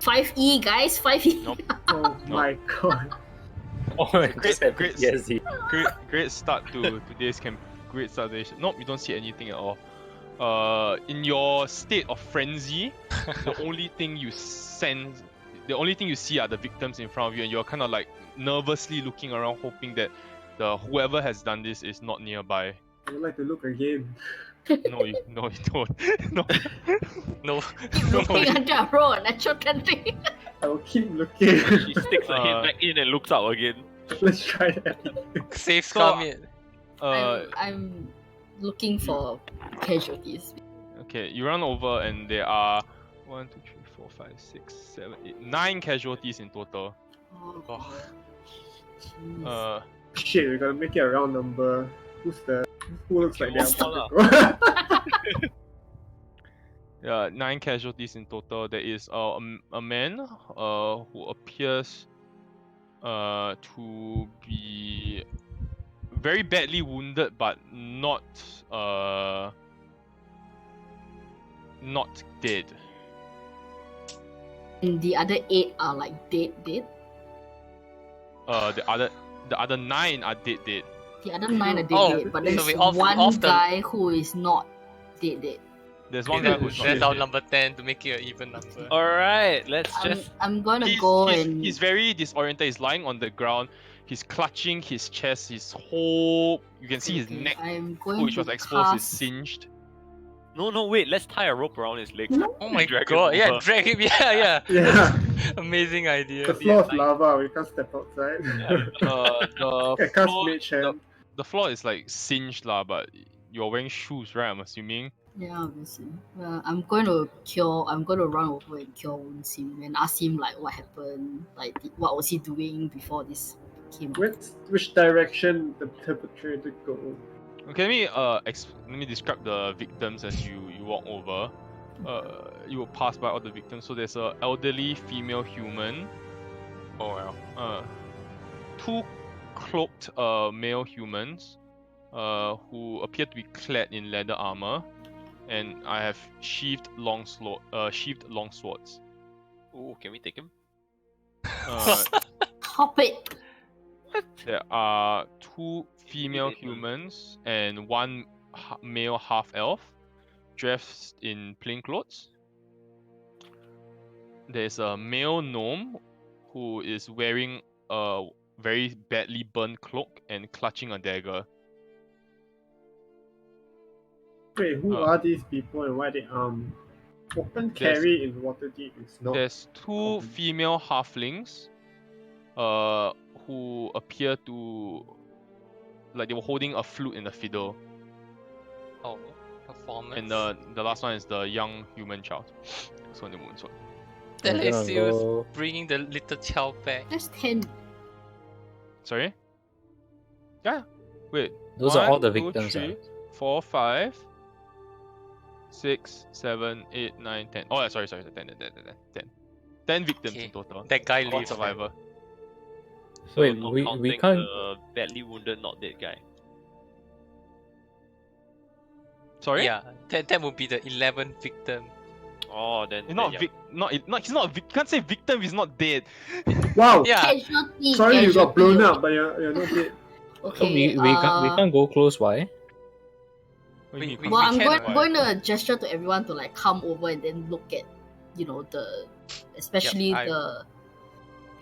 5E, guys, 5E. Nope. Oh my god. Oh, Great, great, PTSD. great start to today's camp. Great start to today's. Nope, you don't see anything at all. In your state of frenzy, the only thing you sense, the only thing you see are the victims in front of you, and you're kind of like nervously looking around, hoping that the whoever has done this is not nearby. I would like to look again. No, you don't. No. No. Keep looking until I roll a natural 20. I will keep looking. She sticks her head back in and looks out again. Let's try that. Safe So, come in. I'm looking for casualties. Okay, you run over and there are 1, 2, 3, 4, 5, 6, 7, 8, 9 casualties in total. Oh, jeez. Shit, we gotta make it a round number. Who looks like they're Fall about to go? Yeah, 9 casualties in total. There is a man who appears to be very badly wounded, but not dead. And the other 8 are like dead. The other 9 are dead. The other 9 are dead, Oh, but so there's we off one the- guy who is not dead. There's Okay, one guy who's not that's dead. our number 10 to make it an even number. Alright, let's just. I'm gonna He's, go he's, and he's very disoriented. He's lying on the ground. He's clutching his chest. His whole, you can see his Okay, neck, I'm going which to was exposed, is cast... singed. No, wait, let's tie a rope around his legs. Oh my Drag him god, yeah, over. drag him, yeah. Yeah. Amazing idea. The floor is lava, we can't step outside. I cast mage hand. The floor is like singed lah, but you're wearing shoes, right? I'm assuming. Yeah, obviously. I'm going to run over and cure wounds him and ask him like what happened, like what was he doing before this came up. Which direction the perpetrator go? Okay, let me describe the victims as you walk over. You will pass by all the victims. So there's a elderly female human. Oh well. 2 cloaked male humans who appear to be clad in leather armor, and I have sheathed long swords. Ooh, can we take him? Hop it! There are 2 female humans and 1 male half elf dressed in plain clothes. There's a male gnome who is wearing a very badly burned cloak and clutching a dagger. Wait, who are these people and why they open carry in Waterdeep is not. There's 2 female halflings who appear to like they were holding a flute and a fiddle. Oh, performance. And the last one is the young human child. So the moon sword. Delicious, bringing the little child back. That's 10. Sorry? Yeah. Wait. Those are all the 1, 2, victims, 3, right? 4, 5, 6, 7, 8, 9, 10. Oh, yeah, sorry, 10. 10 victims Okay. in total. That guy One lives. survivor. So So wait, not we counting can't. the badly wounded, not dead guy. Sorry? Yeah, that would be the 11th victim. Oh, then. He's not yeah. he's not you can't say victim, he's not dead. Wow! Yeah. Casualty. Sorry you got casualty. blown up, but you're not dead. Okay. So we can't go close. Why? What do you mean, we Well, I'm can, going to gesture to everyone to like come over and then look at, especially Yep,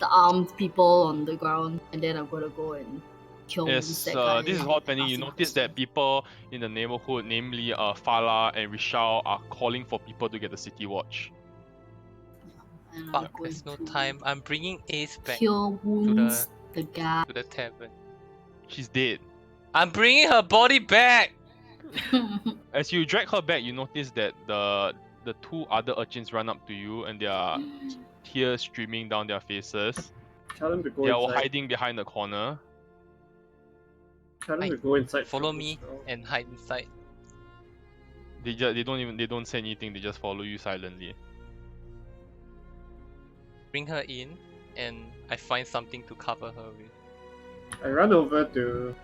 the armed people on the ground, and then I'm gonna go and kill Yes, that guy. this is hot pending. You Ask him notice that people in the neighborhood, namely Fala and Rishal, are calling for people to get the city watch. And I'm Fuck, going there's no to time. I'm bringing Ace back Cure wounds the guy. to the tavern. She's dead. I'm bringing her body back. As you drag her back, you notice that the 2 other urchins run up to you and there are tears streaming down their faces. Tell them to go They are all inside. hiding behind the corner. Tell them to go inside. Follow first. me and hide inside. They don't say anything. They just follow you silently. Bring her in, and I find something to cover her with. I run over to.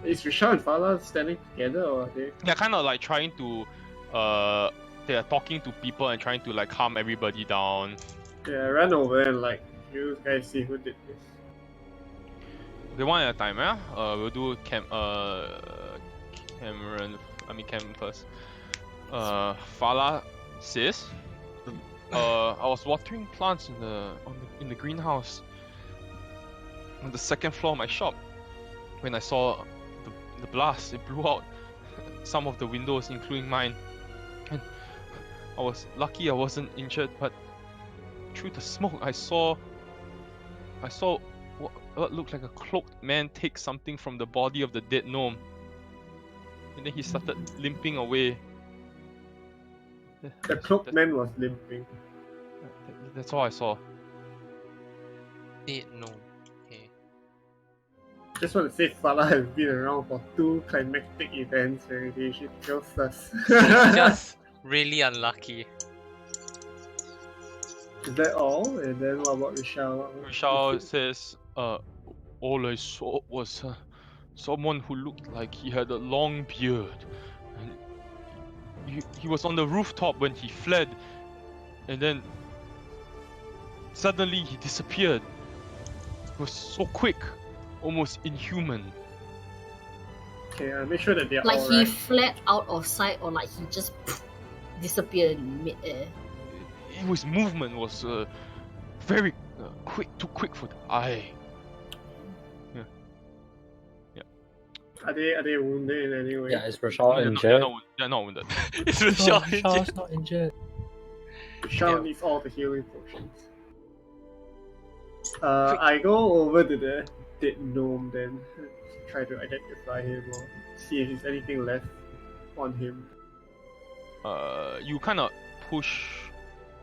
Is Rishal and Fala standing together or are they? They're kind of like trying to they are talking to people and trying to like calm everybody down. Yeah, I ran over and like, you guys see who did this. Okay, one at a time, yeah? We'll do Cameron, Cam first. Fala says, I was watering plants in the greenhouse on the second floor of my shop when I saw the blast. It blew out some of the windows, including mine. And I was lucky I wasn't injured, but through the smoke I saw what looked like a cloaked man take something from the body of the dead gnome. And then he started limping away. The cloaked man was limping. That's all I saw. No. Okay. Just want to say, Fala has been around for 2 climactic events already. She feels sus. She's just really unlucky. Is that all? And then what about Rishal? Rishal says, all I saw was someone who looked like he had a long beard. And he was on the rooftop when he fled, and then suddenly he disappeared. It was so quick, almost inhuman. Okay, I'll make sure that they're Like all he right. fled out of sight, or like he just disappeared in mid-air. His movement was very quick, too quick for the eye. Are they wounded in any way? Yeah, is Rashal They're injured? not wounded. It's Oh, Rashal Rashal's injured. not injured. Rishal Yeah. needs all the healing potions. I go over to the dead gnome then, try to identify him or see if there's anything left on him. You kind of push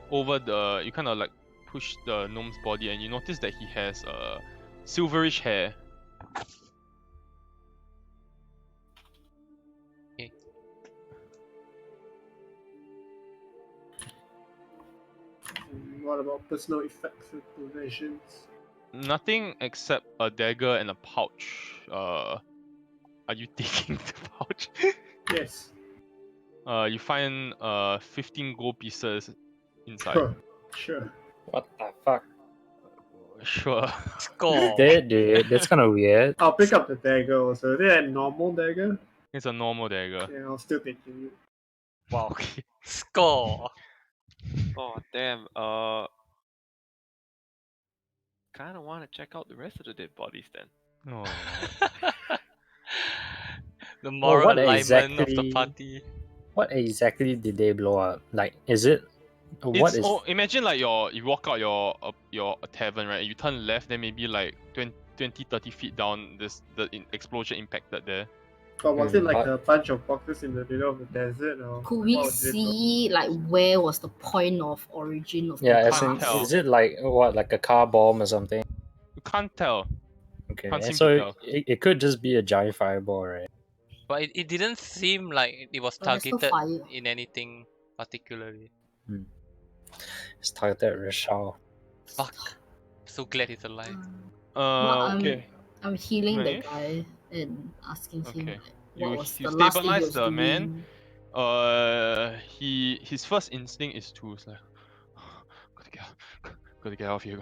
over you kind of like push the gnome's body, and you notice that he has silverish hair. Okay. What about personal effects and possessions? Nothing except a dagger and a pouch. Are you taking the pouch? Yes. You find 15 gold pieces inside. Sure. Sure. What the fuck? Sure. Score. He's dead, dude. That's kind of weird. I'll pick up the dagger also. Is that a normal dagger? It's a normal dagger. Yeah, I'll still take it. Wow. Okay. Score. Oh damn. Kind of want to check out the rest of the dead bodies then. Oh. The moral what alignment of the exactly- party. What exactly did they blow up? Like, is it? What is? Imagine like you walk out your tavern, right? You turn left, then maybe like 20-30 feet down, the explosion impacted there. But was it like but- a bunch of boxes in the middle of the desert, or Could we what was it? see like where was the point of origin of Yeah, the as in, can't tell. is it like what, like a car bomb or something? You can't tell. Okay, Can't seem to so tell. it could just be a giant fireball, right? But it didn't seem like it was But there's no targeted fire. in anything particularly. It's targeted Rashal. Fuck. So glad he's alive. Okay. I'm healing the Nice. guy and asking him Okay. like, what You was you the last thing he stabilize was the man. doing? His first instinct is to like, gotta get out of here.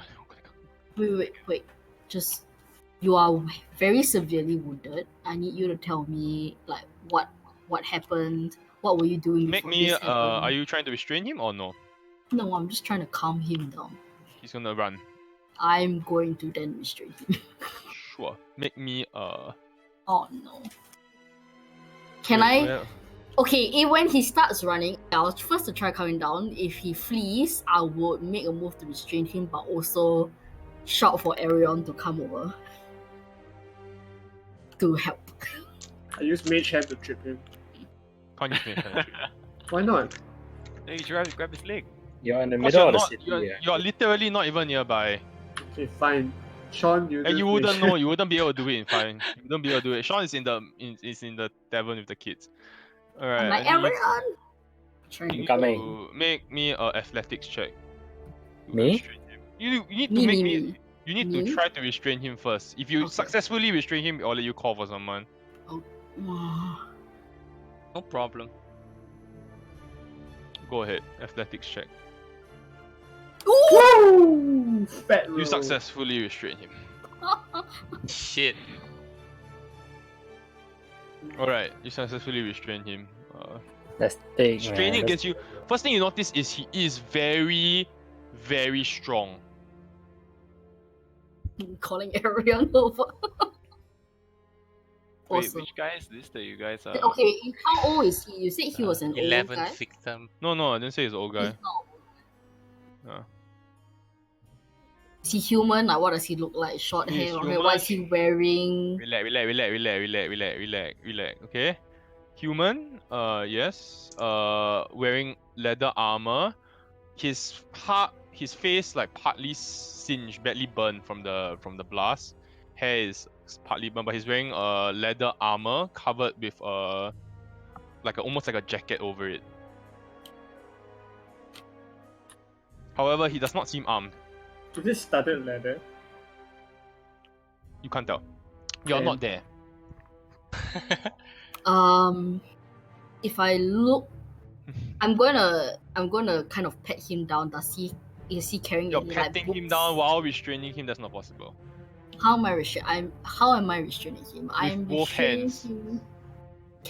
Wait. Just, you are very severely wounded. I need you to tell me like what happened. What were you doing Make before me. this happened? Are you trying to restrain him or no? No, I'm just trying to calm him down. He's gonna run. I'm going to then restrain him. Sure. Make me. Oh no. Can I? Okay, when he starts running, I'll first to try calming down. If he flees, I would make a move to restrain him, but also shout for Arion to come over to help. I use Mage Hand to trip him. Can't use me. Why not? Then you try to grab his leg. You're in the Because middle of the city. you're literally not even nearby. Okay, fine. Sean, you. And you wouldn't know. You wouldn't be able to do it. Fine. You wouldn't be able to do it. Sean is in the tavern with the kids. Alright. I'm like, I need Arion! Trying you to Coming. to make me a athletics check. to Me? restrain him. You need to me, make me, me. me. You need Me? to try to restrain him first. If you Okay. successfully restrain him, I'll let you call for someone. No problem. Go ahead. Athletics check. Ooh! You fat You roll. successfully restrain him. Shit. Alright, you successfully restrain him. That's thick, Straining man. against you. First thing you notice is he is very, very strong. Calling everyone over. Wait, Also, which guy is this that you guys are? okay, how old is he? You said he was an old 11th guy. victim. No, I didn't say he's an old guy. He's not. Yeah. Is he human? Like, what does he look like? Short He's hair, long hair? human. What is he wearing? Relax. Okay. Human. Yes. Wearing leather armor. His face like partly singed, badly burned from the blast. Hair is partly burned, but he's wearing leather armor covered with almost like a jacket over it. However, he does not seem armed. Is this studded leather? You can't tell. You're Okay. not there. If I look, I'm gonna kind of pat him down. Is he carrying You're any patting like him books? down while restraining him. That's not possible. How am I restraining him? I'm both restraining hands. him.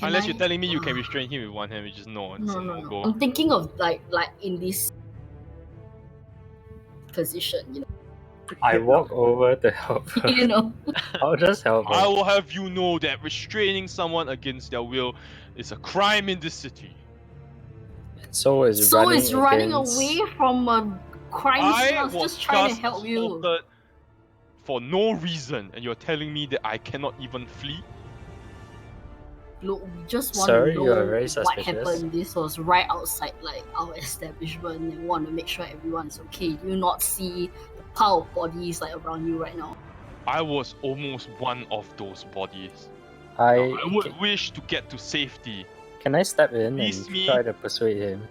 Unless you're telling me you can restrain him with one hand, which is no. It's a No. no-go. I'm thinking of like in this position, you know. I walk over to help her. You know. I'll just help I her. will have you know that restraining someone against their will is a crime in this city. So is So running it's running against... away from a crime scene. I was just trying to help you. assaulted for no reason, and you're telling me that I cannot even flee? Look, we just want Sir, to you are know very what suspicious. happened. This was right outside like our establishment, and we want to make sure everyone's okay. Do you not see the pile of bodies like around you right now? I was almost one of those bodies. I I would wish to get to safety Can I step in Please and me. try to persuade him?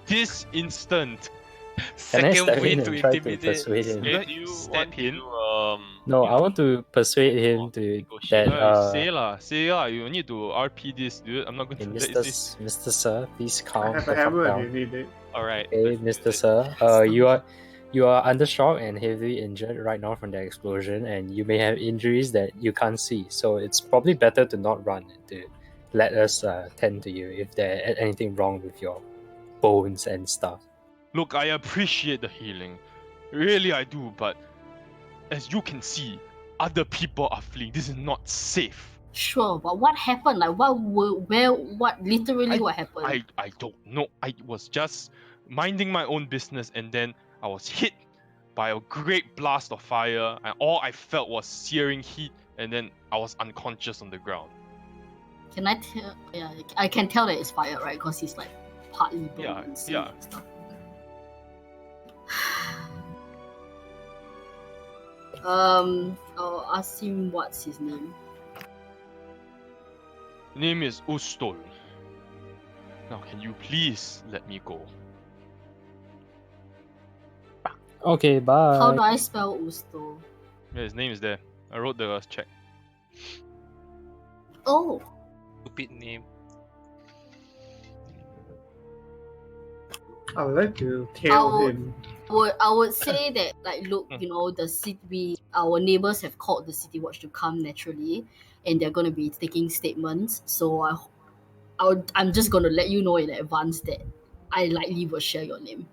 this instant. Can I Second step way in to and try to intimidate. persuade him? Do you Step want in. to No, I want to persuade him to negotiate. that Say lah. You need to RP this, dude. I'm not going hey, to Mr. let this. Mr. Sir, please I calm have the a fuck hammer if down. you need it. Alright. Hey, Mr. Sir, you are undershot and heavily injured right now from the explosion, and you may have injuries that you can't see. So it's probably better to not run and to let us tend to you if there's anything wrong with your bones and stuff. Look, I appreciate the healing. Really, I do, but as you can see, other people are fleeing. This is not safe. Sure, but what happened? Like, what happened? I don't know. I was just minding my own business, and then I was hit by a great blast of fire, and all I felt was searing heat, and then I was unconscious on the ground. Can I tell? Yeah, I can tell that it's fire, right? Because he's like partly burned Yeah, and seared yeah. and stuff. I'll ask him what's his name. Name is Ustol. Now, can you please let me go? Okay, bye. How do I spell Usto? Yeah, his name is there. I wrote the check. Oh, Stupid name. I would like to tail Oh. him. I would say that, like, look, you know, the city, our neighbors have called the city watch to come naturally, and they're gonna be taking statements. So I'm just gonna let you know in advance that I likely will share your name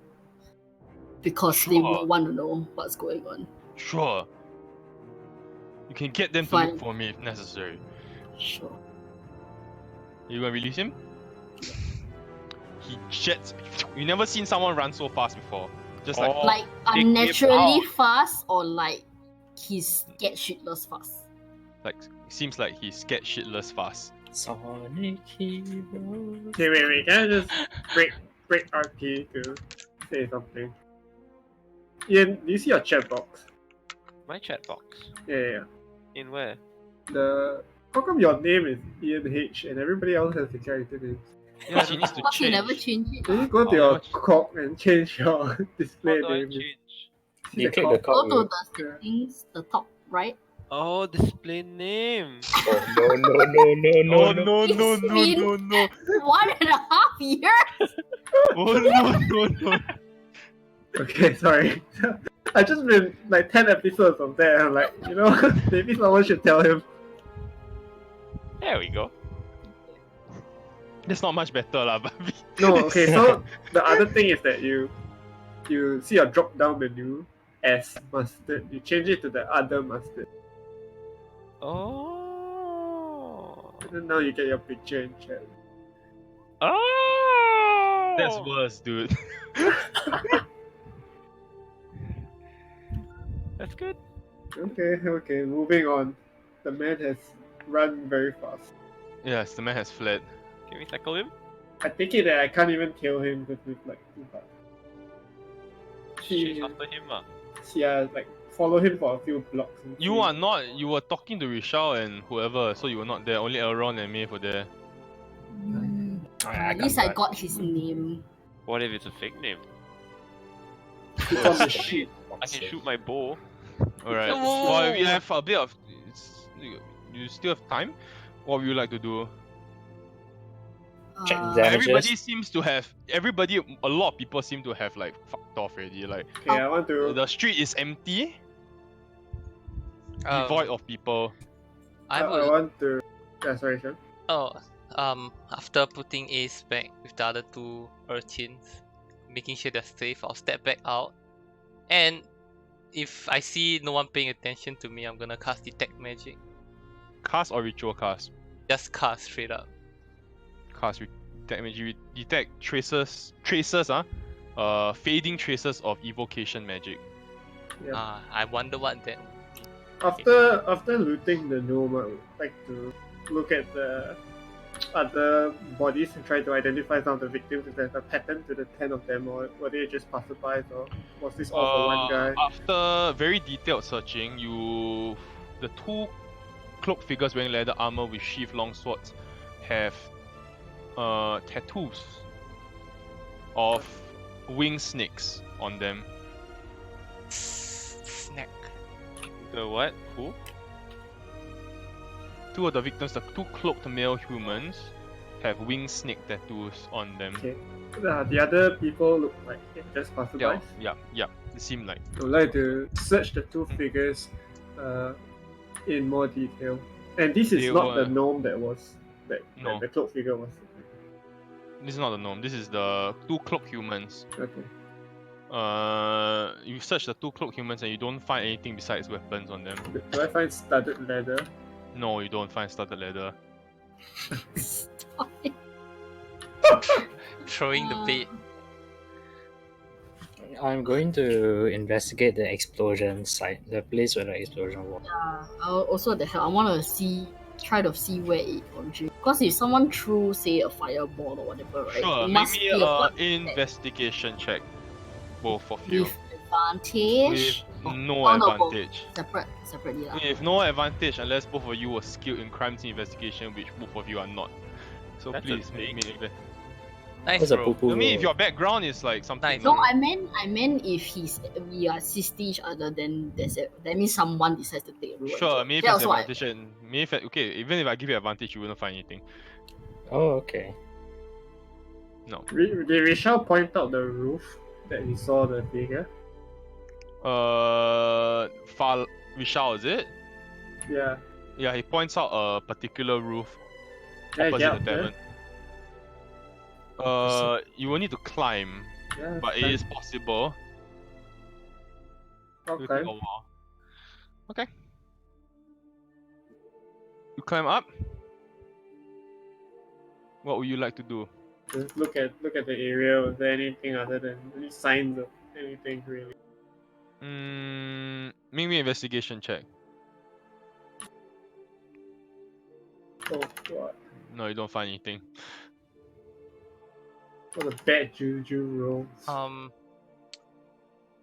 because they will Sure. want to know what's going on. Sure. You can get them to Fine. look for me if necessary. Sure. You gonna release him? He jets. You never seen someone run so fast before. Just like Like they unnaturally came fast, or like he's scared shitless fast. seems like he's scared shitless fast. Sonic Hero. Okay, wait. Can I just break RP to say something? Ian, do you see your chat box? My chat box. Yeah. In where? How come your name is Ian H and everybody else has the character names? Yeah, she needs to But you change. never change it. Can you go to Oh, your much. cock and change your display How do I name? change? See You click the Go cog. to the settings, the top right. Oh, display name. Oh, no. Oh no It's been- no. 1.5 years. Oh no. Okay, sorry. I just been like 10 episodes of that. I'm like, maybe someone should tell him. There we go. That's not much better lah, but No, okay. So the other thing is that you see your drop down menu as mustard. You change it to the other mustard, Oh. and then now you get your picture in chat. Oh. that's worse, dude. That's good. Okay. Moving on. The man has run very fast. Yes, the man has fled. Can we tackle him? I take it that I can't even kill him with like 2 bucks. Chase after him, ah. Yeah, like follow him for a few blocks. And You see. are not. You were talking to Rishal and whoever, so you were not there. Only Elron and Maeve were there. At least I got his name. What if it's a fake name? It's on the sheet. I can shoot my bow. Alright. No. Well, we have a bit of. You still have time. What would you like to do? Check Uh, damages. Everybody seems to have. A lot of people seem to have like fucked off already. Like Okay, I want to. the street is empty, Um, devoid of people. I I would. want to. Yeah, sorry, Sean. After putting Ace back with the other 2 urchins, making sure they're safe, I'll step back out. And if I see no one paying attention to me, I'm gonna cast Detect Magic. Cast or ritual cast? Just cast straight up. Detect magic. Detect traces. Fading traces of evocation magic. Yeah. I wonder what that. After looting the gnome, I would like to look at the other bodies and try to identify some of the victims. If there's a pattern to the 10 of them, or were they just passerbys, or was this all for one guy? After very detailed searching, the 2 cloaked figures wearing leather armor with sheathed long swords have tattoos of winged snakes on them. Snack. The what? Who? 2 of the victims, the 2 cloaked male humans, have winged snake tattoos on them. Okay. The other people look like just passerbys. Yeah. It seemed like. I would like to search the 2 figures in more detail. And this is They not were- the gnome that No. the cloak figure was. This is not the gnome. This is the 2 cloaked humans. Okay. You search the 2 cloaked humans and you don't find anything besides weapons on them. Do I find studded leather? No, you don't find studded leather. Throwing the bait. I'm going to investigate the explosion site, the place where the explosion was. Also, the hell, I want to try to see where it originated. Because if someone threw, say, a fireball or whatever, right? Sure, it make must me be a blood investigation check. Both of you. with advantage. With no Oh, no, both. advantage. Separately. lah. With no advantage unless both of you were skilled in crime scene investigation, which both of you are not. So That's a please make thing. me. Nice, What's a bro. poo-poo I mean, if roll? your background is like something. Nice. No, I meant if we assist each other, then that means someone decides to take a role. Sure, maybe if That it's was what I- advantage and maybe if, okay, even if I give you advantage, you wouldn't find anything. Oh, okay. No. Did Rishal point out the roof that he saw the figure? Vishal, is it? Yeah. Yeah, he points out a particular roof Yeah, opposite yeah, the tavern. You will need to climb, Yeah, but it is possible. It will take okay. a while. Okay. You climb up. What would you like to do? Just look at the area. Was there anything other than any signs of anything really? Make me an investigation check. Oh god. No, you don't find anything. What a bad juju rolls.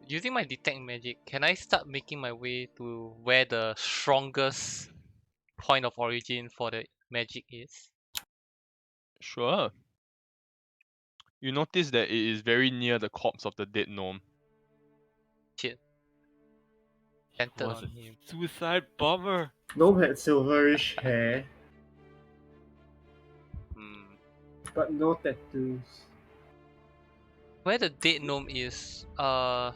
Using my detect magic, can I start making my way to where the strongest point of origin for the magic is? Sure. You notice that it is very near the corpse of the dead gnome. Shit. Centered Was on a him. suicide bomber. Gnome had silverish hair, but no tattoos. Where the dead gnome is, let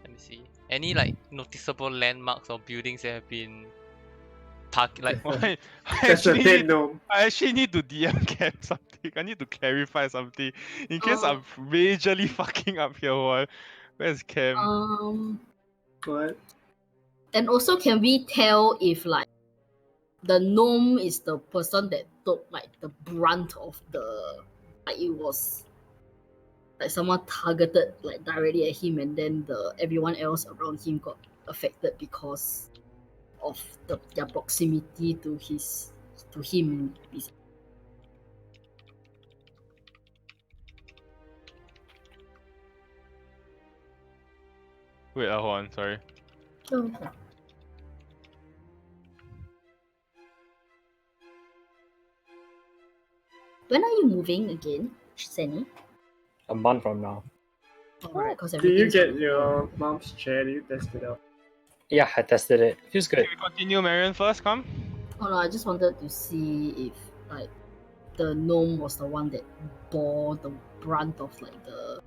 me see. Any like noticeable landmarks or buildings that have been like I That's a actually dead gnome. I actually need to DM Cam something. I need to clarify something in case Oh. I'm majorly fucking up here. Where's Cam? What? And also, can we tell if like the gnome is the person that took like the brunt of the, like it was like someone targeted like directly at him, and then everyone else around him got affected because of their proximity to him. Wait, hold on, sorry. Okay. When are you moving again, Sani? A month from now. Alright, because Did you get your mom's chair? Did you test it out? Yeah, I tested it. Feels good. Okay, we continue Marion first, come. Oh no, I just wanted to see if like the gnome was the one that bore the brunt of like the.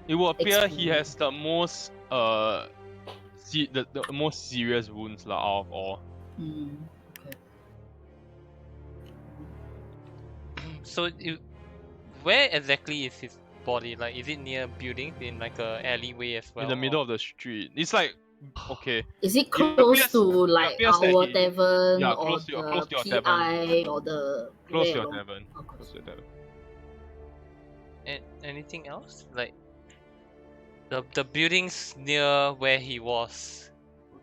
It will appear he Explode. has the most the most serious wounds out of all. Okay. So where exactly is his body? Like, is it near buildings in like a alleyway as well? In the middle of the street. It's like okay. Is it It close appears- to like appears that our he- tavern yeah, or close to the your PI tavern. or the Close to where your along- tavern. Oh, Close to your tavern. And anything else? Like the buildings near where he was,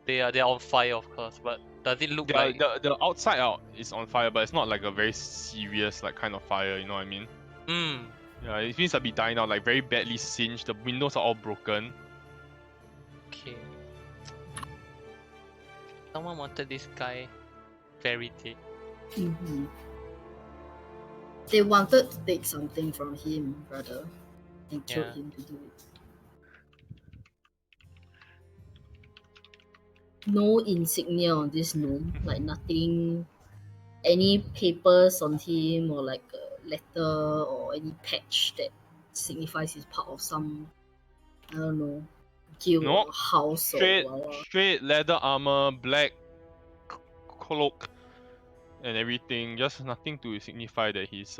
they're on fire, of course. But does it look like? The outside out is on fire, but it's not like a very serious like kind of fire. You know what I mean? Yeah, it seems to be dying out, like very badly singed. The windows are all broken. Okay. Someone wanted this guy very dead. Mhm. They wanted to take something from him, rather, and killed Yeah. him to do it. No insignia on this gnome, like nothing, any papers on him or like a letter or any patch that signifies he's part of some, I don't know, guild Nope. or house Straight, or whatever. straight leather armor, black cloak, and everything. Just nothing to signify that he's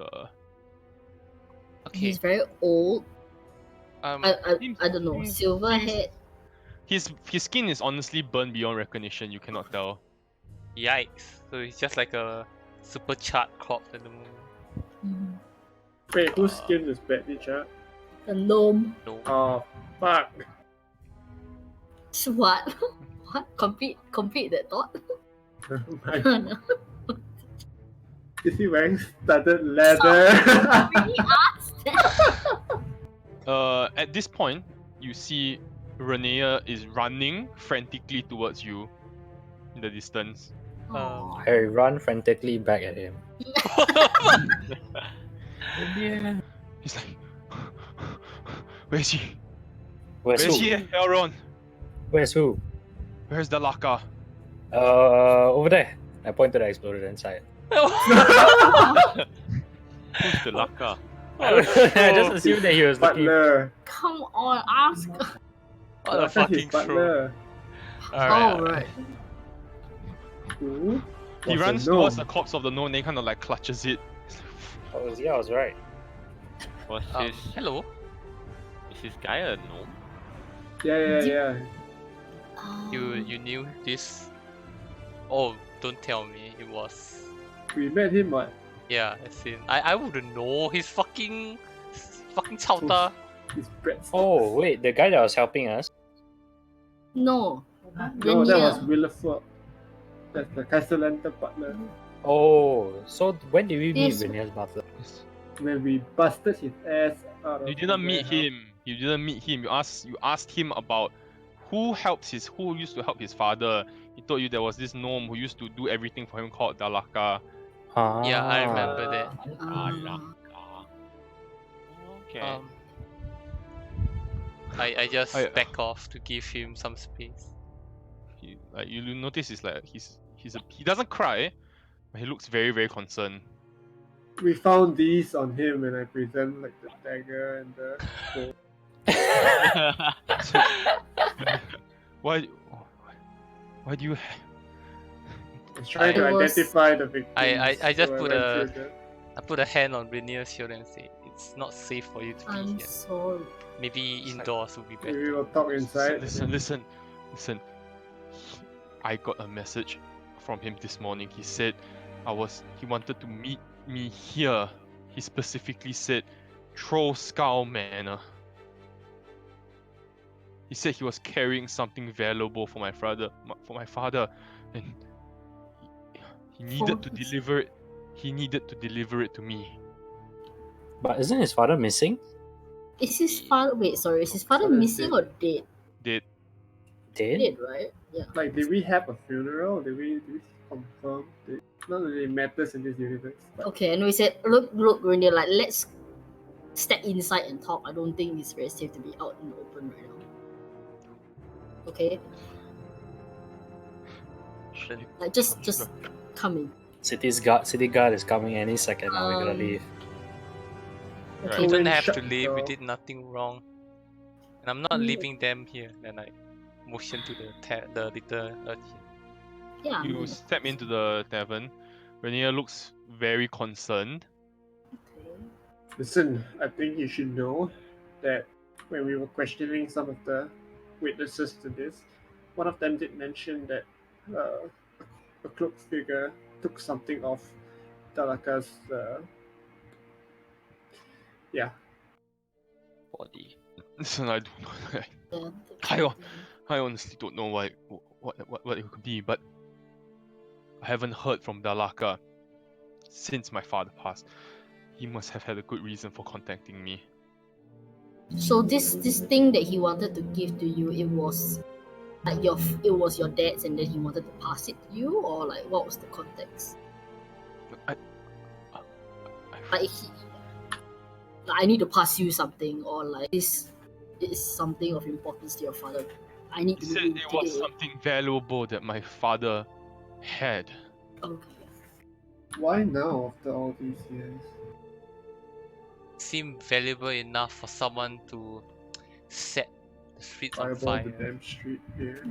Okay. He's very old. I seems- don't know, seems- silver seems- head. His skin is honestly burned beyond recognition. You cannot tell. Yikes! So it's just like a super charred corpse at the moment. Mhm. Wait, whose skin is badly charred? The gnome. No. Oh, fuck. What? What? Complete that thought? Is he wearing studded leather? Really asked that? At this point, you see Renea is running frantically towards you in the distance. Aw. I run frantically back at him. Yeah. He's like, where's he? Where's Where's who? he? Elron? Where's who? Where's the Laka? Over there. I point to the explosion side. Who's the Laka? I just assumed that he was looking. Butler. Come on, ask. What a Last time he's fucking troll. butler. Oh, right. Who? He Was a runs towards the gnome. corpse of the gnome and he kind of like clutches it. Yeah, I was right. Was Hello. is this guy a gnome? Yeah. You knew this? Oh, don't tell me it was. We met him, what? Yeah, as in I wouldn't know. He's fucking chowta. His breath. Oh, wait, the guy that was helping us? No. No, that was Renier. Williford. That's the Castellanta butler. Oh, so when did we meet Yes. Renee's butler? When we busted his ass out of You the didn't meet warehouse. him. You didn't meet him. You asked him about who used to help his father. He told you there was this gnome who used to do everything for him called Dalaka. Ah. Yeah, I remember that. Okay. I just I- back off to give him some space. You notice he's like he doesn't cry, but he looks very very concerned. We found these on him and I present like the dagger and the bow. Why do you? It's trying to I was- identify the victims. I just so put went a- through the- I put a hand on Rainier's shoulder and say, "It's not safe for you to be I'm here. sorry. Maybe It's like- indoors would be We better." will talk inside. Listen. I got a message from him this morning. He said he wanted to meet me here. He specifically said Troll Skull Manor. He said he was carrying something valuable for my father, and he needed to deliver it. He needed to deliver it to me. But isn't his father missing? Is his father? Wait, sorry. Is his father Father's missing dead. or dead? Dead. Dead? Dead, right? Yeah. Like, did we have a funeral? Did we confirm? None of it matters in this universe. But Okay, and we said, look, Renier, like, let's step inside and talk. I don't think it's very safe to be out in the open right now. Okay, Then like just come in. City guard is coming any second now. We gotta leave. Okay, you Go don't in, have shut to the leave. We door. did nothing wrong, and I'm not Mm. leaving them here. Then I motion to the little urchin. yeah. I You mean, step into the tavern. Renier looks very concerned. okay. Listen, I think you should know that when we were questioning some of the witnesses to this, one of them did mention that a cloaked figure took something off Talaka's. Yeah, Body. Listen, I don't know. Yeah, I honestly don't know what it could be, but I haven't heard from Dalaka since my father passed. He must have had a good reason for contacting me. So this thing that he wanted to give to you, it was like it was your dad's, and then he wanted to pass it to you, or like what was the context? I Like I need to pass you something, or like this is something of importance to your father. I need He to said meet it you was today. something valuable that my father had. Okay. why now after all these years? Seemed valuable enough for someone to set the streets on Fireball the fire. damn street here.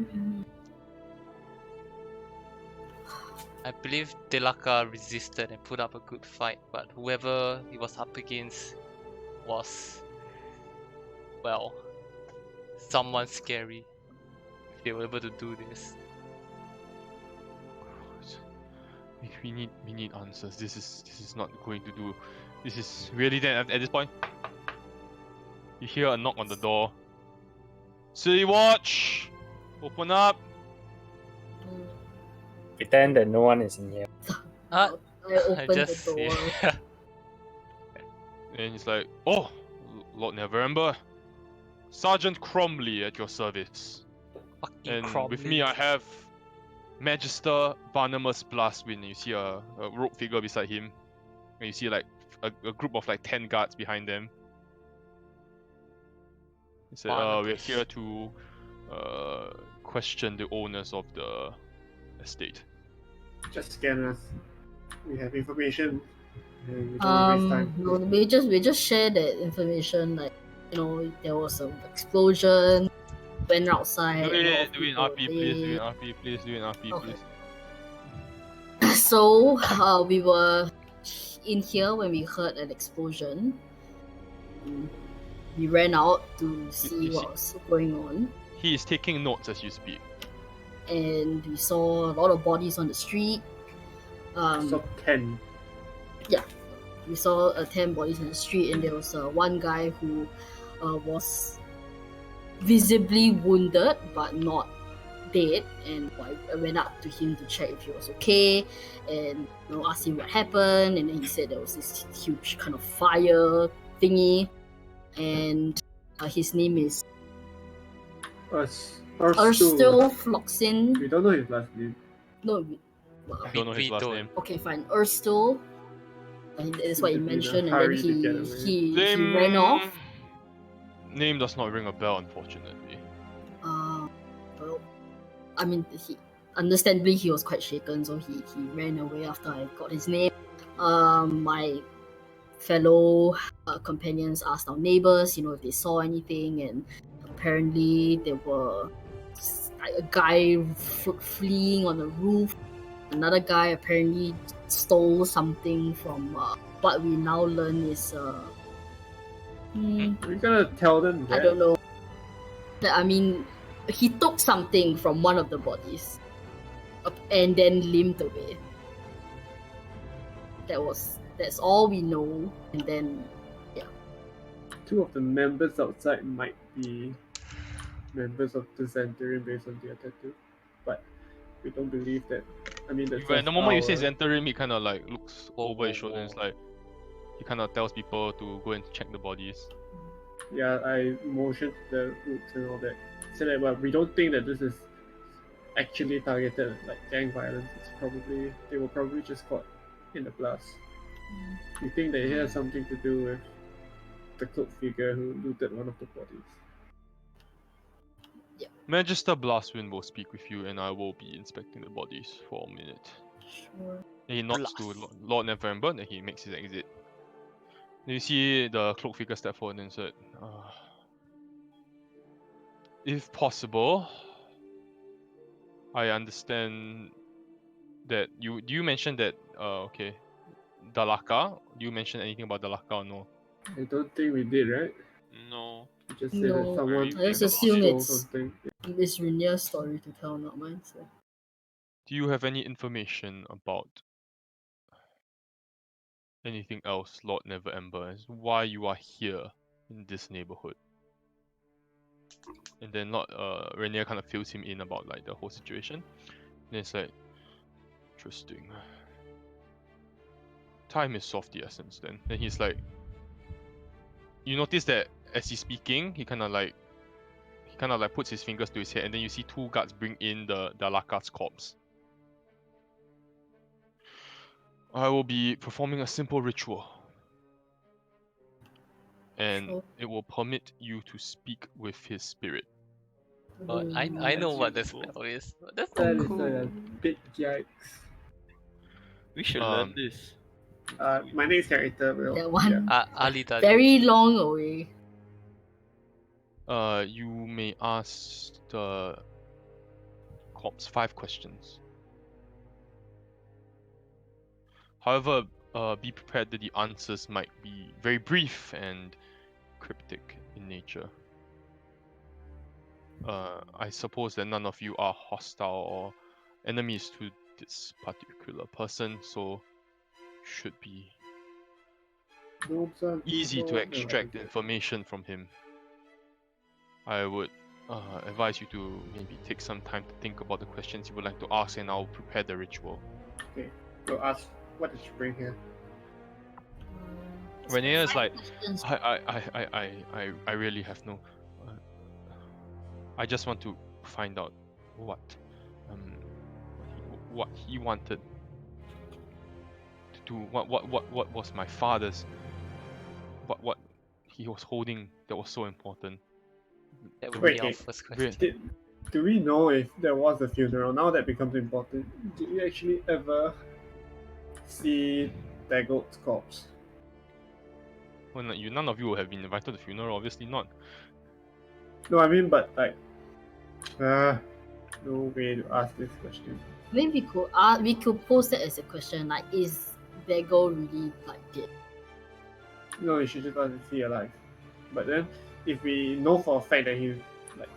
I believe Delaka resisted and put up a good fight, but whoever he was up against was, well, someone scary. If they were able to do this. We need answers. This is not going to do. This is really then at this point. You hear a knock on the door. City Watch, open up. Pretend that no one is in here. Ah, I opened just the door. And he's like, "Oh, Lord Neverember, Sergeant Cromley at your service." fucking And Cromley. with me, I have Magister Barnabas Blastwind. You see a rogue figure beside him, and you see like a group of like 10 guards behind them. He said, "We're Barnabas. here to question the owners of the estate." Just scan us. We have information. And we don't waste time. No, we just share that information. Like, you know, there was an explosion. Went outside. Do a lot it of in people RP, please. Do it in dead. RP, please. Do it in RP, Okay. please. So we were in here when we heard an explosion. We ran out to see what was going on, He is taking notes as you speak. and we saw a lot of bodies on the street. So 10. We saw 10 bodies on the street, and there was one guy who was visibly wounded but not dead. And I went up to him to check if he was okay, and asked him what happened. And then he said there was this huge kind of fire thingy, and his name is Urstul Floxin. We don't know his last name. No, I don't know his We last don't. name. okay, fine. Urstul. And that's what he Seems to be in a mentioned, and then hurry to get away. he ran off. Name does not ring a bell, unfortunately. Well, I mean, understandably he was quite shaken, so he ran away after I got his name. My fellow companions asked our neighbors, if they saw anything, and apparently there were, a guy fleeing on the roof. Another guy apparently stole something from what we now learn is We're gonna tell them that. I don't know. I mean, he took something from one of the bodies and then limped away. That's all we know. And then Two of the members outside might be members of the Xantharian based on their tattoo, but we don't believe that. I mean, that's But the moment you say our... Xantarim, he kind of like looks Whoa, over his whoa, shoulder and it's whoa. like he kind of tells people to go and check the bodies. Yeah, I motioned the roots and all that. So that, but we don't think that this is actually targeted at, like, gang violence. They were probably just caught in the blast. We think that it has something to do with the cloaked figure who looted one of the bodies. Magister Blastwind will speak with you and I will be inspecting the bodies for a minute. sure. Then he nods to Blast. Lord November and he makes his exit. Then you see the cloaked figure step forward and said, if possible, I understand that do you mention that okay, Dalaka? Do you mention anything about Dalaka or no? I don't think we did, right? No. We just said that No, someone I just Very assume stole it's something. Rainier's story to tell, not mine. So. Do you have any information about anything else, Lord Never Ember, as why you are here in this neighborhood? And then Lord Rainier kind of fills him in about like the whole situation. And it's like, interesting. Time is of the essence then. Then he's like, you notice that as he's speaking, he kind of like puts his fingers to his head and then you see two guards bring in the Laka's corpse. I will be performing a simple ritual. And Sure. it will permit you to speak with his spirit. I know That's what the useful. spell is. That's That so is cool. a big yikes. We should learn this. My next character will. That one Ali Dali. very long away. You may ask the corpse 5 questions. However, be prepared that the answers might be very brief and cryptic in nature. I suppose that none of you are hostile or enemies to this particular person, so should be easy to extract information from him. I would advise you to maybe take some time to think about the questions you would like to ask, and I'll prepare the ritual. Okay, so ask what did you bring here? Rainier is like, Questions. I really have no. I just want to find out what he wanted to do. What was my father's? What he was holding that was so important. That would Wait, be our wait. first question. Do we know if there was a funeral? Now that becomes important. Did you actually ever see Daggle's corpse? Well, none of you will have been invited to the funeral. Obviously not. No, I mean, but like, no way to ask this question. Maybe we could pose that as a question, like, is Bagel really like dead? No, you should just ask if he's alive. But then, if we know for a fact that he's like,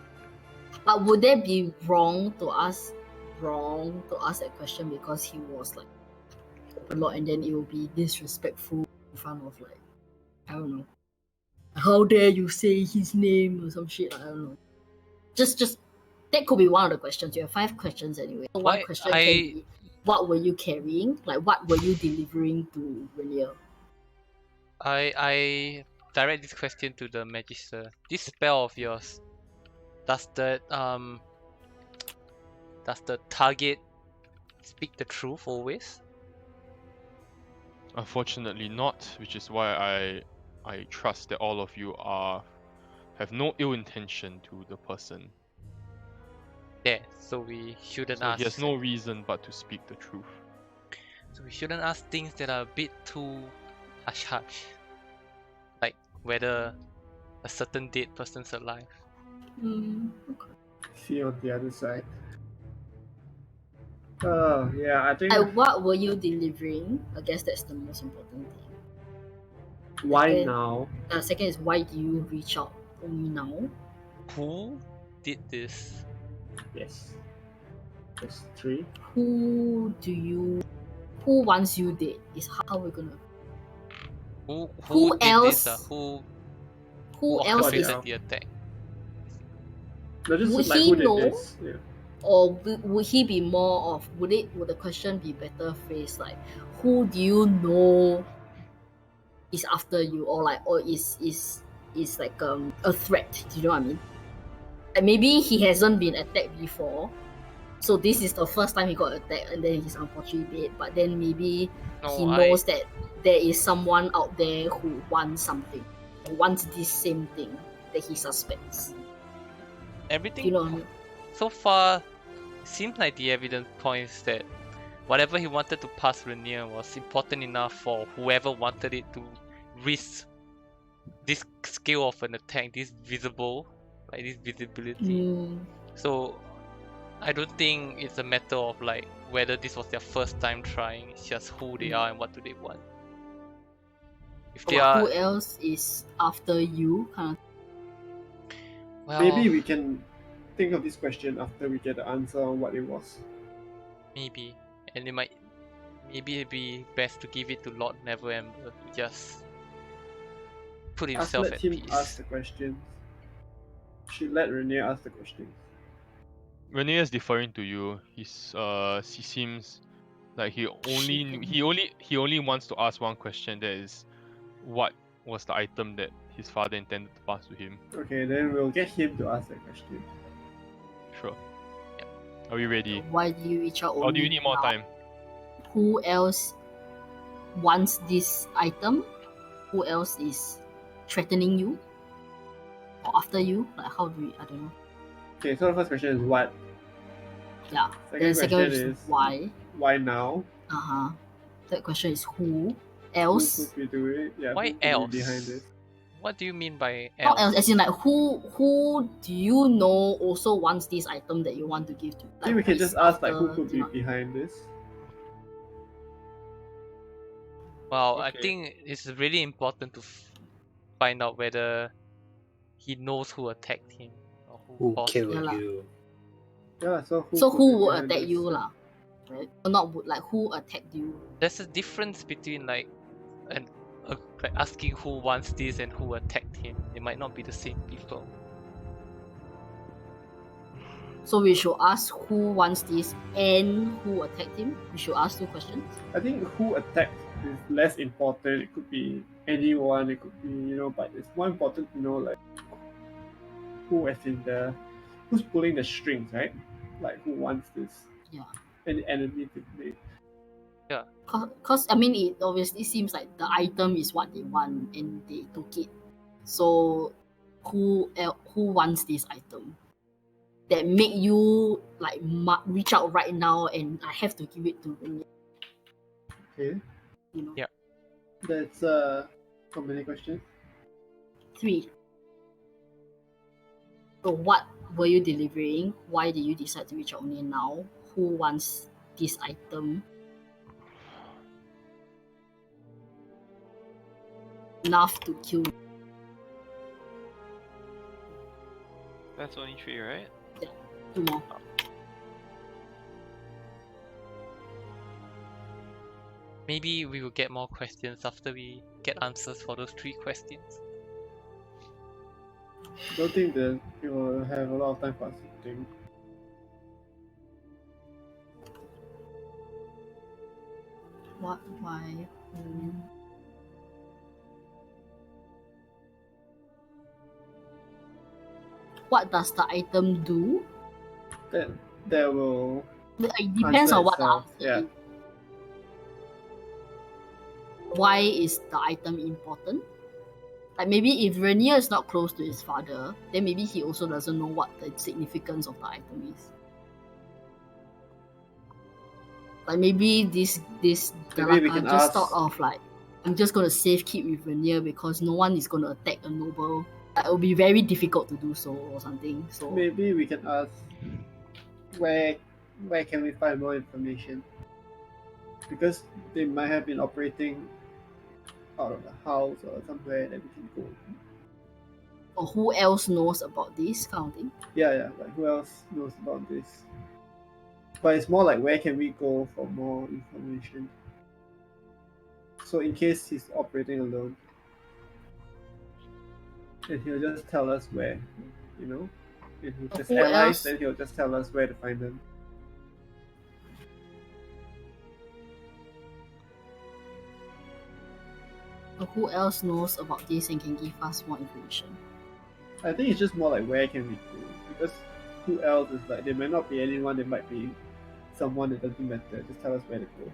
But would that be wrong to ask that question because he was like a lot, and then it will be disrespectful in front of, like, I don't know. How dare you say his name or some shit? I don't know. Just that could be one of the questions. You have 5 questions anyway. So one question can be, what were you carrying? Like, what were you delivering to Rainier? I direct this question to the Magister. This spell of yours, does the target speak the truth always? Unfortunately not, which is why I trust that all of you have no ill intention to the person. Yeah, so we shouldn't So ask. he has no reason but to speak the truth. So we shouldn't ask things that are a bit too hush-hush. Like whether a certain dead person's alive. Okay. See on the other side. Oh, yeah, I think. What were you delivering? I guess that's the most important thing. Why Second- now? Second is why do you reach out only now? Who did this? Yes. That's 3. Who wants you dead? Is how we're gonna. Who did else? this? Who Who else What is, else? orchestrated the attack? No, just Would like he who did know? this? Yeah. or would he be more of? Would the question be better phrased like, who do you know is after you, or is like a threat? Do you know what I mean? Like maybe he hasn't been attacked before, so this is the first time he got attacked, and then he's unfortunately dead. But then maybe he knows that there is someone out there who wants something, who wants this same thing that he suspects. Everything You know what I mean? so far seems like the evidence points that whatever he wanted to pass Rainier was important enough for whoever wanted it to risk this scale of an attack, this visibility. So I don't think it's a matter of like whether this was their first time trying. It's just who they are and what do they want. If they are, who else is after you? well, Maybe we can think of this question after we get the answer on what it was. maybe, and maybe it'd be best to give it to Lord Neverember to just put himself Let at him peace. ask the questions. Should let Rainier ask the questions. Rainier is deferring to you. He seems like he only wants to ask one question. That is, what was the item that his father intended to pass to him? Okay, then we'll get him to ask that question. Sure. Are we ready? Why do you reach out only Or do you need more now? time? Who else wants this item? Who else is threatening you? Or after you? Like how do we, I don't know. Okay, so the first question is what? Yeah. Second Second question is why? why now? Third question is who Who else? could be doing? Yeah, Why who could else? be behind this? What do you mean by Not else? else, as in like who do you know also wants this item that you want to give to? I think we can who just is ask like who after, could be behind this. Well, I Okay. think it's really important to find out whether he knows who attacked him or Who caused killed Yeah lah. you? Yeah, so who So could who be would behind attack this? you lah? Right? Or not would, like who attacked you? There's a difference between like like asking who wants this and who attacked him. They might not be the same people. So we should ask who wants this and who attacked him. We should ask 2 questions. I think who attacked is less important. It could be anyone. It could be but it's more important to know like who, as in who's pulling the strings, right? Like who wants this? Yeah. Any enemy to play. Cause I mean it obviously seems like the item is what they want and they took it. So who wants this item? That make you like reach out right now and I have to give it to Rene. Okay. You know. Yeah. That's how many questions? 3. So what were you delivering? Why did you decide to reach out only now? Who wants this item? Enough to kill. That's only 3, right? 2 more. Maybe we will get more questions after we get answers for those 3 questions. Don't think that you will have a lot of time for us to think. What? Why? What does the item do? That will It depends answer on what itself. the Yeah. answer is. Why is the item important? Like maybe if Rainier is not close to his father, then maybe he also doesn't know what the significance of the item is. Like maybe this Maybe we Dalaka can just ask- thought of like, I'm just gonna safe keep with Rainier because no one is gonna attack a noble It will be very difficult to do so or something. So Maybe we can ask where can we find more information? Because they might have been operating out of the house or somewhere that we can go. or who else knows about this kind of thing? Yeah, like who else knows about this? But it's more like where can we go for more information? So in case he's operating alone, and he'll just tell us where, you know? If he's just Who allies, else? then he'll just tell us where to find them. Who else knows about this and can give us more information? I think it's just more like where can we go? Because who else is like there might not be anyone, there might be someone, it doesn't matter. Just tell us where to go.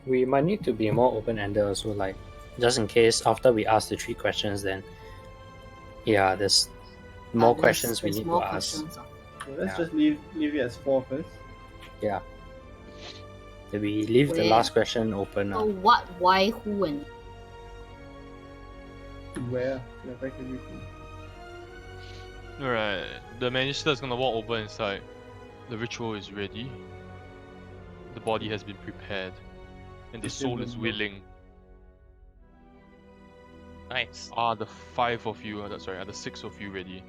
We might need to be more open-ended also, like just in case after we ask the 3 questions, then yeah, there's more questions we there's need to more ask. questions. So let's Yeah. just leave it as 4 first. Yeah. Then we leave the Where- last question open. So what, why, who, and Where? Yeah, where can we go? Alright, the minister is gonna walk over inside. The ritual is ready. The body has been prepared. And the soul is willing. Nice. Are the 5 of you, are the 6 of you ready?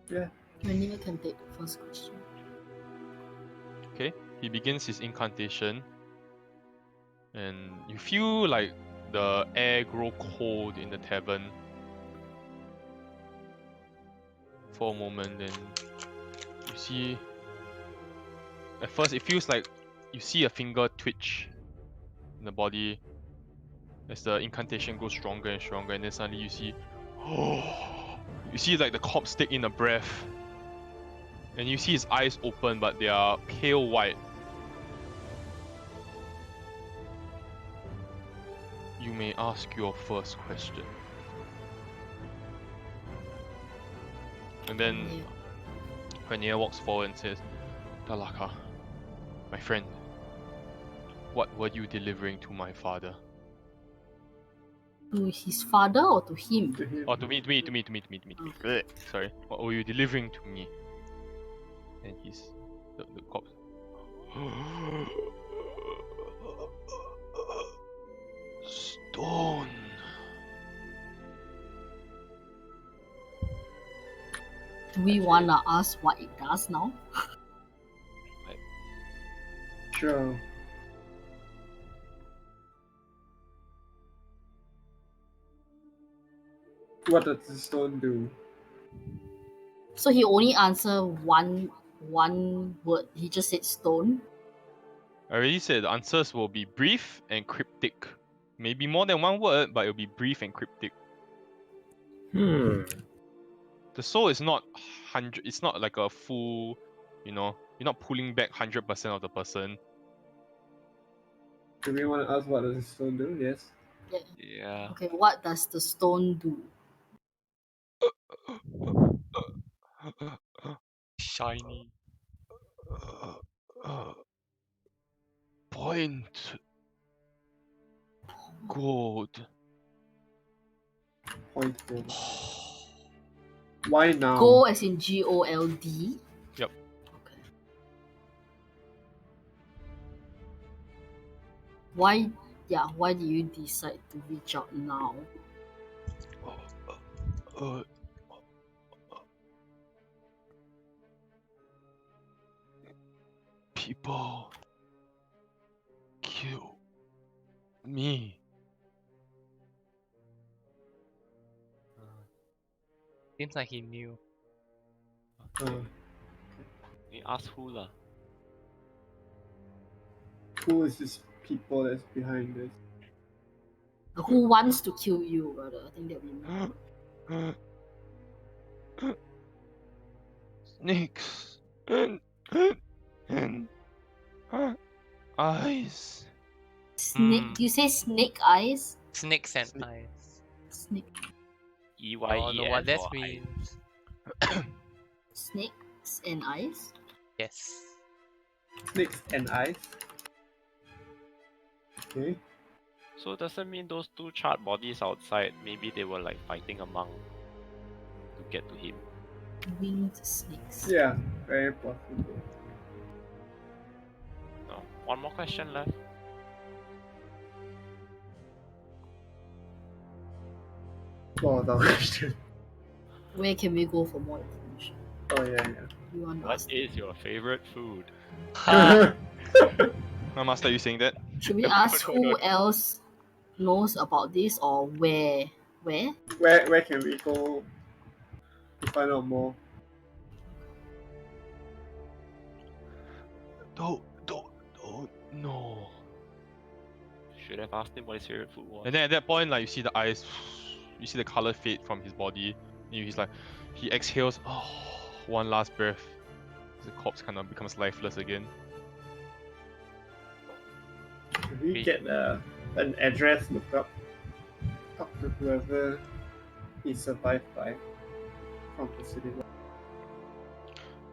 Yeah. Renier can take the first question. Okay, he begins his incantation. And you feel like the air grow cold in the tavern. For a moment, then you see. At first, it feels like you see a finger twitch in the body as the incantation goes stronger and stronger, and then suddenly you see, you see like the corpse take in a breath, and you see his eyes open, but they are pale white. You may ask your first question. And then Renier walks forward and says, Talaka, my friend, what were you delivering to my father? To his father or to him? To him. Oh, to me. Sorry. What were you delivering to me? And he's the corpse. Stone. Do we wanna ask what it does now? Sure. What does the stone do? So he only answered one word. He just said stone. I already said the answers will be brief and cryptic. Maybe more than one word, but it'll be brief and cryptic. The soul is not 100. It's not like a full, you're not pulling back 100% of the person. Do we want to ask what does the stone do? Yes. Yeah. Okay, what does the stone do? Shiny. Point. Gold. Point gold. Why now? Gold as in GOLD? Yep. Okay. Why do you decide to reach out now? People kill me. Seems like he knew. You ask who lah? Who is this people that's behind this? Who wants to kill you, brother? I think that we know. Snakes and eyes. Snake? You say snake eyes? Snakes and eyes. Snake. EYES Oh, know what that or I? means. Snakes and eyes? Yes. Snakes and eyes. Okay. So does that mean those two charred bodies outside, maybe they were like fighting among to get to him? Winged snakes. Yeah, very possible. No. One more question left. What was our question? Where can we go for more information? Oh yeah, You want to What ask? is your favorite food? yeah. My master, you saying that? Should we No, ask no, who no. else knows about this or where? Where can we go to find out more? Don't, no. Should have asked him what his favorite food was. And then at that point, like you see the eyes, you see the color fade from his body. And he's like, he exhales. Oh, one last breath. The corpse kind of becomes lifeless again. Can we get an address looked up to whoever he survived by from the city?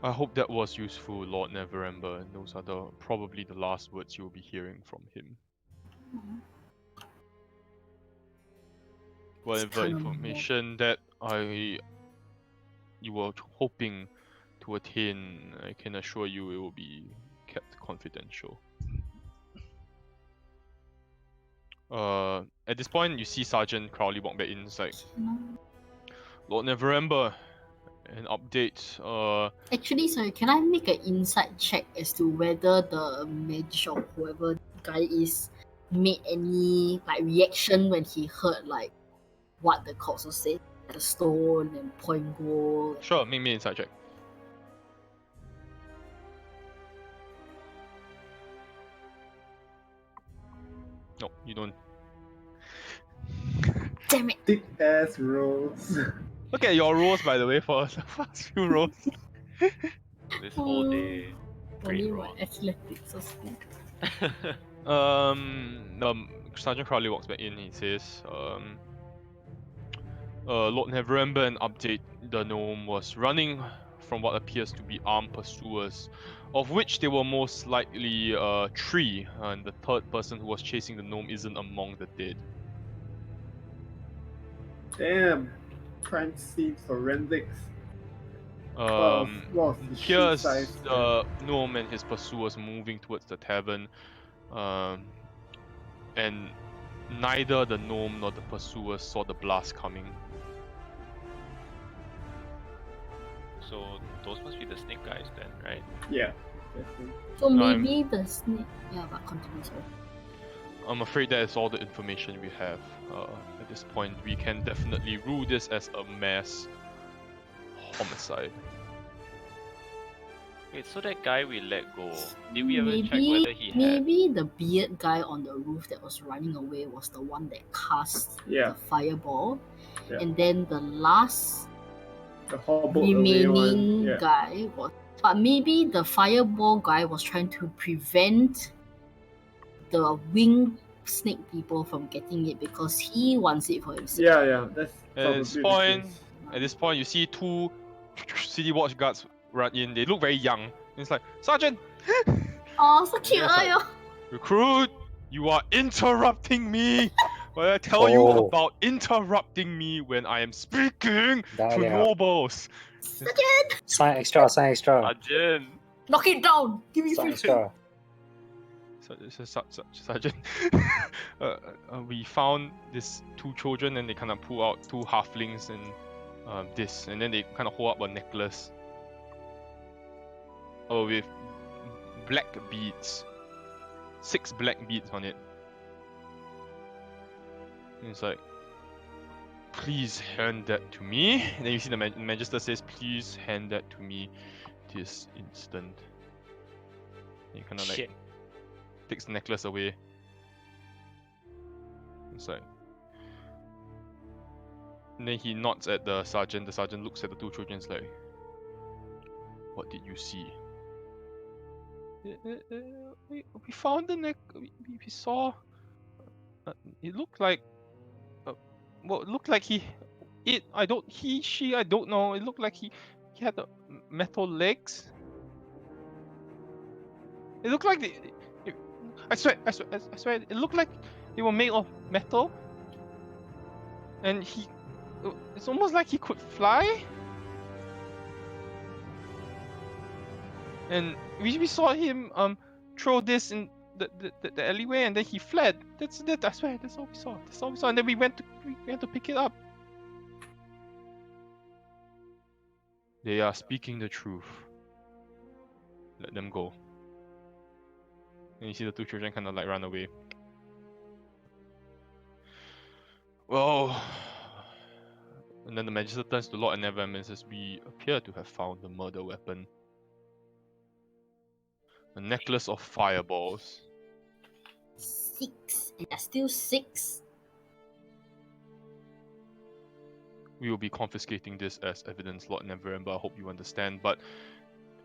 I hope that was useful, Lord Neverember, and those are probably the last words you'll be hearing from him. Whatever kind of information that you were hoping to attain, I can assure you it will be kept confidential. At this point, you see Sergeant Crowley walk back in. It's like, Lord Neverember, an update. Actually, sorry, can I make an insight check as to whether the magician or whoever guy is made any like reaction when he heard like what the corpse was saying? The stone and point goal. Sure, make me an insight check. No, you don't. Damn it! Thick ass rolls. Look at your rolls, by the way, for the past few rolls. This whole day. Only Great my roll. athletics was good. Sergeant Crowley walks back in. He says, Lord Neverember, an update. The gnome was running from what appears to be armed pursuers, of which there were most likely 3, and the third person who was chasing the gnome isn't among the dead. Damn. Crime scene forensics. Here's the gnome and his pursuers moving towards the tavern, and neither the gnome nor the pursuers saw the blast coming. So those must be the snake guys then, right? Yeah. Definitely. So maybe the snake. Yeah, but continue. Sorry. I'm afraid that is all the information we have at this point. We can definitely rule this as a mass homicide. Wait, so that guy we let go, did we ever check Maybe whether he had... maybe the beard guy on the roof that was running away was the one that cast the fireball, and then the last remaining guy was. But maybe the fireball guy was trying to prevent the winged snake people from getting it because he wants it for himself. Yeah, that's probably At this point, you see 2 city watch guards run in. They look very young. And it's like, Sergeant! Oh, so cute! Like, Recruit, you are interrupting me! When I tell you about interrupting me when I am speaking to nobles. Sign extra. Sergeant! Knock it down! Give me Sign extra. Sergeant, we found these 2 children and they kind of pull out 2 halflings and this, and then they kind of hold up a necklace with black beads, 6 black beads on it. And it's like, please hand that to me. And then you see the Magister says, please hand that to me this instant. And you kind of like takes the necklace away. It's like, and then he nods at the sergeant. The sergeant looks at the 2 children. It's like, what did you see? We found the neck. We saw. It looked like. Well, it looked like he. I don't. He. She. I don't know. It looked like he had the metal legs. It looked like I swear. It looked like They were made of metal. And it's almost like he could fly. And we saw him throw this in the alleyway, and then he fled. I swear, that's all we saw. That's all we saw. And then we went to pick it up. They are speaking the truth. Let them go. And you see the two children kind of like run away. Well, and then the Magister turns to Lord Never and says, "We appear to have found the murder weapon. A necklace of fireballs." 6. And there's still 6. We will be confiscating this as evidence, Lord Neverember. I hope you understand, but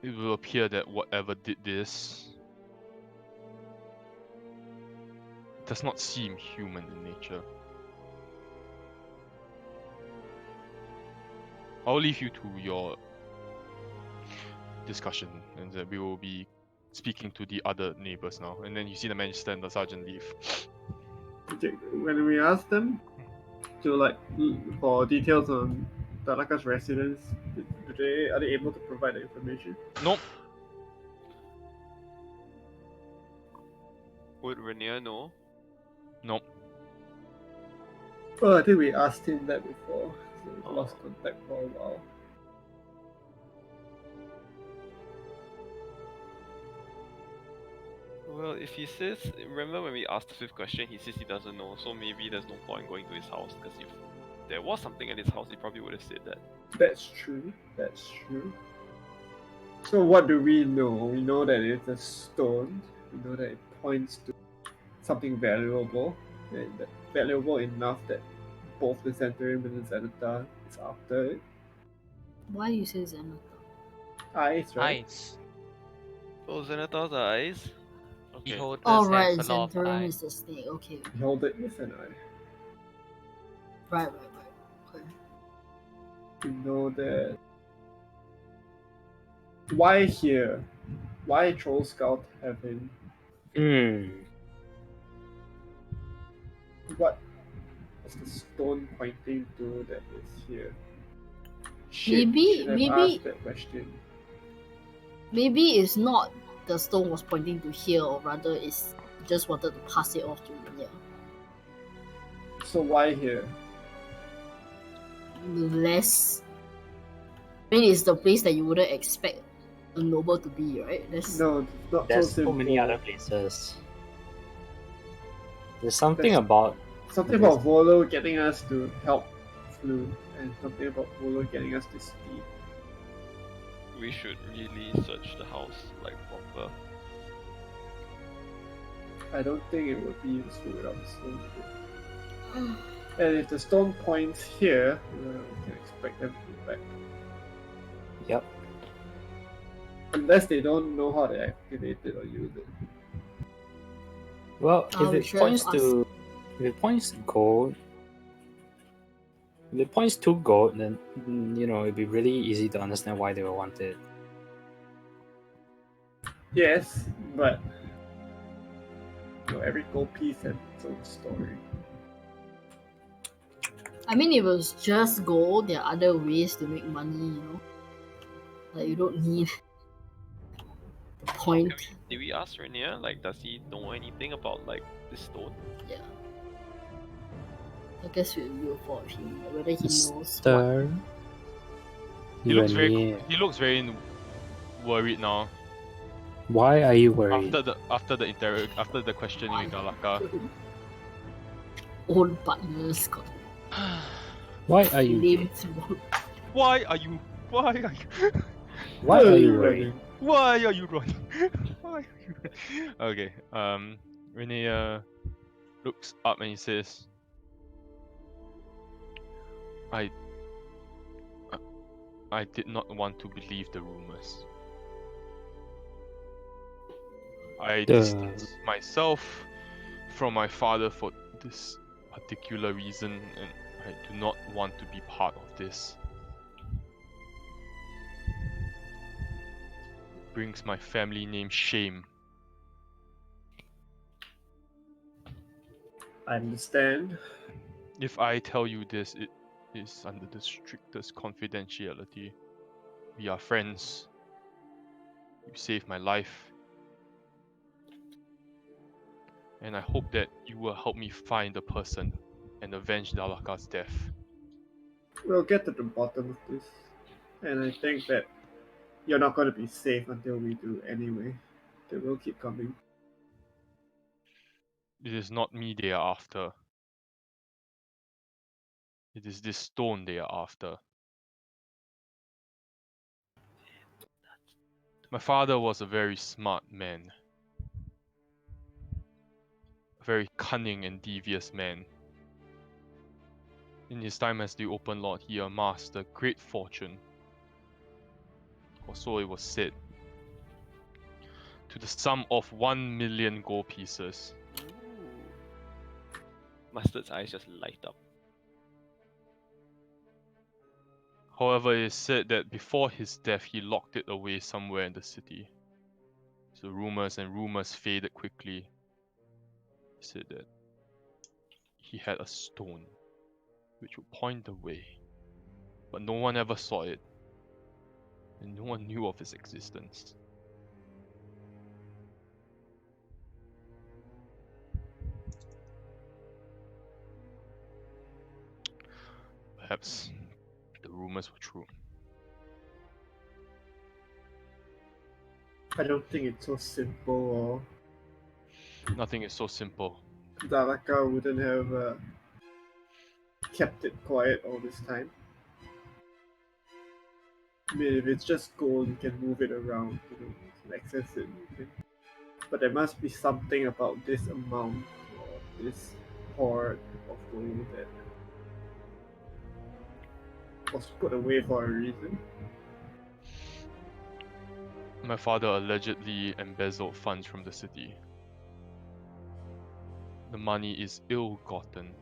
it will appear that whatever did this does not seem human in nature. I'll leave you to your discussion, and we will be speaking to the other neighbors now. And then you see the Magister and the Sergeant leave. When we asked them to for details on Tanaka's residence, are they able to provide the information? Nope. Would Rainier know? Nope. Well, I think we asked him that before, so we lost contact for a while. Well, if he says, remember when we asked the 5th question, he says he doesn't know, so maybe there's no point going to his house, because if there was something at his house, he probably would have said that. That's true. That's true. So what do we know? We know that it's a stone. We know that it points to something valuable, and valuable enough that both the Centurion and the Zenithar is after it. Why you say Zenithar? Eyes, right? Eyes. Oh, Zenithor's eyes? Okay. Beholders Oh right, have a lot of Centurion eyes. is the snake. Okay. Behold it with an eye. Right. Okay. We know that. Why here? Why Troll Scout Heaven? What is the stone pointing to that is here? Should have asked that question. Maybe it's not the stone was pointing to here, or rather it's just wanted to pass it off to Rainier. So why here? Less. I mean, it's the place that you wouldn't expect a noble to be, right? No, it's not There's so so many simple. other places. There's something There's- about Something about Volo getting us to help Flu, and something about Volo getting us to speed. We should really search the house, like, proper. I don't think it would be useful without the stone. And if the stone points here, we can expect them to be back. Yep. Unless they don't know how to activate it or use it. Well, Oh, if we it should points have to gold, if it points to gold, then it'd be really easy to understand why they would want it. Yes, but every gold piece has its own story. I mean, if it was just gold, there are other ways to make money, Like, you don't need the point. Did we ask Rainier, like, does he know anything about, like, this stone? Yeah. I guess we'll follow him, whether he knows what. Stir. He looks very worried now. Why are you worried? After the questioning with Galaka. Old partners got Why are you? named. Why are you Why are you worried? Why are you running? Why are you running? Okay. Renee looks up and he says, I did not want to believe the rumors. I distanced myself from my father for this particular reason, and I do not want to be part of this. It brings my family name shame. I understand. If I tell you this, it is under the strictest confidentiality. We are friends. You saved my life. And I hope that you will help me find the person and avenge Dalaka's death. We'll get to the bottom of this. And I think that you're not going to be safe until we do anyway. They will keep coming. It is not me they are after. It is this stone they are after. My father was a very smart man. A very cunning and devious man. In his time as the Open Lord, he amassed a great fortune. Or so it was said. To the sum of 1 million gold pieces. Ooh. Mustard's eyes just light up. However, it is said that before his death, he locked it away somewhere in the city. So rumors faded quickly. He said that he had a stone which would point the way, but no one ever saw it, and no one knew of its existence. Perhaps the rumors were true. I don't think it's so simple, Nothing is so simple. or Daraka wouldn't have kept it quiet all this time. I mean, if it's just gold, you can move it around, you can access it. But there must be something about this amount or this hoard of gold that was put away for a reason. My father allegedly embezzled funds from the city. The money is ill-gotten.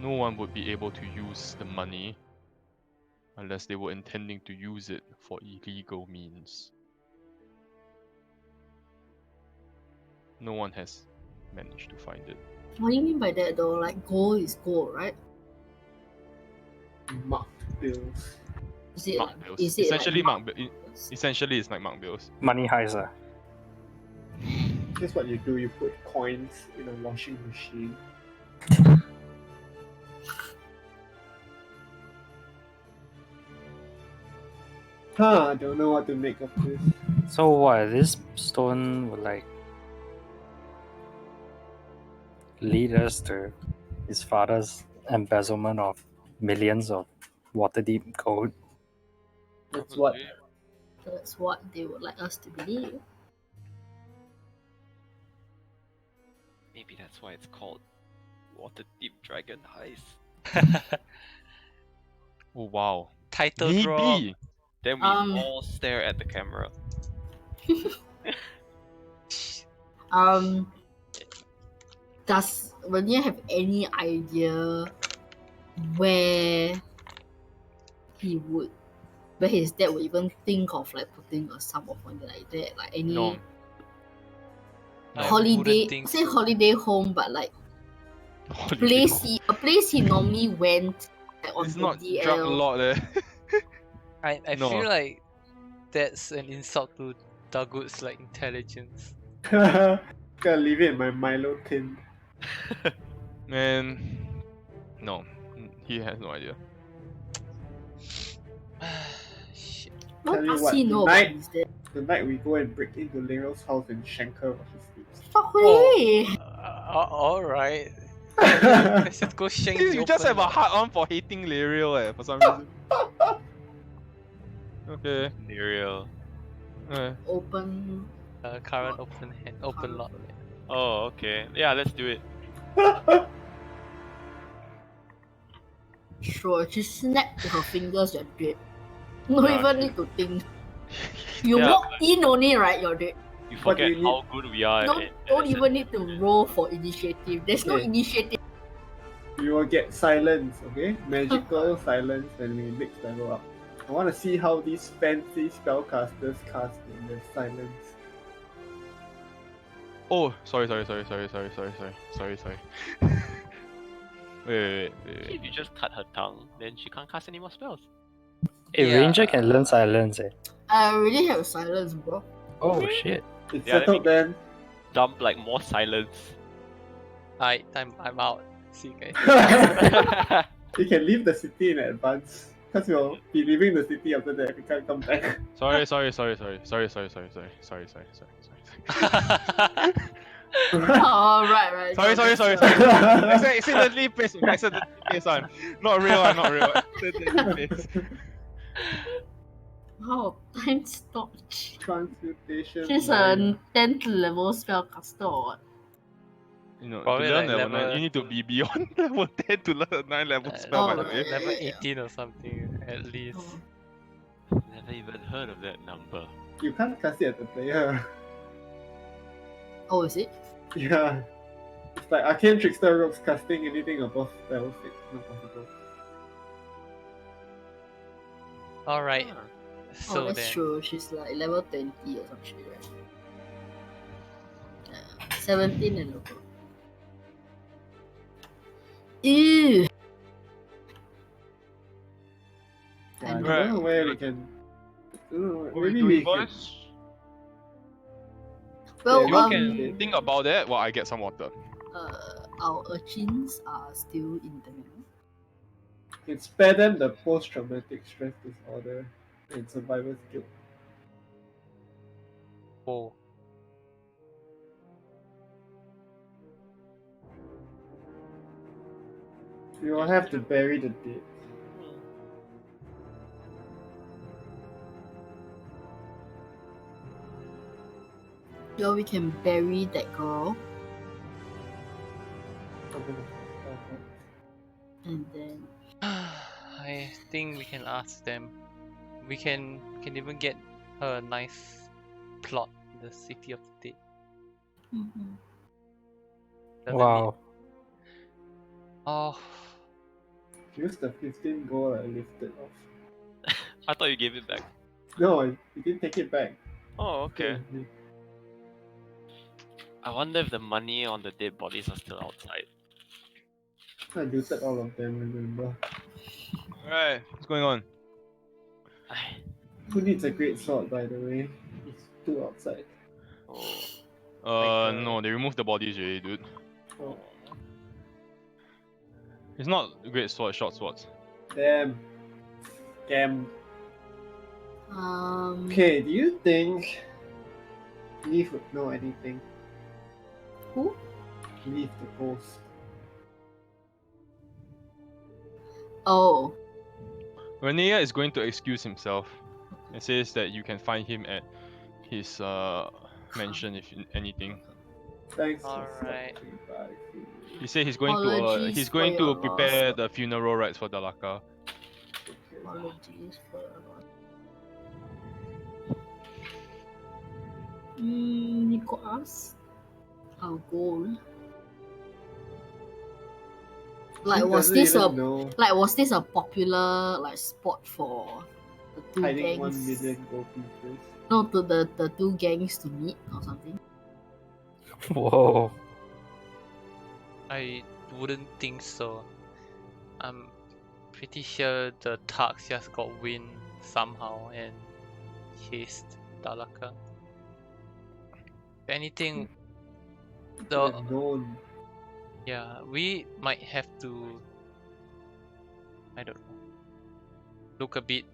No one would be able to use the money unless they were intending to use it for illegal means. No one has managed to find it. What do you mean by that though? Like gold is gold, right? Marked bills. Is it Mark bills. is it Essentially, like essentially, it's like mark bills. Money heist. Here's what you do: you put coins in a washing machine. I don't know what to make of this. So what? This stone would like lead us to his father's embezzlement of millions of water-deep gold. That's what. Probably. that's what they would like us to believe? Maybe that's why it's called Water Deep Dragon Heist. Oh wow. Title Maybe. drop. Then we all stare at the camera. Does Renier have any idea where his dad would even think of like putting a sum of money like that? Like any No. I holiday, wouldn't think say so. holiday home, but like Holiday home. a place he normally went like, on It's the not DL. drunk a lot eh. I No. feel like that's an insult to Dagut's like intelligence. Gotta leave it in my Milo tin. Man. No. He has no idea. Shit. What Tell you does what, he know about tonight- his dad? Tonight we go and break into Leryl's house and shank her while she sleeps. Fuck Oh. way! Alright. Let's just go shank You just have a Open hard on for hating Lariel for some reason. Okay. Nereal. Open. current open lot. Oh, okay. Yeah, let's do it. Sure, just snap her fingers, you're dead. No Yeah, even need to think. You Yeah, walk in only, right? You're dead. You What do forget you need? how good we are Don't, at don't even need to roll for initiative. There's no Okay. initiative. You will get silence, okay? Magical silence when we mix level up. I want to see how these fancy spellcasters cast in their silence. Oh, sorry. Wait. If you just cut her tongue, then she can't cast any more spells. A ranger can learn silence. I already have silence, bro. Oh shit. It's Yeah, settled then. Dump like more silence. Alright, I'm out. See you guys. You can leave the city in advance. Because you'll be leaving the city after that. You can't come back. Sorry. Oh, right. Sorry. Accidentally placed one. Not real one. Accidentally placed. Wow, time stop. Transmutation. She's a 10th level spellcaster or what? You know, Probably to learn like level 9, level- you need to be beyond level 10 to learn a 9 level spell, by the way. level 18 or something at least. Oh. Never even heard of that number. You can't cast it at the player. Oh, is it? Yeah. It's like Arcane Trickster Rogues casting anything above level 6. Not possible. Alright. So Oh, that's then true. She's like level 20 or some shit, right? 17 and above. Ew. I I don't Right. know where we can. What are we Maybe doing, we can. boys? Well, Yeah, You we can think about that while I get some water. our urchins are still in the middle. Can spare them the post-traumatic stress disorder and survivor's guilt. whoa. We will have to bury the dead. Yeah, we can bury that girl and then I think we can ask them. We can even get her a nice plot in the city of the dead. Doesn't Wow. Need... Oh, Use the 15 gold I lifted off. I thought you gave it back. No, I didn't take it back. Oh, okay. I wonder if the money on the dead bodies are still outside. I looted all of them, remember? Alright, what's going on? Ai, Who needs a great sword, by the way? It's too outside. Oh, No, they removed the bodies already, dude. Oh, It's not great sword, short swords. damn. Scam. um Okay, do you think Leaf would know anything? Who? Leaf the ghost. Oh, Renea is going to excuse himself and says that you can find him at his mansion if anything. Thanks for Alright. stopping by. He said he's going to Apologies for your prepare loss. the funeral rites for Dalaka. apologies for your loss. You could ask our goal. Like He was doesn't this even know was this a popular like spot for the two hiding 1 gangs? million gold pieces? No, to the two gangs to meet or something. Whoa. I wouldn't think so. I'm pretty sure the Tarks just got wind somehow and chased Dalaka. If anything, The the known. yeah, we might have to, I don't know, look a bit,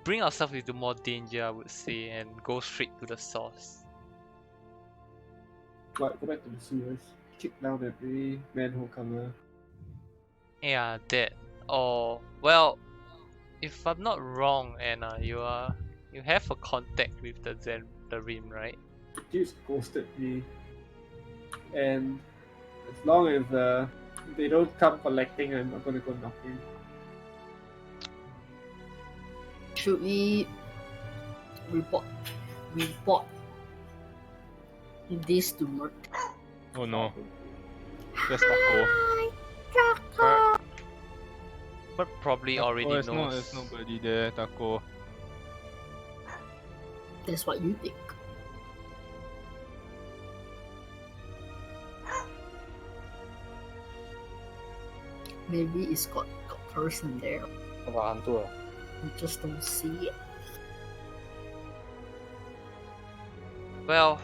bring ourselves into more danger, I would say, and go straight to the source. What? Go back to the sewers. Kick down every manhole cover. Yeah, that. Or well, if I'm not wrong, Anna, you have a contact with the Rim, right? The dudes ghosted me. And as long as they don't come collecting, I'm not gonna go knocking. Should we report this to Merc? Oh no, that's Taco. But probably already there's knows. there's nobody there, Taco. That's what you think. Maybe it's got person there. About hantu. You just don't see it. Well,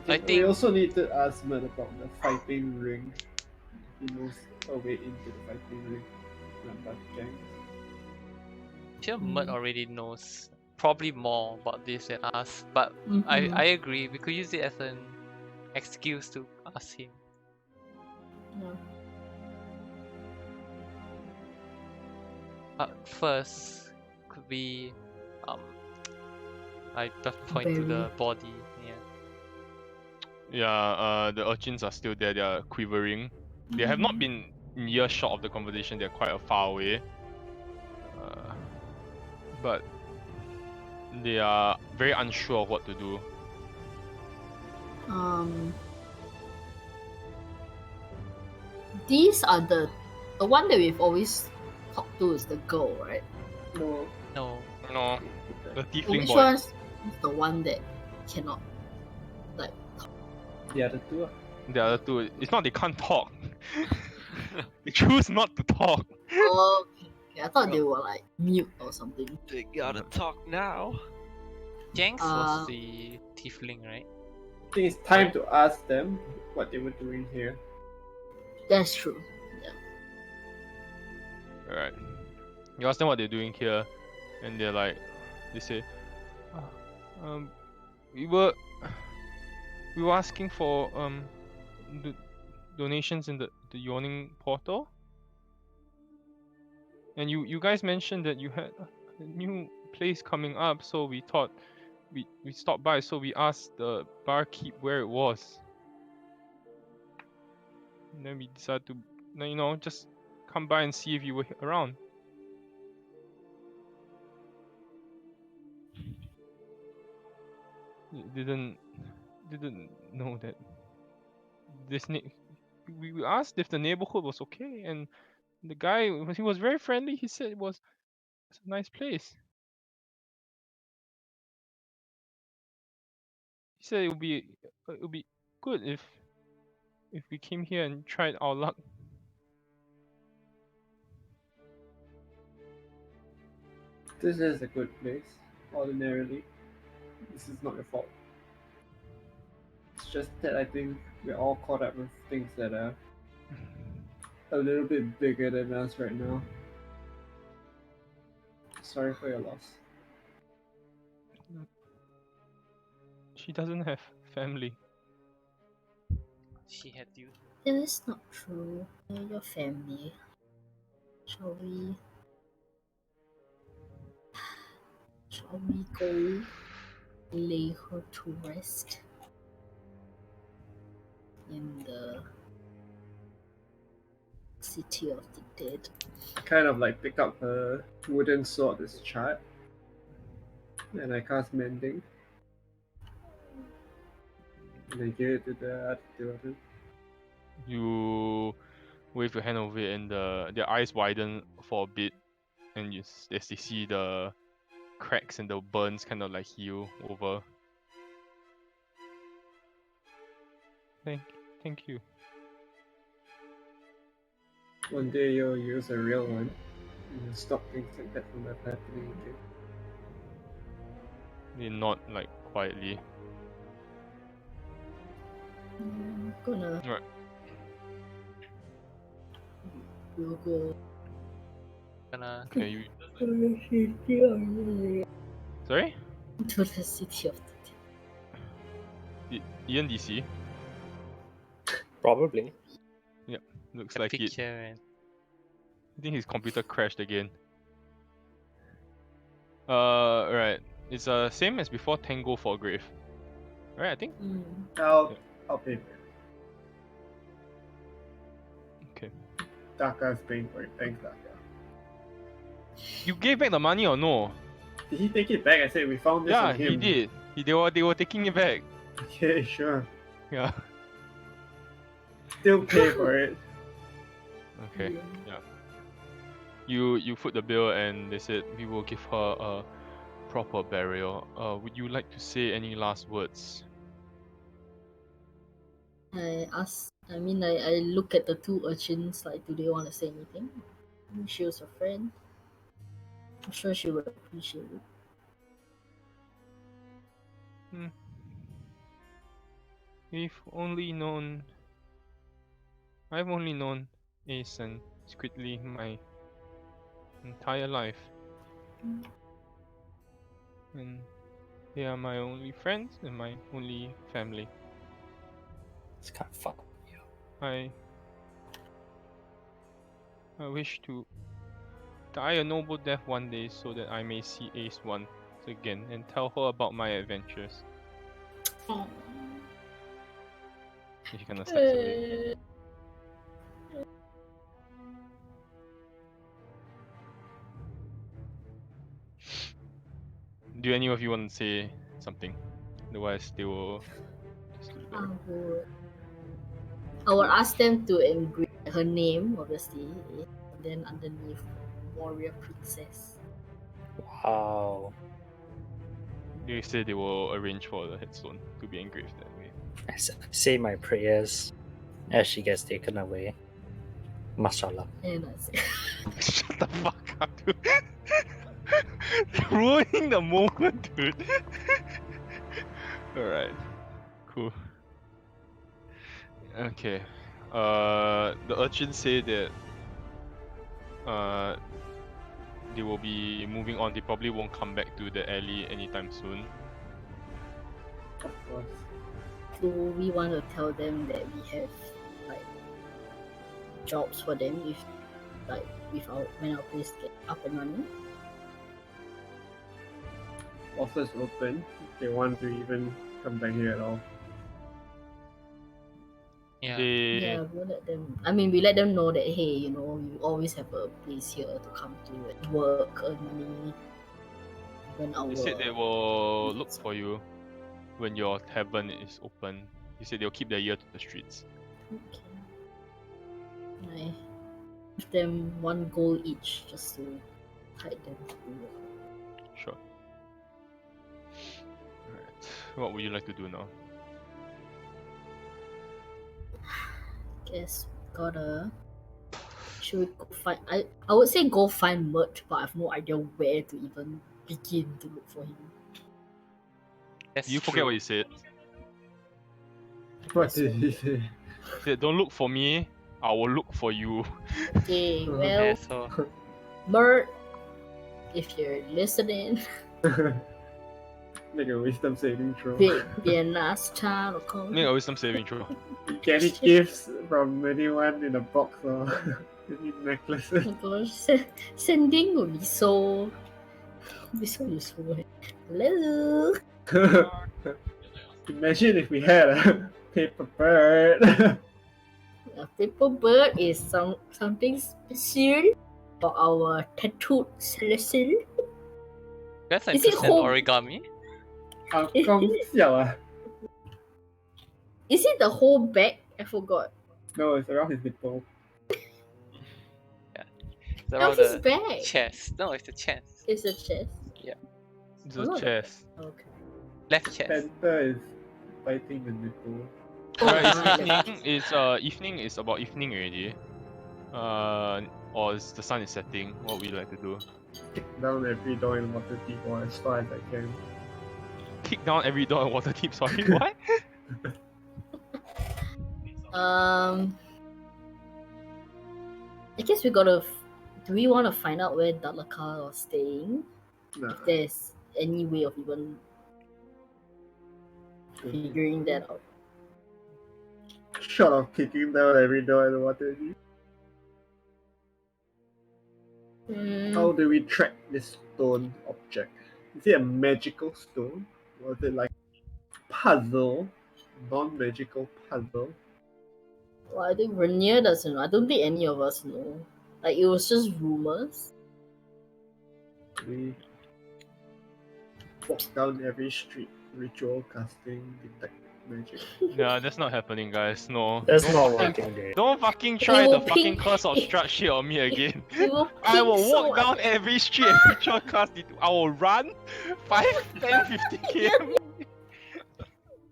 I We think also need to ask Matt about the fighting ring. He knows a way into the fighting ring. Not about gangs. sure Mert already knows probably more about this than us, but Mhm. I agree we could use it as an excuse to ask him. Yeah. But first, could we I just point to the body. Yeah. Yeah, the urchins are still there. They are quivering. They have not been in earshot of the conversation. They're quite far away. But they are very unsure of what to do. These are the one that we've always talked to is the girl, right? No. No. No, the tiefling Which boy. one is the one that cannot like? The other two. The other two, it's not they can't talk. They choose not to talk. Oh, okay. I thought they were like mute or something. They gotta talk now. Jenks was the tiefling, right? I think it's time to ask them what they were doing here. That's true. Alright. You ask them what they're doing here, and they're like, they say, we were asking for donations in the yawning portal, and you guys mentioned that you had a new place coming up, so we thought we stopped by, so we asked the barkeep where it was, and then we decided to just come by and see if you were around. Didn't know that we asked if the neighborhood was okay, and the guy, he was very friendly. He said it's a nice place. He said it would be good if we came here and tried our luck. This is a good place. Ordinarily, this is not your fault. It's just that I think we're all caught up with things that are a little bit bigger than us right now. Sorry for your loss. She doesn't have family. She had you. That is not true. Your family. Shall we go lay her to rest in the city of the dead? Kind of like pick up a wooden sword as chart, and I cast mending, and I give it to the other two of them. You wave your hand over it, and their eyes widen for a bit, and as they see the cracks and the burns kind of like heal over. Thank you. One day you'll use a real one and stop things like that from happening again. They nod like quietly. I'm gonna. Right. We'll go. Okay, you. To the city of the Sorry? To the city of the dead. ENDC? Probably. Yep, looks The like it. picture, man. I think his computer crashed again. Right. It's same as before, Tango for Grave. Right, I think? I'll pay for it. Okay. Daka's paying for it. Thanks, Daka. You gave back the money or no? Did he take it back? I said we found this Yeah, on him. he did. They were taking it back. Okay, sure. Yeah. Still pay for it. Okay. Yeah. You foot the bill, and they said we will give her a proper burial. Would you like to say any last words? I look at the two urchins, like, do they want to say anything? She was a friend. I'm sure she would appreciate it. I've only known Asen secretly my entire life. And they are my only friends and my only family. It's kind of fucked. I wish to die a noble death one day so that I may see Ace once again and tell her about my adventures. Oh. She kind of steps away. Do any of you want to say something? Otherwise, they will just do that. I would ask them to engrave her name, obviously, and then underneath Warrior Princess. Wow. They say they will arrange for the headstone to be engraved that way. I say my prayers as she gets taken away. Mashallah. And I say, Shut the fuck up, dude. Ruining the moment, dude. Alright. Cool. Okay. The urchins say that they will be moving on. They probably won't come back to the alley anytime soon. Of course. do we want to tell them that we have like jobs for them if like when our place get up and running? Office open. If they want to even come back here at all. Yeah. Yeah, we'll let them. I mean, we let them know that hey, you always have a place here to come to and work, earn money. When our They said they will look for you when your tavern is open. They said they'll keep their ear to the streets. Okay. I give them 1 gold each just to hide them. Sure. Alright. What would you like to do now? Guess gotta. Should we go find? I would say go find merch, but I have no idea where to even begin to look for him. That's You forget true. what you said. What did he say? You said, don't look for me, I will look for you. Okay, Uh-huh. well, Yeah, so Mert, if you're listening, Make a wisdom saving throw. be a nice child or come. Make a wisdom saving throw. Get any gifts from anyone in a box or any necklaces. Oh my gosh, sending would be so useful. Hello. Imagine if we had a paper bird. A paper bird is something special for our tattooed Celestial. that's Is it 9% whole- origami. How come siao? Is it the whole bag? I forgot. No, it's around his nipple. It's No, around his the bag. chest. No, it's the chest. It's a chest. It's Oh, a no, chest. Okay. Left chest. Panther is biting the nipple. Alright, it's Alright, evening. Evening is about evening already. Or the sun is setting. What would you like to do? Kick down every door in Waterdeep or as far as I can. Kick down every door in Waterdeep. Sorry, what? I guess we gotta. Do we want to find out where Dalaka was staying? Nah. If there's any way of even figuring that out. Short of kicking down every door in Waterdeep. How do we track this stone object? Is it a magical stone? Or is it like puzzle? Non-magical puzzle? Well, I think Rainier doesn't know. I don't think any of us know. Like, it was just rumors. We walk down every street, ritual casting, detect magic. Yeah, that's not happening, guys. No. That's Don't not fucking- working, dude. Don't fucking try will the fucking ping- curse of strut shit on me again. It will I will ping walk so down every street and ritual cast it. I will run 5, 10, 50 km.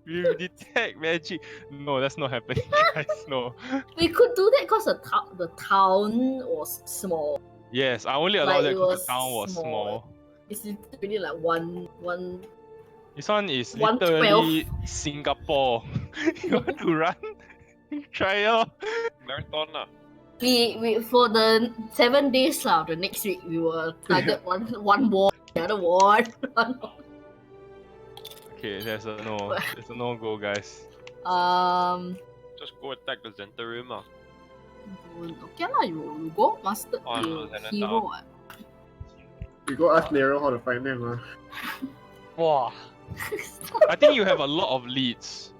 We detect magic. No, that's not happening, guys. No. We could do that because the town was small. Yes, I only allowed Like that it because was the town was small. small. It's really like one. This one is 1/12. literally Singapore. You want to run? Try out. Marathon lah. We for the 7 days the next week we will target one wall, the other wall. Okay, there's a no. There's a no go, guys. Just go attack the Zentarium lah. Okay lah, you go master Oh, you Zenithal. hero. What? We go ask Nero how to find them. Wow. I think you have a lot of leads.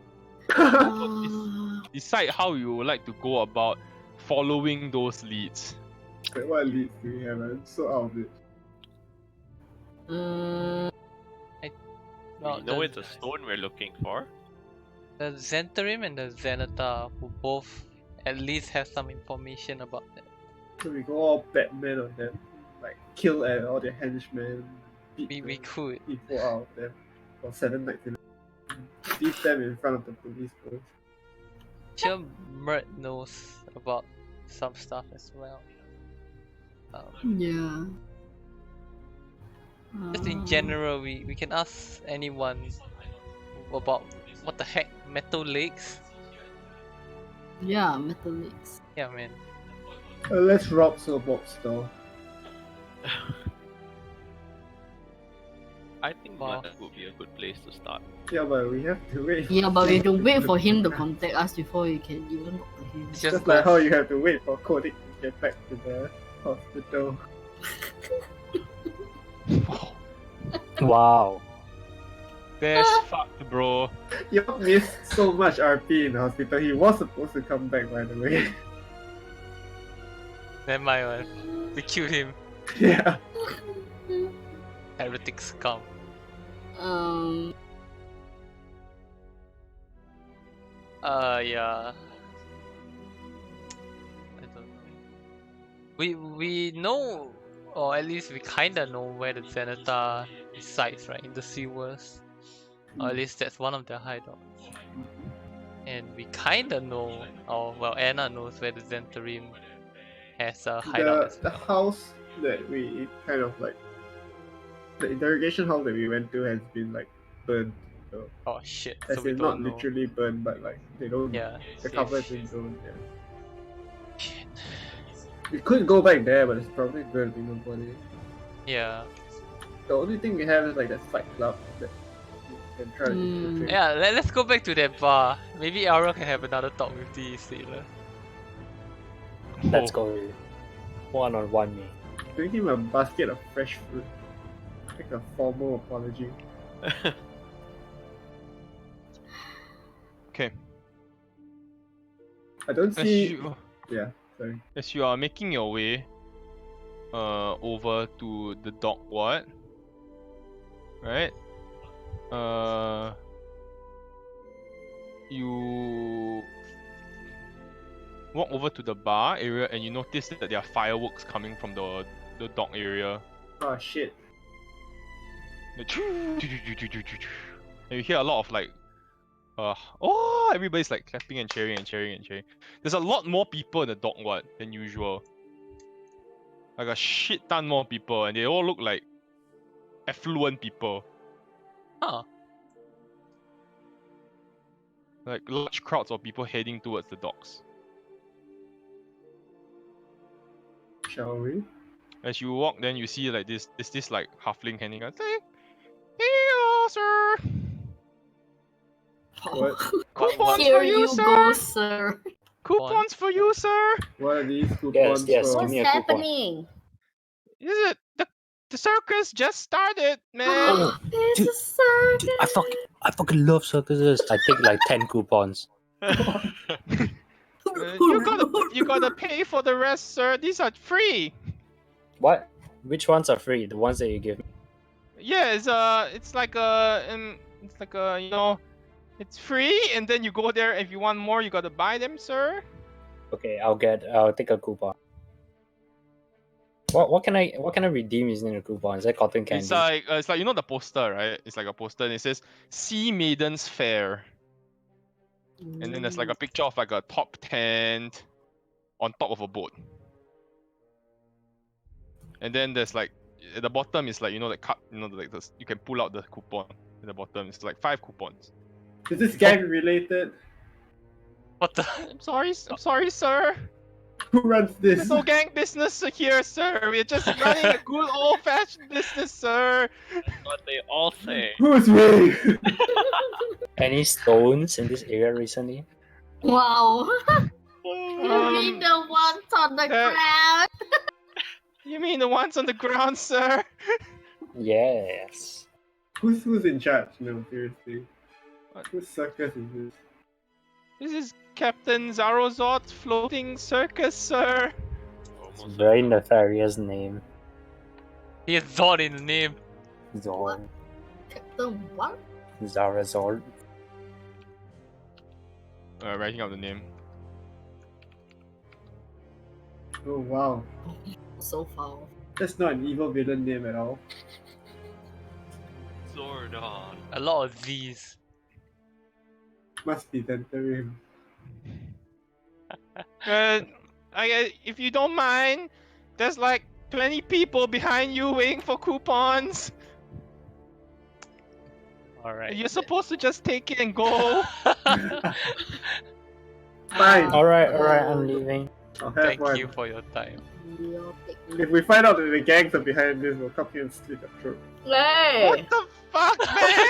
Uh, Decide how you would like to go about following those leads. Like, what leads do we have? I'm so out of it. Well, We know it's a stone we're looking for. The Zentarium and the Zenithal who both at least have some information about that. So we go all Batman on them, like kill all their henchmen, beat We the could. people out of them for 7 nights. Leave them in front of the police post. Sure, Mert knows about some stuff as well. yeah. Just in general, we can ask anyone about what the heck metal legs. Yeah, metal legs. Yeah, man. Let's rob Sobob's store. I think Wow. that would be a good place to start. Yeah, but we have to wait. Yeah, but we have to wait for him to contact us before we can even talk to him. It's Just just like go. how you have to wait for Kodik to get back to the hospital. Wow. That's fucked, bro. You missed so much RP in the hospital. He was supposed to come back, by the way. Never mind, man. We killed him. Yeah. Heretics come. Yeah. I don't know. We know, or at least we kinda know where the Zenithal resides, right? In the sewers. Or at least that's one of their hideouts. And we kinda know, or well, Anna knows where the Zentarium has a hideout as The well. house that we kind of like, the interrogation house that we went to has been like burned. So, Oh shit! as So we in not don't know. literally burned, but like they don't. Yeah. The safe. cover has been burned. Yeah. Shit. We could go back there, but it's probably going to be nobody. Yeah. The only thing we have is like that fight club that we can try to infiltrate. Yeah. Let's go back to that bar. Maybe Aura can have another talk with the sailor. Let's go. One-on-one, me. Bring him a basket of fresh fruit. Make a formal apology. Okay. I don't As see. you, Yeah, sorry. as you are making your way over to the dock ward, right? You walk over to the bar area and you notice that there are fireworks coming from the dock area. Oh shit. And you hear a lot of like everybody's like clapping and cheering and cheering and cheering. There's a lot more people in the dock ward than usual. Like a shit ton more people, and they all look like affluent people. Huh. Like large crowds of people heading towards the docks. Shall we? As you walk, then you see like this like halfling handing out. Hey, sir. What? Coupons Here for you, you sir. go, sir. Coupons for you, sir. What are these coupons yes, for? give What's me a coupon. happening? Is it the circus just started, man? Oh, It's dude, a circus. Dude, I fucking love circuses. I take like 10 coupons. You gotta pay for the rest, sir. These are free. What? Which ones are free? The ones that you give me? Yeah, it's like you know, it's free, and then you go there. If you want more, you gotta buy them, sir. Okay, I'll take a coupon. What can I redeem using a coupon? Is that cotton candy? It's like you know the poster, right? It's like a poster, and it says "Sea Maidens Fair." and then there's like a picture of like a top tent on top of a boat. And then there's like at the bottom is like the cup, like this, you can pull out the coupon. At the bottom it's like 5 coupons. Is this gang related? What the? I'm sorry, sir. Who runs this? There's no gang business here, sir. We're just running a good old-fashioned business, sir. What they all say. Who's me? Any stones in this area recently? Wow. You mean the ones on the ground? You mean the ones on the ground, sir? Yes. Who's in charge? No, seriously. What? Whose circus is this? This is Captain Zarozot's floating circus, sir. It's a very nefarious name. He has Zod in the name. Zord. Captain what? Zarazord. Writing out the name. Oh wow. So foul. That's not an evil villain name at all. Zordon. A lot of these. Must be Zentarim. If you don't mind, there's like 20 people behind you waiting for coupons. Alright. You're supposed to just take it and go. Fine. Alright, I'm leaving. I'll have Thank one. you for your time. If we find out that the gangs are behind this, we'll come here and slit your throat. Hey! What the fuck, man?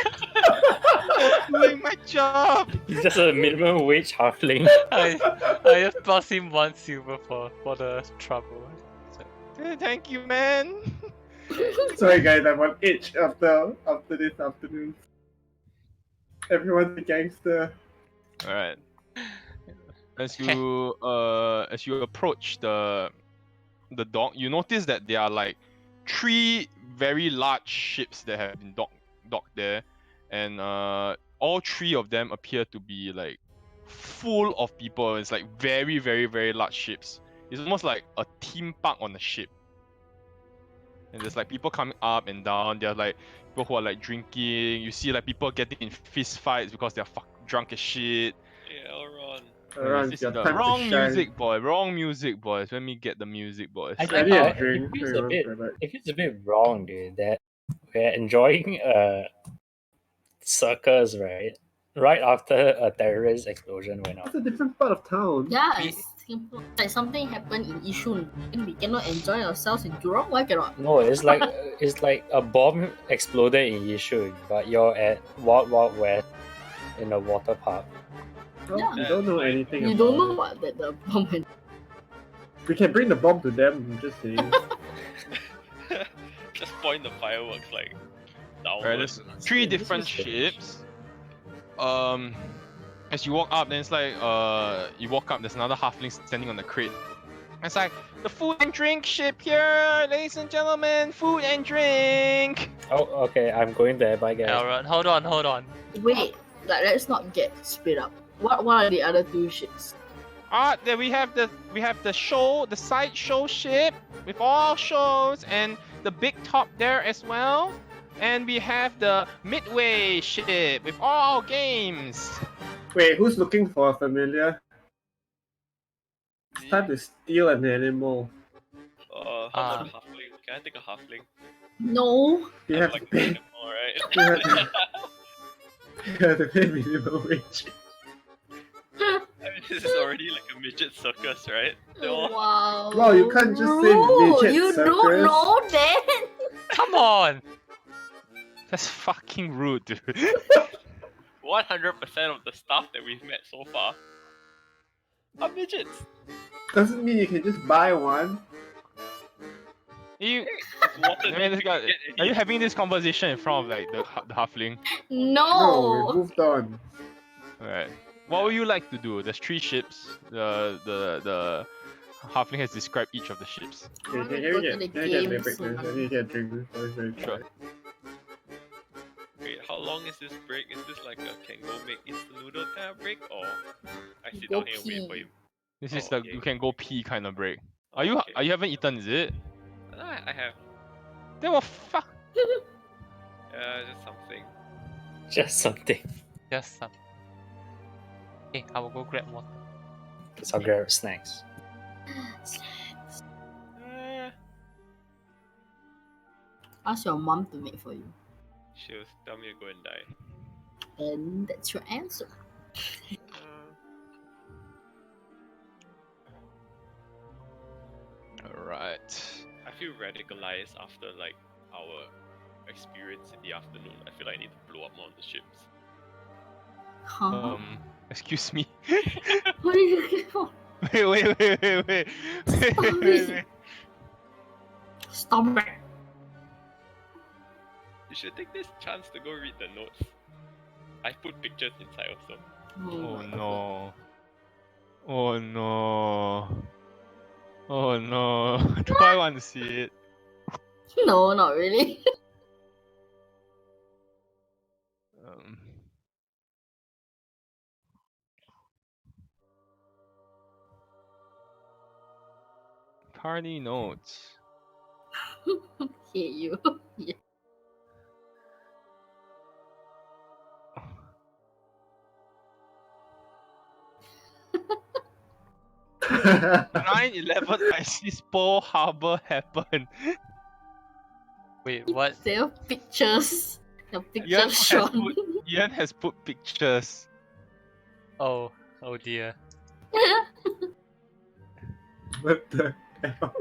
I'm doing my job. He's just a minimum wage halfling. I just pass him 1 silver for the trouble. Thank you, man. Sorry guys, I'm on edge after this afternoon. Everyone's a gangster. All right. As you approach the dock, you notice that there are like 3 very large ships that have been docked there, and all 3 of them appear to be like full of people. It's like very, very, very large ships. It's almost like a theme park on a ship. And there's like people coming up and down. There are like people who are like drinking. You see like people getting in fist fights because they're drunk as shit. Yeah, I'll run. Around This your is the time wrong to shine. music, boy. Wrong music, boys. Let me get the music, boys. I I think need a it drink. feels Hang a on, bit, right back. it feels a bit wrong, dude, that we're enjoying a circus, right? Right after a terrorist explosion went off. It's a different part of town. Yeah, it's simple. Like something happened in Yishun and we cannot enjoy ourselves in Jurong. Why cannot? No, it's like a bomb exploded in Yishun, but you're at Wild Wild West in a water park. Well, Yeah. you don't know anything You about don't know it. what that the bomb went. We can bring the bomb to them, I'm just saying. Just point the fireworks like downwards. Right, there's 3 This different is strange. ships. As you walk up, then it's like you walk up. There's another halfling standing on the crate. It's like the food and drink ship here, ladies and gentlemen. Food and drink. Oh, okay, I'm going there, bye guys. Alright, hold on. Wait, like, let's not get split up. What are the other 2 ships? Then we have the show, the side show ship with all shows, and the big top there as well. And we have the midway ship with all games. Wait, who's looking for a familiar? It's time to steal an animal. How about a halfling? Can I take a halfling? No. You I'm have like to pay. an animal, right? You have to, you have to pay minimum wage. I mean, this is already like a midget circus, right? They're all... Wow. Wow, you can't just say Rude. midget You circus. don't know then. Come on! That's fucking rude, dude. 100% of the stuff that we've met so far are midgets. Doesn't mean you can just buy one. You, It's water I mean, this guy, get any- are you having this conversation in front of like the halfling? No, we No. moved on. Alright. What would you like to do? There's 3 ships. The halfling has described each of the ships. Okay, wanna can go we to the get a break, games please? I now. need to get a drink before it's very Sure. tired. Wait, how long is this break? Is this like a can go make instant noodle kind of break, or I sit Go down here and wait for pee. you? This is Oh, the okay. you can go pee kind of break. Oh, Are you okay. you haven't eaten, is it? I have. Then what fuck? Just something. Just something. Just some. Okay, I will go grab water. Guess I'll grab snacks. Ask your mom to make for you. She'll tell me to go and die. And that's your answer. Alright. I feel radicalized after like our experience in the afternoon. I feel like I need to blow up more of the ships. Huh? Excuse me. What are you looking for? Wait. Stop it. Stop it. You should take this chance to go read the notes. I put pictures inside also. Oh my no. Oh no. Oh no. Do I want to see it? God. No, not really. Um, party notes. Hate you. Yeah. What 9/11 ISIS Pearl Harbor happened. Wait, what? There are pictures. The Ian pictures has shown. Ian has put pictures. Oh dear. the hell?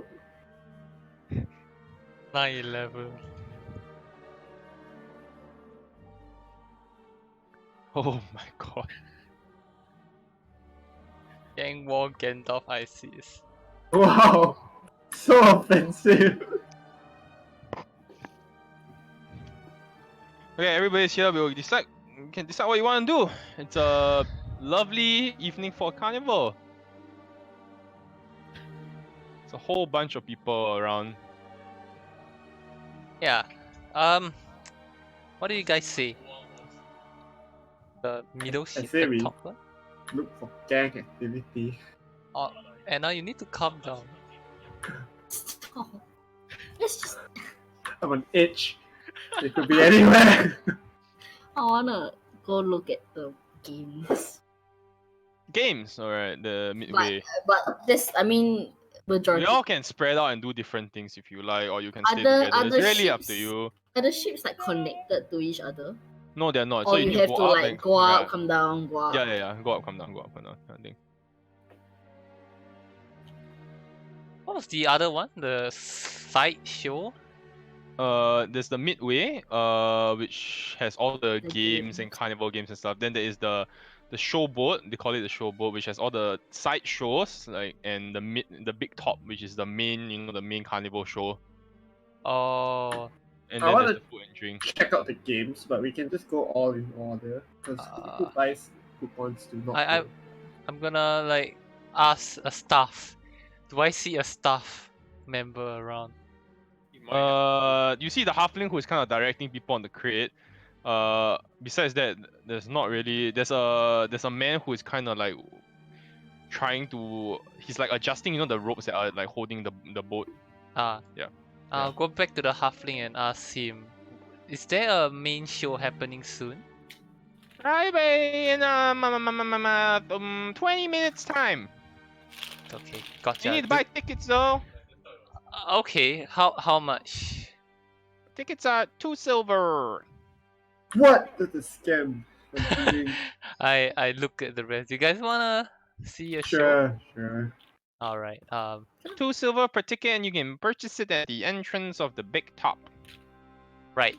9/11. Oh my god. Gang War Gandalf ISIS. Wow, so offensive. Okay, everybody's here. We can decide what you want to do. It's a lovely evening for a carnival. It's a whole bunch of people around. Yeah. What do you guys say? The middle ship, say the we- top one? Look for gang activity. Oh, and now you need to calm down. Stop. It's just. I'm an itch. It could be anywhere. I wanna go look at the games. Games, alright, the midway. But this, I mean, We majority. all can spread out and do different things if you like, or you can stay Other- together. It's other really up to ships- you. Are the ships like connected to each other? No, they're not. Or So you need have to to go up like and go up, come down, go up. Yeah. Go up, come down, kind of thing. What was the other one? The side show? There's the midway, which has all the The games and carnival games and stuff. Then there is the showboat. They call it the showboat, which has all the side shows, like, and the big top, which is the main, the main carnival show. Oh, And I then wanna- there's the food and drink. Check out the games, but we can just go all in order because who buys coupons to not I- go? I'm gonna like ask a staff. Do I see a staff member around? You might have- You see the halfling who is kind of directing people on the crate. Besides that, there's not really. There's a man who is kind of like trying to. He's like adjusting, the ropes that are like holding the boat. Ah. Yeah. I'll go back to the halfling and ask him. Is there a main show happening soon? In 20 minutes time. Okay, You gotcha. need to buy tickets though. Okay, how much? Tickets are 2 silver. What? That's a scam. I'm kidding. I look at the rest. You guys wanna see a show? Sure. Alright, 2 silver per ticket, and you can purchase it at the entrance of the big top. right.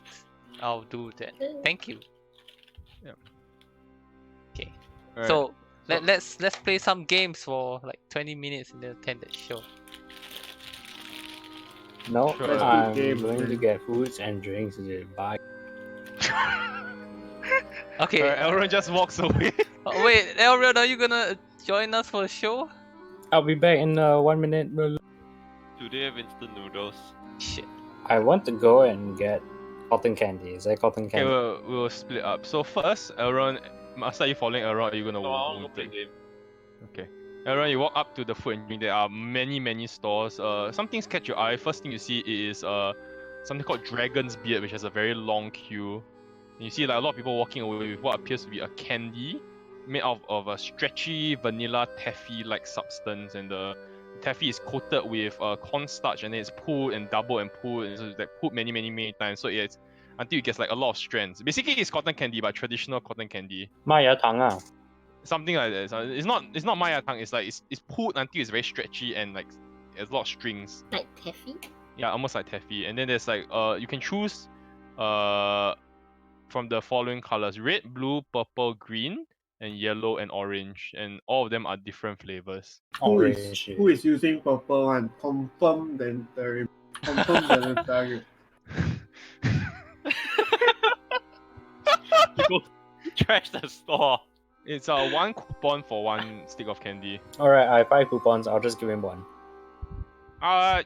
I'll do that. Thank you. Yeah. Okay. Alright. So let's play some games for like 20 minutes and then attend that show. No, Sure. Let's do I'm games, going to man. get foods and drinks to buy. Okay. Elron just walks away. Oh, wait, Elrion, are you gonna join us for the show? I'll be back in 1 minute. Do they have instant noodles? Shit. I want to go and get cotton candy. Is that cotton Okay, candy? we'll split up. So first, Elron, after you following Elron, are you gonna No, I want to play take? game. Okay. Elron, you walk up to the food and drink. There are many stores. Some things catch your eye. First thing you see is something called Dragon's Beard, which has a very long queue. And you see like a lot of people walking away with what appears to be a candy. made of a stretchy vanilla taffy-like substance, and the taffy is coated with cornstarch, and then it's pulled and doubled and pulled, and so it's like pulled many times. So it's until it gets like a lot of strands. Basically, it's cotton candy, but traditional cotton candy. 麦芽糖啊。 Something like that. So it's not Maya Tang. It's like it's pulled until it's very stretchy and like there's a lot of strings. Like taffy? Yeah, almost like taffy. And then there's like you can choose from the following colors: red, blue, purple, green, and yellow and orange. And all of them are different flavors. Orange. Who is using purple one? Confirm the entire. Confirm the entire. You go trash the store. It's 1 coupon for 1 stick of candy. Alright, I have 5 coupons. I'll just give him one.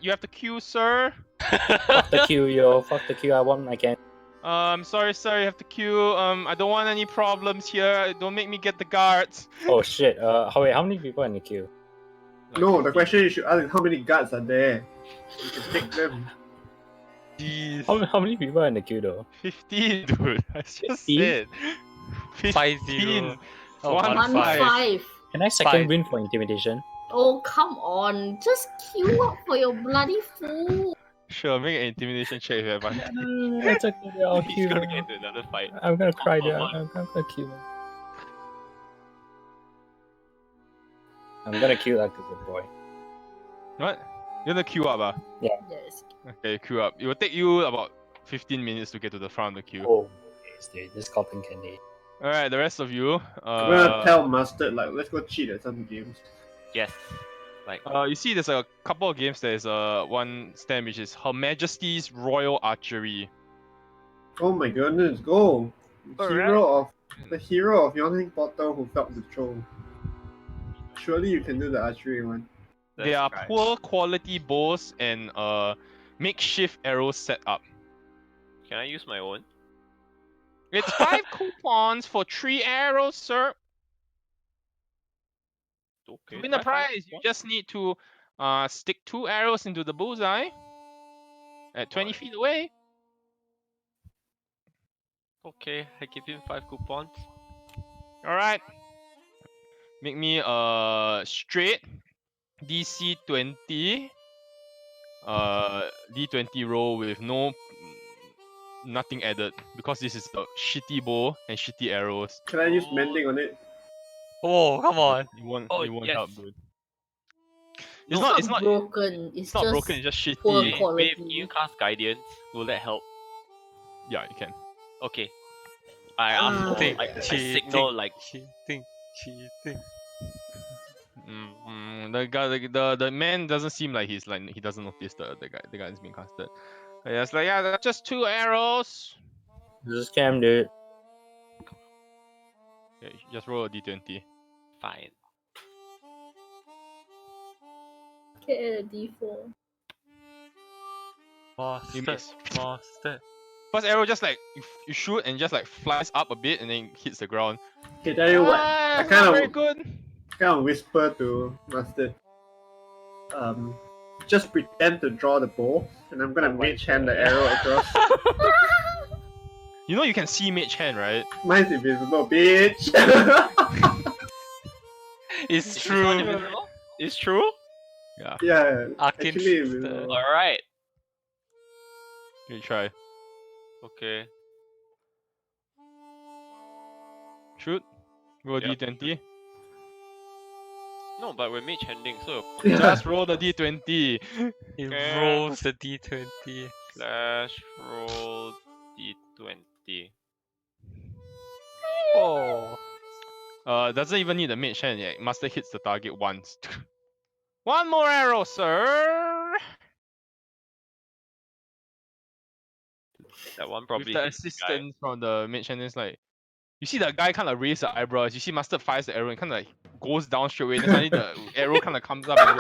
You have to queue, sir. Fuck the queue, yo. Fuck the queue. I want my candy. Sorry, sir. You have to queue. I don't want any problems here. Don't make me get the guards. Oh shit. Wait, how many people are in the queue? Like No, the 15. question you should ask is how many guards are there? You can take them. Jeez. How many people are in the queue though? 15, dude. I just 15? said. 5-0. Oh, 1-5. 1-5. Can I second 5. win for intimidation? Oh, come on. Just queue up for your bloody food. Sure, make an intimidation check if you have one. It's okay. I'll He's queue. gonna get into another fight. I'm gonna cry there. Confirm I'm gonna queue. I'm gonna queue like a good boy. What? You're gonna queue up, Yes. Okay, queue up. It will take you about 15 minutes to get to the front of the queue. Oh, okay, this cotton candy. Alright, the rest of you. I'm gonna tell Mustard, like, let's go cheat at some games. Yes. Like You see, there's a couple of games. There's one stand which is Her Majesty's Royal Archery. Oh my goodness, go! The hero of Yawning Portal who felt the troll. Surely you can do the archery one. They are poor quality bows and makeshift arrows set up. Can I use my own? It's 5 coupons for 3 arrows, sir. Okay. To win the Fine, prize, you fine. just need to stick 2 arrows into the bullseye at 20 feet away. Okay, I give him 5 coupons. Alright. Make me straight DC 20 D20 roll with nothing added, because this is a shitty bow and shitty arrows. Can I use mending on it? Oh, come on. It won't yes. help, dude. No, It's not broken. It's not just broken, it's just poor shitty. quality. Can you cast guidance? Will that help? Yeah, you can. Okay. I ask for, Cheating, I cheating, signal like cheating. The man doesn't seem like he doesn't notice the guy is being casted. It's like, yeah, that's just 2 arrows. This is scam, dude. Okay, just roll a d20. fine. Get a D4. You miss. Master. First arrow just like you shoot and just like flies up a bit and then hits the ground. Okay, tell you what. I That's kind not very of good. whisper to Mustard. Just pretend to draw the bow, and I'm gonna Oh my mage hand the God. arrow across. You know you can see mage hand, right? Mine's invisible, bitch. It's Is true. this one invisible? It's true? Yeah. Yeah, Arcane actually shooter. invisible. Alright. You try. Okay. Shoot. Roll a Yep. d20. No, but we're mage handing, so Yeah. Just roll the d20. It Okay. rolls the D20. slash roll d20. Oh. Doesn't even need a mage hand yet. Master hits the target once. 1 more arrow, sir. That one With probably the hits the guy. assistance from the mage hand, it's like you see the guy kind of raise the eyebrows. You see Mustard fires the arrow and kind of like goes down straight away. Then suddenly the arrow kind of comes up and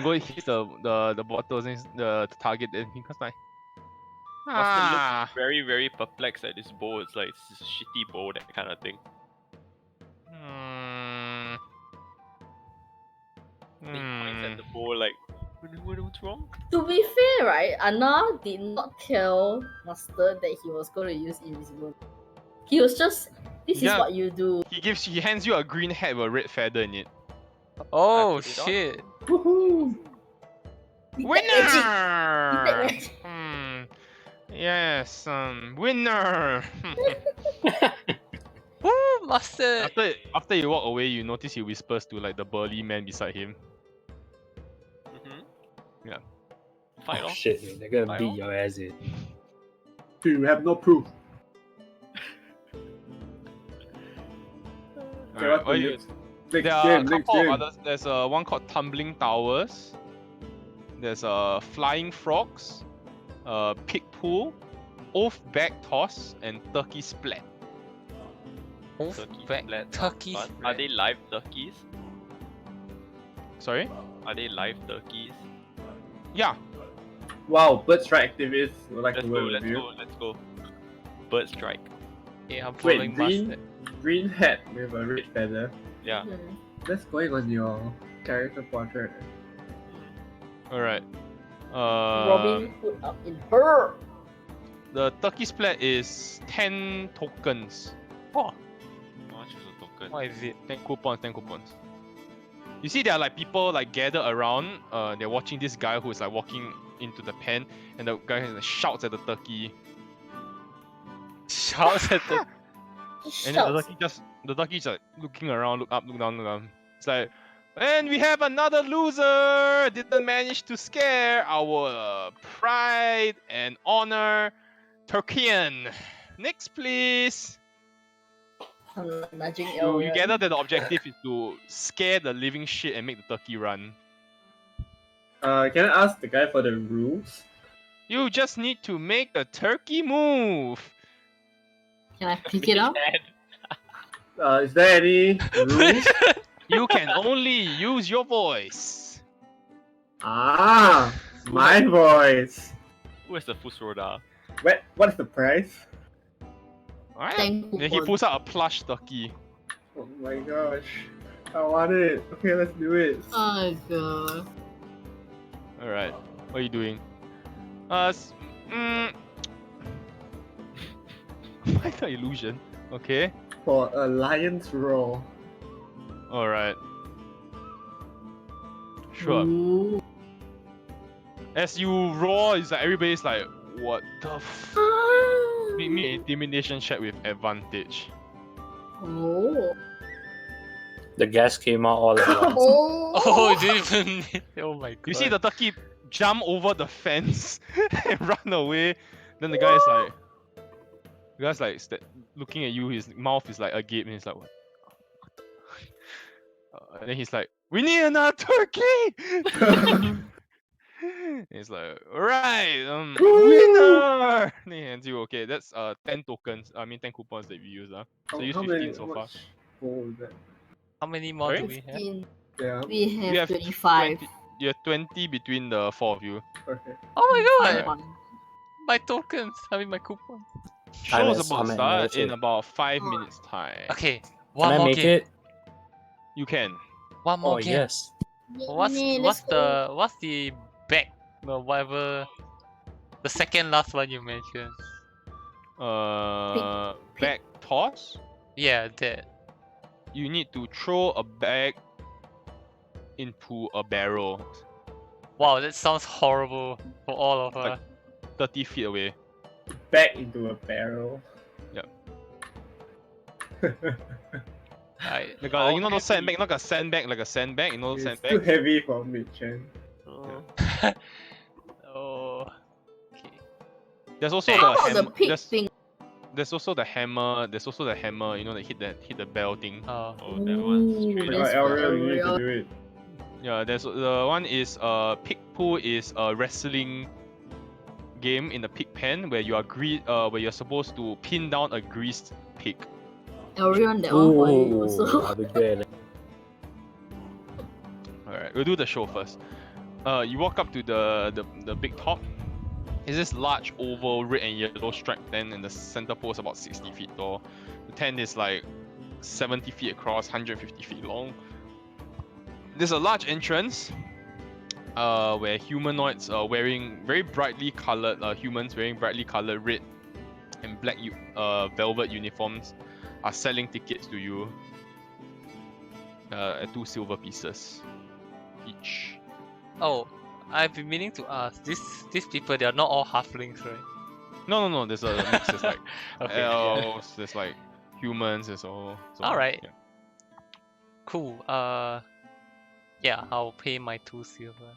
goes, hits the bottles and the target. Then he comes like, Mustard ah. looks very, very perplexed at this bow. It's like, it's a shitty bow, that kind of thing. Hmm. Then he points at the bow like, what's wrong? To be fair, right, Anna did not tell Mustard that he was going to use invisible. He was just. This is Yeah. what you do. He hands you a green hat with a red feather in it. Oh put it on. shit! Woohoo! Winner! Magic. Yes, winner! Woo, master! after you walk away, you notice he whispers to like the burly man beside him. Yeah. Fight Oh off. shit, man, they're gonna Fight beat off. your ass in. You have no proof. Okay, Alright, what's what the you- next There are a next couple of game? others. There's one called Tumbling Towers. There's Flying Frogs, Pig Pool, Oath Bag Toss, and Turkey Splat. Turkey Back splat. turkey Fun. Are splat. they live turkeys? Sorry? Are they live turkeys? Yeah. Wow, Bird Strike activists would like Let's to go, work with let's you. go, let's go. Bird strike. Yeah, I'm Wait, following master. green hat with a red feather. Yeah. Hmm. That's going on your character portrait. Alright. Robin Hood up in her. The Turkey Splat is 10 tokens. Oh, How much is a token? what is it? 10 coupons, 10 coupons. You see, there are like people like gathered around. They're watching this guy who is like walking into the pen, and the guy shouts at the turkey. Shouts at the. And then the turkey just like looking around, look up, look down, look down. It's like, and we have another loser. Didn't manage to scare our pride and honor, Turkian. Next, please. I'm imagining You Elrond. gather that the objective is to scare the living shit and make the turkey run. Can I ask the guy for the rules? You just need to make the turkey move. Can I pick it up? Is there any rules? You can only use your voice. Ah, my voice. Who is the Fusroda? What is the price? Alright. 10 Then he coupons. pulls out a plush turkey. Oh my gosh, I want it. Okay, let's do it. Oh god. Alright. What are you doing? Minor illusion. Okay. For a lion's roar. Alright. Sure. Ooh. As you roar, it's like everybody's like, what the f? Ah. Make me an intimidation check with advantage. Oh. The gas came out all at once. Oh. Oh, didn't even. Oh my god. You see the turkey jump over the fence and run away. Then the guy is like, looking at you. His mouth is like agape, and he's like, what? And then he's like, we need another turkey. And he's like, alright, winner. Then he hands you, okay, that's 10 tokens. I mean 10 coupons that we use. So use 15 so far. Gold is that? How many more do we have? 15. Yeah. We You have have 25. 20, you have 20 between the four of you. Okay. Oh my god! Alright. My tokens. I mean my coupons. Show's about I'm to at start in negative. about 5 Oh. minutes time. Okay, one Can I more make game. it? You can. One more Oh game. yes. What's the back? No, whatever. The second last one you mentioned. Bag toss. Yeah, that. You need to throw a bag into a barrel Wow, that sounds horrible for all of us. 30 feet away. Back into a barrel. Yep. I, Like you know those sandbag, not a sandbag, like a sandbag, you know It's sandbag? too heavy for Mitchen. oh. Okay. There's also How the about the hammer. pig thing? There's also the hammer. There's also the hammer. You know, that hit the bell thing. Oh, that one's Ooh, straight. that's Ariel, you need to real. do it. Yeah, there's the one is pig pool is a wrestling game in the pig pen where you are where you're supposed to pin down a greased pig. Elrond, that one for you Ooh, also. I'll be there. Alright, we'll do the show first. You walk up to the big top. It's this large oval red and yellow striped tent, and the center pole is about 60 feet tall. The tent is like 70 feet across, 150 feet long. There's a large entrance where humanoids are wearing very brightly colored humans wearing brightly colored red and black velvet uniforms are selling tickets to you at 2 silver pieces each. Oh, I've been meaning to ask. These people, they are not all halflings, right? No. There's a mix. There's like Okay, yeah. elves. There's like humans. There's all. All right. Yeah. Cool. Yeah, I'll pay my 2 silver.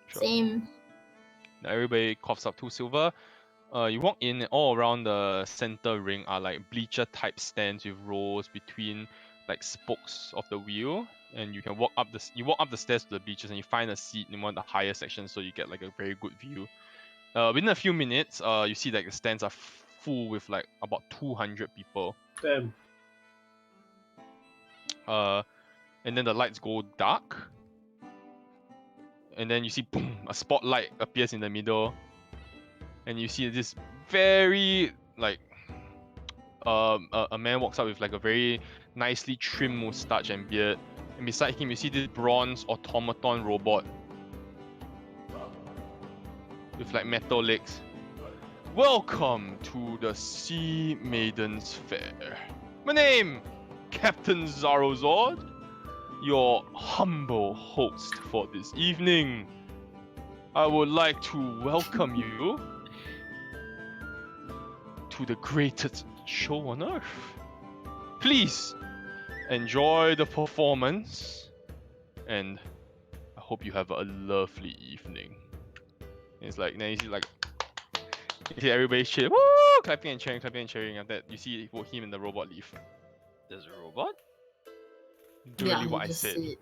Sure. Same. Everybody coughs up 2 silver. You walk in, and all around the center ring are like bleacher type stands with rows between like spokes of the wheel, and you can walk up the stairs to the bleachers and you find a seat in one of the higher sections so you get like a very good view. Within a few minutes, you see like the stands are full with like about 200 people. Damn. And then the lights go dark, and then you see boom, a spotlight appears in the middle, and you see this very like a man walks up with like a very nicely trimmed mustache and beard, and beside him you see this bronze automaton robot with like metal legs. Welcome to the Sea Maidens Fair. My name, Captain Zarozord, your humble host for this evening. I would like to welcome you to the greatest show on earth. Please enjoy the performance, and I hope you have a lovely evening. And it's like, then you see like, you see everybody cheer, woo, clapping and cheering, and that you see him and the robot leave. There's a robot? Literally Yeah, what I you just said. said.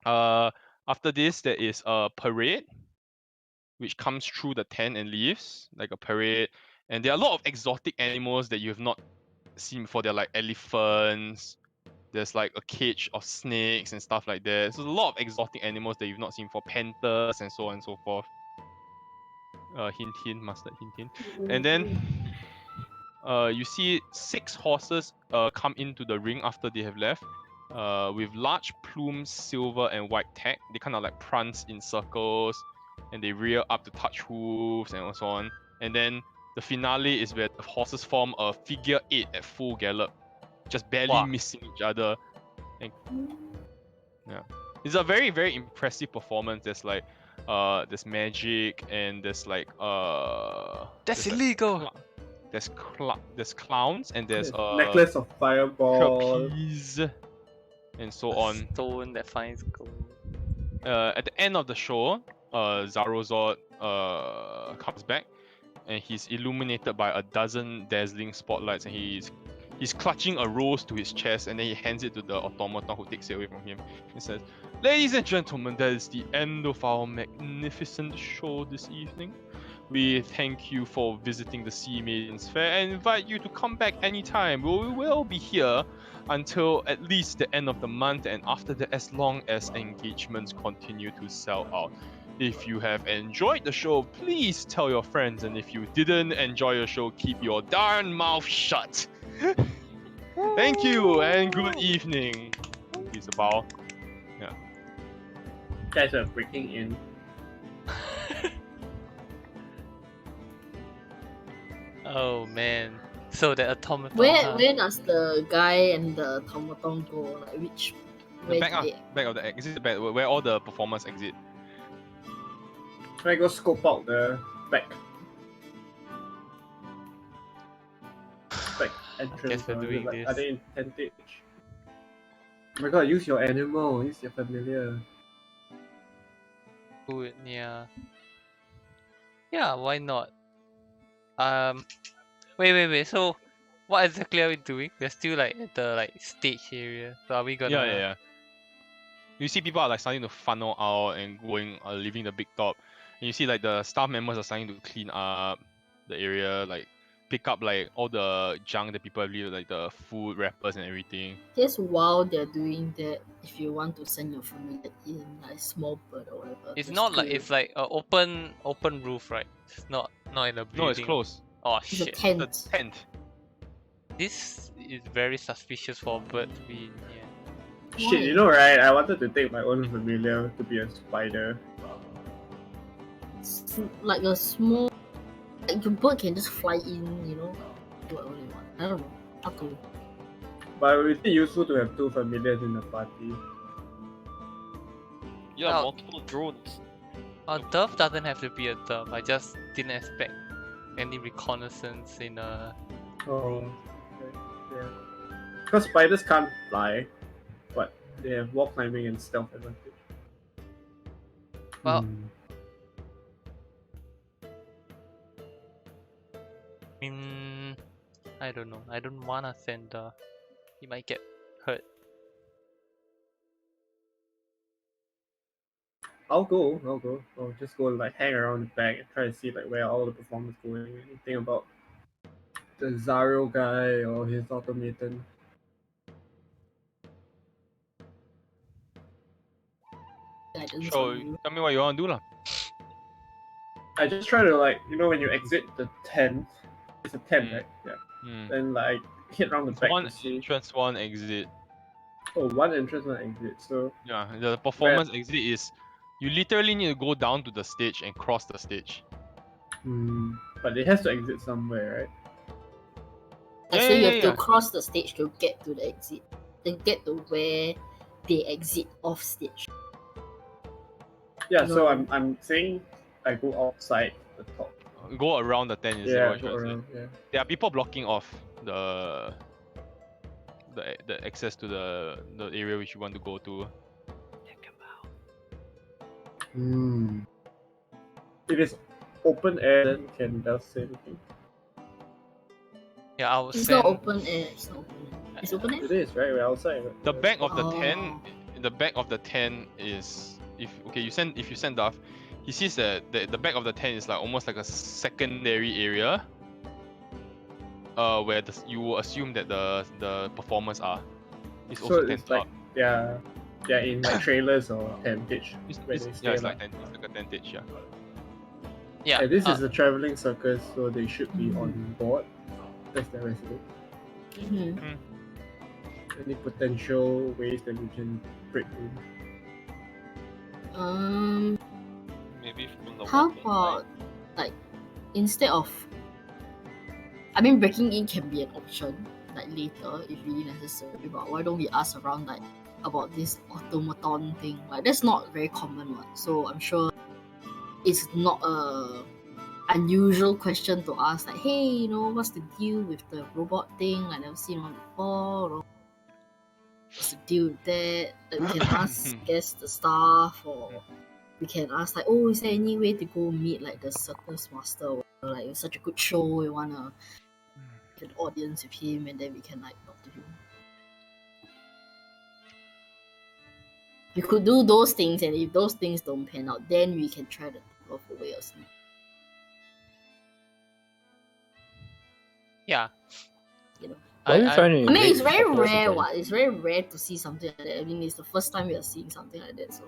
Oh, After this, there is a parade, which comes through the tent and leaves, like a parade. And there are a lot of exotic animals that you have not seen before. There are like elephants. There's like a cage of snakes and stuff like that. So there's a lot of exotic animals that you've not seen before, panthers and so on and so forth. Hint, mustard, hint. And then you see 6 horses come into the ring after they have left. With large plumes, silver and white tack. They kind of like prance in circles, and they rear up to touch hooves and so on. And then the finale is where the horses form a figure 8 at full gallop, just barely Wow. missing each other. And yeah, it's a very, very impressive performance. There's like there's magic, and there's like That's there's like illegal. there's clowns, and there's necklace of fireball. trapeze and so A on. stone that finds gold. At the end of the show, Zarozord comes back, and he's illuminated by a dozen dazzling spotlights, and he's clutching a rose to his chest, and then he hands it to the automaton who takes it away from him. He says, "Ladies and gentlemen, that is the end of our magnificent show this evening. We thank you for visiting the Sea Maidens Fair and invite you to come back anytime. We will be here until at least the end of the month, and after that, as long as engagements continue to sell out. If you have enjoyed the show, please tell your friends, and if you didn't enjoy your show, keep your darn mouth shut." Thank you and good evening. He's a bow. Guys are breaking in. Oh man. So the automaton. Where does the guy and the automaton go? Like which? The Where back, do they? back of the exit, the back where all the performers exit. Can I go scope out the back entrance? Guess we're or is it doing like, this. are they in tentage? Oh my god, use your animal, use your familiar. Good, yeah. Yeah, why not? Wait. So, what exactly are we doing? We're still like at the like stage area. So are we gonna? Yeah. You see people are like starting to funnel out and going, leaving the big top. And you see like the staff members are starting to clean up the area, like pick up like all the junk that people have left, like the food wrappers and everything. Just while they're doing that, if you want to send your family in, like small bird or whatever. It's just not like do it's like a open roof, right? It's not in a building. No, it's closed. Oh It's a shit! tent. The tent. This is very suspicious for a bird to be in here. Shit, you know right? I wanted to take my own familiar to be a spider. It's like a small, Like your bird can just fly in, you know, do whatever you want. I don't know. Up to you. But it would be useful to have 2 familiars in the party. Yeah, Well- multiple drones. Dove doesn't have to be a dove. I just didn't expect any reconnaissance in a. Oh, okay. Yeah. Because spiders can't fly, but they have wall climbing and stealth advantage. Well, Hmm. I don't know. I don't wanna send Dove. He might get hurt. I'll go. I'll just go like hang around the back and try to see like where all the performers going. Anything about the Zaro guy or his automaton. Guidance So on you. tell me what you want to do lah. I just try to like when you exit the tent, it's a tent, right? Yeah. Hmm. Then like hit around the It's back one to see. entrance, one exit. Oh, one entrance, one exit. So Yeah, the performance exit is you literally need to go down to the stage and cross the stage. but it has to exit somewhere, right? So you have to Yeah. cross the stage to get to the exit. Then get to where they exit off stage. Yeah. So No. I'm saying I go outside the top. Go around the tent is Yeah, what go you're trying to say. around. Yeah. There are people blocking off the access to the area which you want to go to. If it's open air, then can Dove say anything? Yeah, I will It's send. not open air. It's not open air. It's open air? It is, right? We're outside. Right? The back of the Oh. tent, the back of the tent is if you send Duff, he sees that the back of the tent is like almost like a secondary area. Where you will assume that the performers are. It's So also it's tented like up. they're in like trailers or tentage where It's, they yeah, stay. it's Like. like a tentage, yeah. Yeah. And this is a traveling circus, so they should be on board. That's their residence. Mhm. Any potential ways that we can break in? Maybe from the How walking about side. like instead of? I mean, breaking in can be an option like later if really necessary. But why don't we ask around like about this automaton thing? Like that's not very common one, so I'm sure it's not a unusual question to ask. Like, hey, you know, what's the deal with the robot thing? I never seen one before. Or what's the deal with that? Like, we can ask, I guess, the staff, or we can ask like, oh, is there any way to go meet like the circus master? Or, like, it's such a good show, we wanna get an audience with him, and then we can like talk to him. We could do those things, and if those things don't pan out, then we can try to think of a way or something. Yeah. You know. What are you trying to I mean, it's invade very circles rare. again? What? It's very rare to see something like that. I mean, it's the first time we are seeing something like that. So,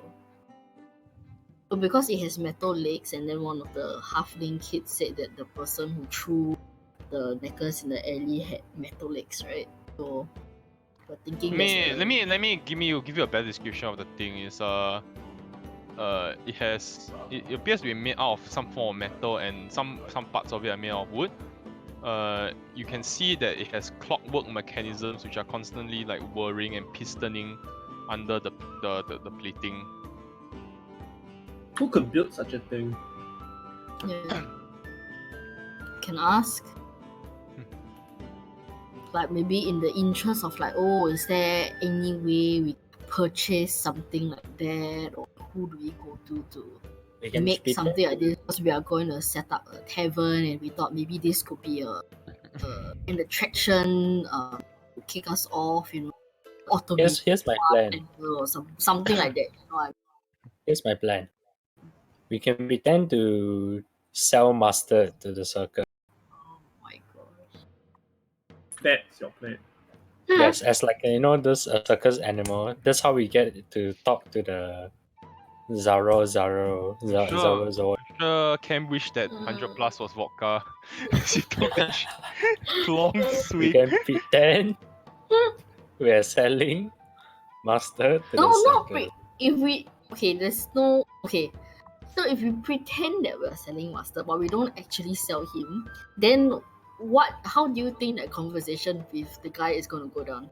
but because it has metal legs, and then one of the halfling kids said that the person who threw the necklace in the alley had metal legs, right? So, we're thinking. Let me give you a better description of the thing. Is it appears to be made out of some form of metal, and some parts of it are made out of wood. You can see that it has clockwork mechanisms which are constantly like whirring and pistoning under the plating. Who could build such a thing? Yeah. Can ask. Like maybe in the interest of like, oh, is there any way we purchase something like that, or who do we go to We can make speed something like this? Because we are going to set up a tavern, and we thought maybe this could be an attraction to kick us off, you know, automate Here's my plan. or something like that. You know, Here's my plan. We can pretend to sell mustard to the circus. oh my gosh. That's your plan. Yes, as like this circus animal. That's how we get to talk to the Zaro. Sure, Cam wish that 100 plus was vodka. She took that long We swig. can pretend we are selling mustard to No, the not circus. if we there's no So if we pretend that we're selling mustard but we don't actually sell him, then how do you think that conversation with the guy is gonna go down?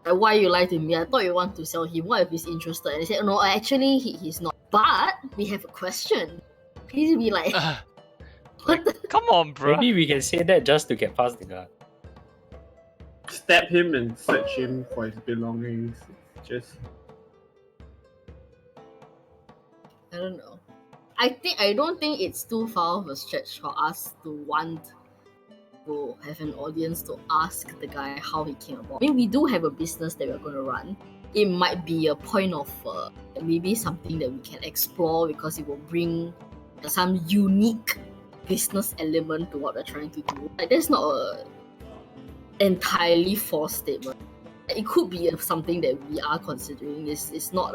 Like, why you lie to me? I thought you want to sell him. What if he's interested? And he said, no, actually he's not. But we have a question. Please be like, what the? Come on, bro. Maybe we can say that just to get past the guard. Stab him and search him for his belongings. Just I don't know. I don't think it's too far of a stretch for us to want to have an audience to ask the guy how he came about. I mean, we do have a business that we're going to run. It might be a point of maybe something that we can explore because it will bring some unique business element to what we're trying to do. Like, that's not a entirely false statement. It could be something that we are considering. It's not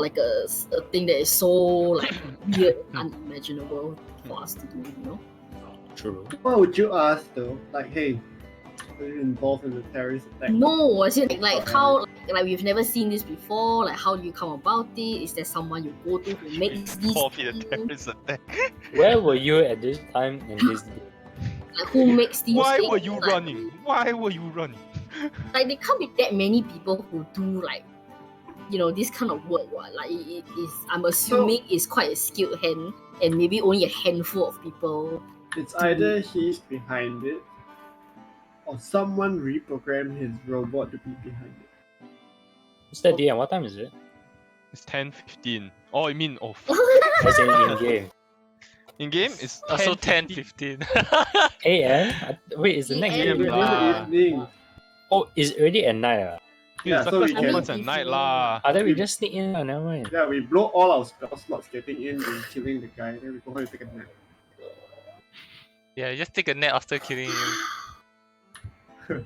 like a thing that is so like weird, unimaginable for us to do, you know? True. what would you ask though? Like, hey, are you involved in the terrorist attack? No, as in like how like we've never seen this before. Like, how do you come about it? Is there someone you go to who makes these Forfeit a things? terrorist attack. Where were you at this time in this game? Like, who makes these Why things? were you Like, running? Why were you running? Like, there can't be that many people who do like, you know, this kind of work. What like it is? I'm assuming it's quite a skilled hand, and maybe only a handful of people. It's either he's behind it, or someone reprogrammed his robot to be behind it. What's that DM? What time is it? It's 10:15. Oh, I mean, oh, As in game. in game it's Also 10:15. 10:15. AM? Wait, is the next AM game? It's lah. in the evening. Oh, it's already at night. Yeah, the so first we can- opens at night lah. Then we just sneak in. Never mind. Yeah, we blow all our spell slots getting in and killing the guy, then we go home and take a nap. Yeah, just take a nap after killing him.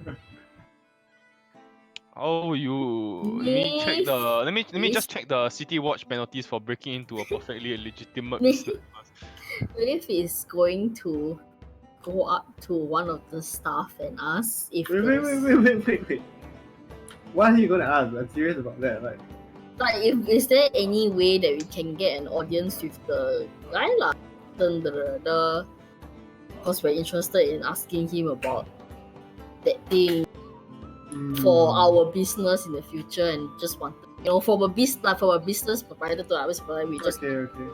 Oh, you. Let me check the. Let me just check the City Watch penalties for breaking into a perfectly legitimate business. What if he's going to go up to one of the staff and ask if Wait. What are you gonna ask? I'm serious about that. like is there any way that we can get an audience with the guy lah? Because we're interested in asking him about that thing for our business in the future, and just want for a business proprietor to always we just Okay.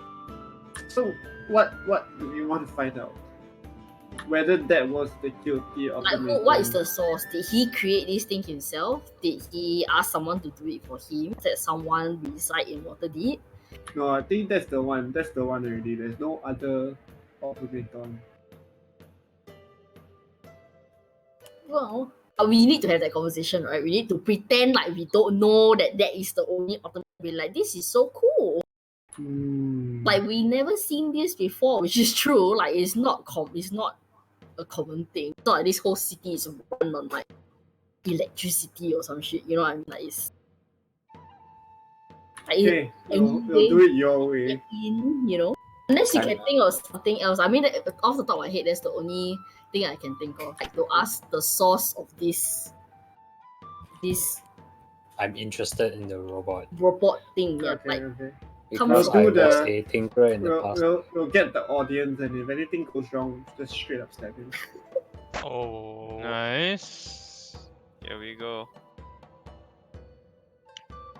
So what do you want to find out? Whether that was the guilty like what is the source? Did he create this thing himself? Did he ask someone to do it for him? Did someone reside in Waterdeep? No, I think that's the one. That's the one already. There's no other automaton. Well, we need to have that conversation, right? We need to pretend like we don't know that is the only automaton. Be like, this is so cool. Like, we never seen this before, which is true. Like, it's not a common thing. It's not like this whole city is run on like electricity or some shit. You know what I mean? Like, it's like Okay, we'll do it your way. Unless you can think of something else. I mean, off the top of my head, that's the only thing I can think of. Like, to ask the source of this I'm interested in the robot. thing. Yeah, Okay. Because We'll I do was the- a tinkerer in the past. We'll get the audience, and if anything goes wrong, just straight up stab him. Oh. Nice. Here we go.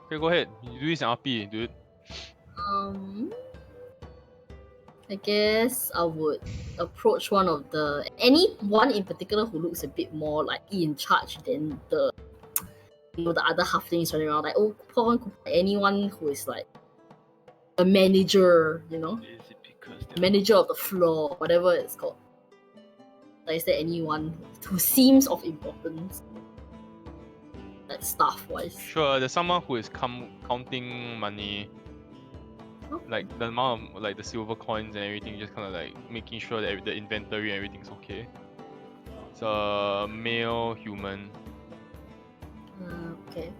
Okay, go ahead. You do this in RP, dude. I guess I would approach anyone in particular who looks a bit more like in charge than the other halflings running around. Like, anyone who is like a manager, Is it because they're manager of the floor, whatever it's called. Like, is there anyone who seems of importance, like staff wise? Sure, there's someone who is counting money. Like the amount of like the silver coins and everything, just kind of like making sure that the inventory and everything's okay. It's a male human. Okay.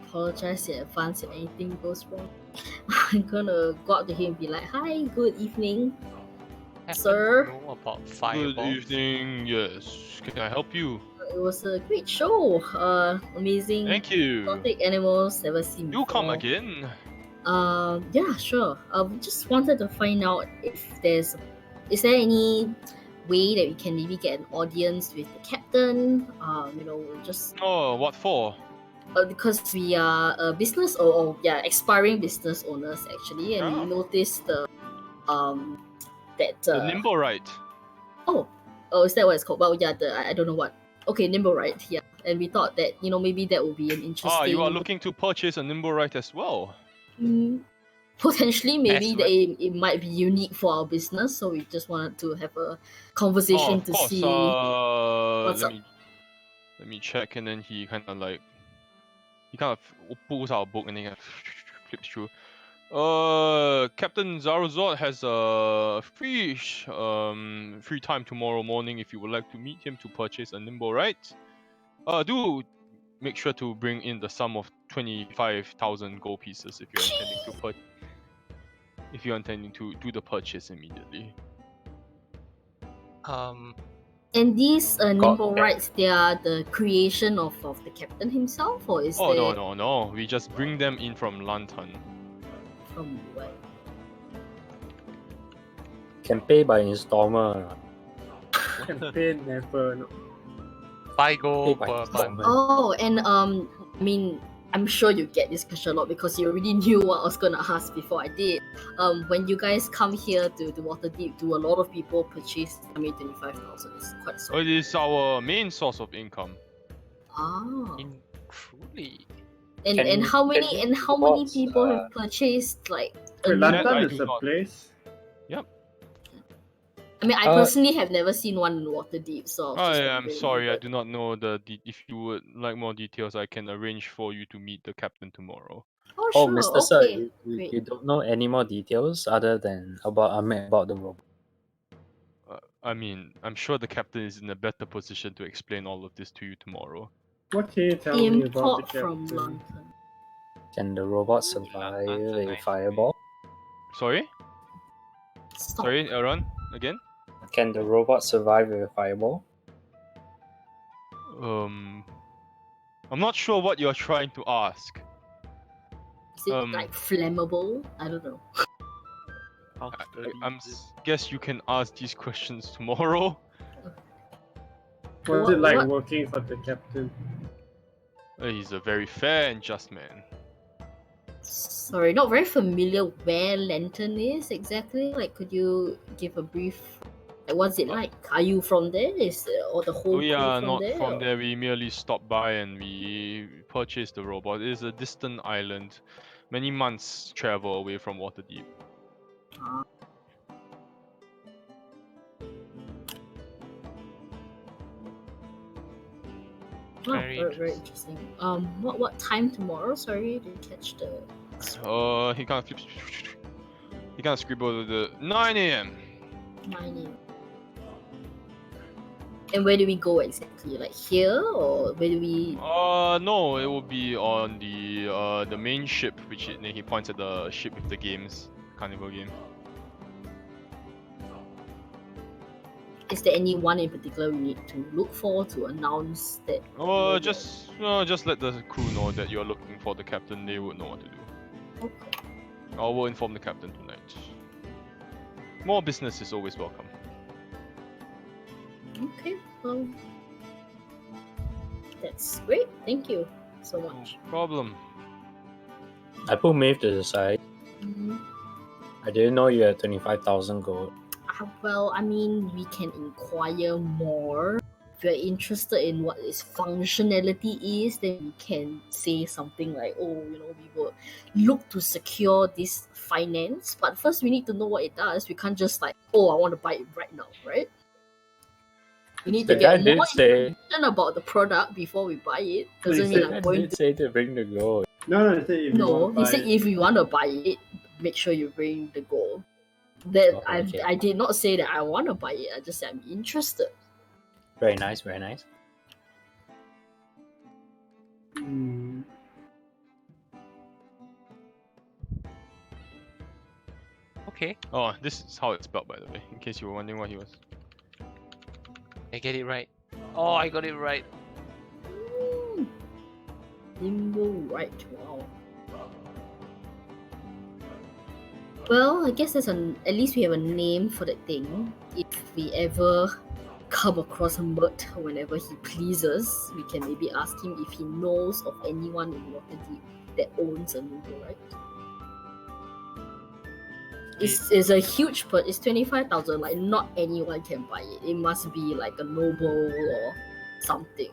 Apologize in advance if anything goes wrong. I'm gonna go up to him and be like, "Hi, good evening." Happen Sir? to know about Good fireballs? evening. Yes. Can I help you? it was a great show. Amazing. Thank you. Exotic animals never seen You before. come again. Yeah, sure. We just wanted to find out if is there any way that we can maybe get an audience with the captain? Just Oh, what for? because we are a business aspiring business owners actually, and we Ah. noticed that The nimble right. oh, is that what it's called? Well, yeah, I don't know what. Okay, nimble right, yeah. And we thought that maybe that would be an interesting. Ah, you are looking to purchase a nimble right as well. Potentially, maybe As well. it might be unique for our business, so we just wanted to have a conversation Of to course. see what's up. Let me check, and then he kind of pulls out a book and then flips through. Captain Zarazot has a free time tomorrow morning if you would like to meet him to purchase a nimble right. Do make sure to bring in the sum of 25,000 gold pieces if you're intending to do the purchase immediately. And these nimble yeah. rights, they are the creation of the captain himself, or is Oh there no! We just bring them in from Lantan. from where? Can pay by installment. Campaign never. No. 5 gold Pay by per month. installment. Oh, and I mean, I'm sure you get this question a lot because you already knew what I was gonna ask before I did. When you guys come here to Waterdeep, do a lot of people purchase? 25,000 is quite so. It is our main source of income. Ah. Truly. And how many robots, people have purchased like a Wait, new That I London do is a not. place. Yep. I mean, I personally have never seen one in Waterdeep, so I was just I'm wondering, sorry, I but- do not know if you would like more details, I can arrange for you to meet the captain tomorrow. Oh, Oh, sure. Mr. Sir, Okay. Great. you don't know any more details other than about the robot. I mean, I'm sure the captain is in a better position to explain all of this to you tomorrow. What can you tell me about the Import from captain? London. Can the robot survive That's a a nice fireball? Sorry? Stop. Sorry, Aaron? Again? Can the robot survive a fireball? I'm not sure what you're trying to ask. Is it like flammable? I don't know. How sturdy is it? Guess you can ask these questions tomorrow. What's it like What? working for the captain? He's a very fair and just man. Sorry, not very familiar where Lantern is exactly. Like, could you give a brief? Like, what's it like? Are you from there? Or the whole We crew are from not there? from or- there. We merely stopped by and we purchased the robot. It is a distant island, many months travel away from Waterdeep. Ah. Oh, Very very interesting. What time tomorrow? Sorry, didn't catch the. He kind of flips. He kind of scribbled the 9 a.m. 9 a.m. And where do we go exactly? Like here, or where do we? No, it will be on the main ship, then he points at the ship with the games, carnival game. Is there any one in particular we need to look for to announce that? Just let the crew know that you're looking for the captain. They would know what to do. Okay. I will inform the captain tonight. More business is always welcome. Okay. Well, that's great. Thank you so No much. problem. I put Maeve to the side. I didn't know you had 25,000 gold. Well, I mean, we can inquire more. If you're interested in what its functionality is, then we can say something like, we will look to secure this finance. But first, we need to know what it does. We can't just like, I want to buy it right now, right? We need The to guy get more did say. information about the product before we buy it. No, Doesn't he mean said- I'm He going did to. say to bring the gold. No, he said if you No, want to he buy said it. if we want to buy it, make sure you bring the gold. That Oh, okay. I did not say that I want to buy it. I just said I'm interested. Very nice, very nice. Hmm. Okay, Oh, this is how it's spelled, by the way, in case you were wondering what he was. I get it right. Oh, I got it right. Nimble right. Wow. Well, I guess at least we have a name for that thing. If we ever come across Mert whenever he pleases, we can maybe ask him if he knows of anyone in Waterdeep that owns a Nimble right. It's a huge but it's 25,000. Like not anyone can buy it. It must be like a noble or something,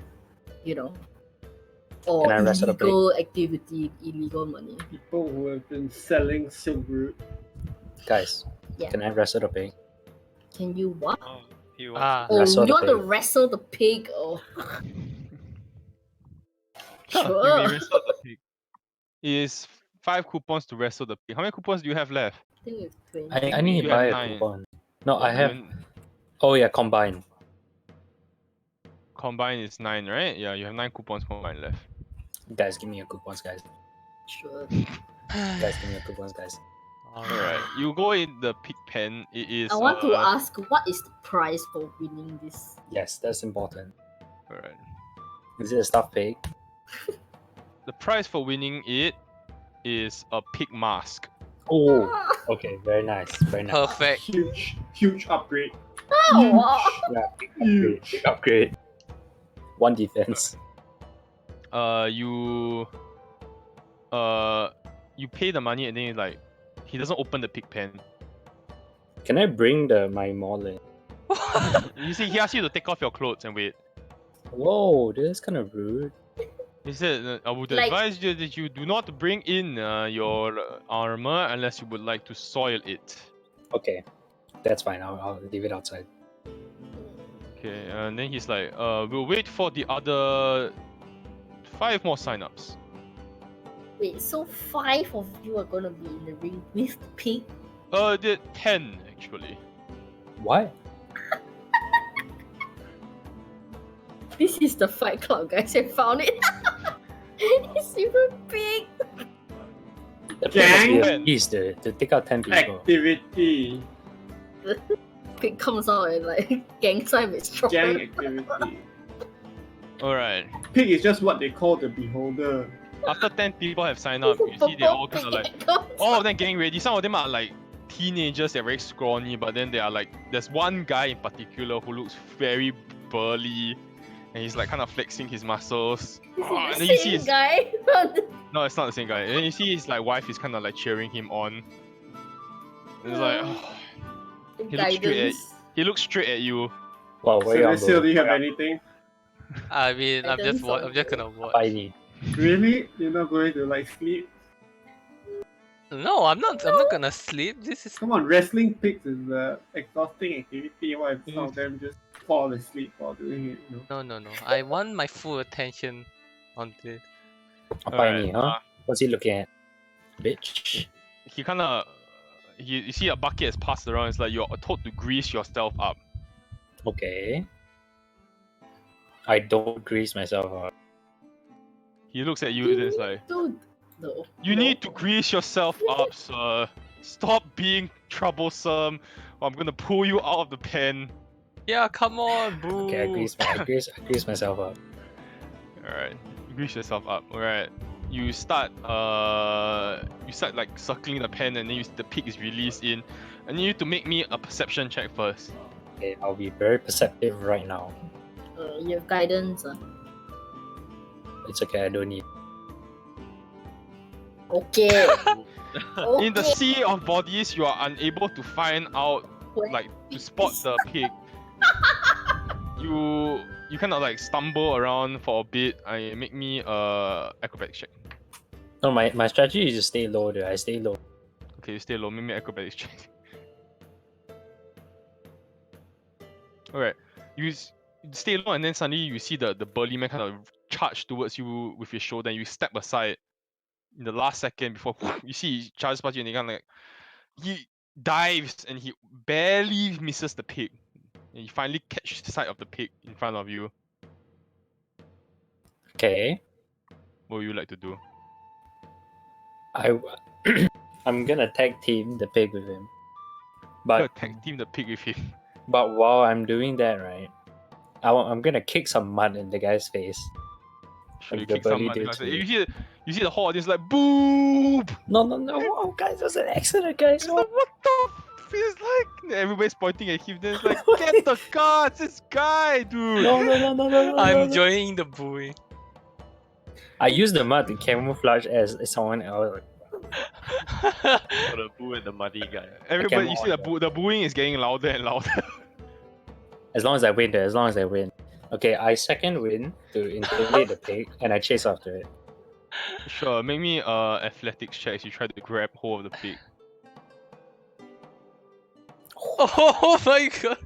you know. Or Can I wrestle the pig? illegal activity, illegal money. People who have been selling silk root. Guys, Yeah. can I wrestle the pig? Can you what? Oh, he wants Oh, Wrestle you the want to pig. wrestle the pig? Oh, You may sure. wrestle the pig. It is 5 coupons to wrestle the pig. How many coupons do you have left? I think it's 20. I need You to have buy a 9. coupon. No, Yeah. I have. Oh yeah, combined. Combined is 9, right? Yeah, you have 9 coupons combined left. Guys, give me your coupons, guys. Sure. Guys, give me your coupons, guys. Alright, you go in the pig pen. It is I want to ask, what is the prize for winning this? Yes, that's important. Alright. Is it a stuffed pig? The prize for winning it is a pig mask. Oh, okay, very nice, very nice. Perfect. Huge upgrade. Oh, wow. Yeah, big upgrade, big upgrade. 1 defense. You pay the money and then like he doesn't open the pig pen. Can I bring my Maul? You see, he asks you to take off your clothes and wait. Whoa, this is kind of rude. He said, I would Like- advise you that you do not bring in your armor unless you would like to soil it. Okay, that's fine. I'll leave it outside. Okay, and then he's like, we'll wait for the other 5 more signups. Wait, so 5 of you are gonna be in the ring with the pig? The 10 actually. What? This is the Fight Club, guys. I found it. It's super big. The pig must be a Gang. beast to take out 10 people. Activity. Pig comes out and like gang sign with strong. Gang activity. Alright. Pig is just what they call the beholder. After 10 people have signed up, you see they all kind of like, all of them getting ready. Some of them are like teenagers, they're very scrawny, but then they are like, there's one guy in particular who looks very burly, and he's like kind of flexing his muscles. And then you see his, guy. no, it's not the same guy. And then you see his like wife is kind of like cheering him on. And it's like, he looks straight at, Guidance. he looks straight at you. Wow, So where you on, Lucille, do bro? you have anything? I mean, I I'm just don't I'm just gonna know. watch. Apa ini? Really? You're not going to like sleep? No, I'm not. I'm not gonna sleep. This is. Come on, wrestling pigs is an exhausting activity. Why if some of them just fall asleep while doing it? You know? No. I want my full attention on this. Apa ini, huh? uh, What's he looking at? Bitch. he kind of, you see a bucket is passed around. It's like you're told to grease yourself up. Okay. I don't grease myself up. He looks at you and it's like, Dude, no. you no. need to grease yourself up, sir. Stop being troublesome, or I'm gonna pull you out of the pen. Yeah, come on, boo. Okay, I grease myself up. Alright, grease yourself up. Alright, you start like circling the pen, and then the pig is released in, and you need to make me a perception check first. Okay, I'll be very perceptive right now. You have guidance. It's okay, I don't need. Okay. In the sea of bodies, you are unable to find out, like, to spot the pig. You kind of like stumble around for a bit. I make me acrobatics check. No, my strategy is to stay low there. I stay low. Okay, you stay low. Make me acrobatics check. Alright, you stay low, and then suddenly you see the burly man kind of charge towards you with his shoulder, and you step aside in the last second before you see he charges past you, and he kind of like, he dives and he barely misses the pig, and you finally catch sight of the pig in front of you. Okay. What would you like to do? I'm gonna tag team the pig with him. Gonna But tag team the pig with him. but while I'm doing that, right, I'm gonna kick some mud in the guy's face. Sure, Like you the kick someone. bully did Because to me. you see the whole audience like boob. No, oh, guys, it was an accident, guys. It's like what the feels like everybody's pointing at him. Then it's like get the cards, this guy, dude. No. I'm joining the booing. I used the mud to camouflage as someone else. For the boo and the muddy guy. Everybody, you see on the booing is getting louder and louder. As long as I win, as long as I win. Okay, I second win to intimidate the pig, and I chase after it. Sure, make me athletics checks. You try to grab hold of the pig. Oh my god!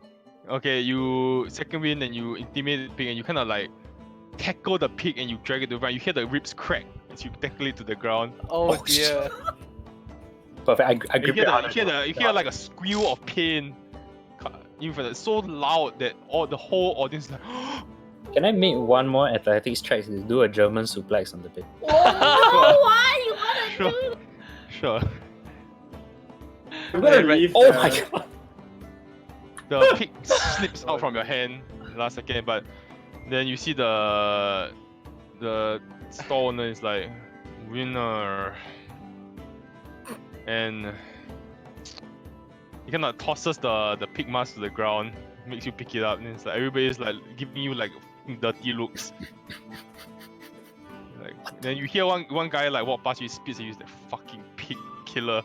Okay, you second win and you intimidate the pig and you kind of like tackle the pig and you drag it to the ground. You hear the ribs crack as you tackle it to the ground. Oh Oh, dear. Perfect. I And grip it hard. you hear like a squeal of pain. It's so loud that the whole audience is like. Can I make one more athletics check to do a German suplex on the pig? Oh no! Why you wanna Sure. do? Sure. I'm gonna Right. leave. Oh my god! The pig slips out from your hand last second, but then you see the store owner is like winner, and he kind of tosses the pig mask to the ground, makes you pick it up, and it's like everybody's like giving you like dirty looks. Like then you hear one guy like walk past you, spits and he's like fucking pig killer.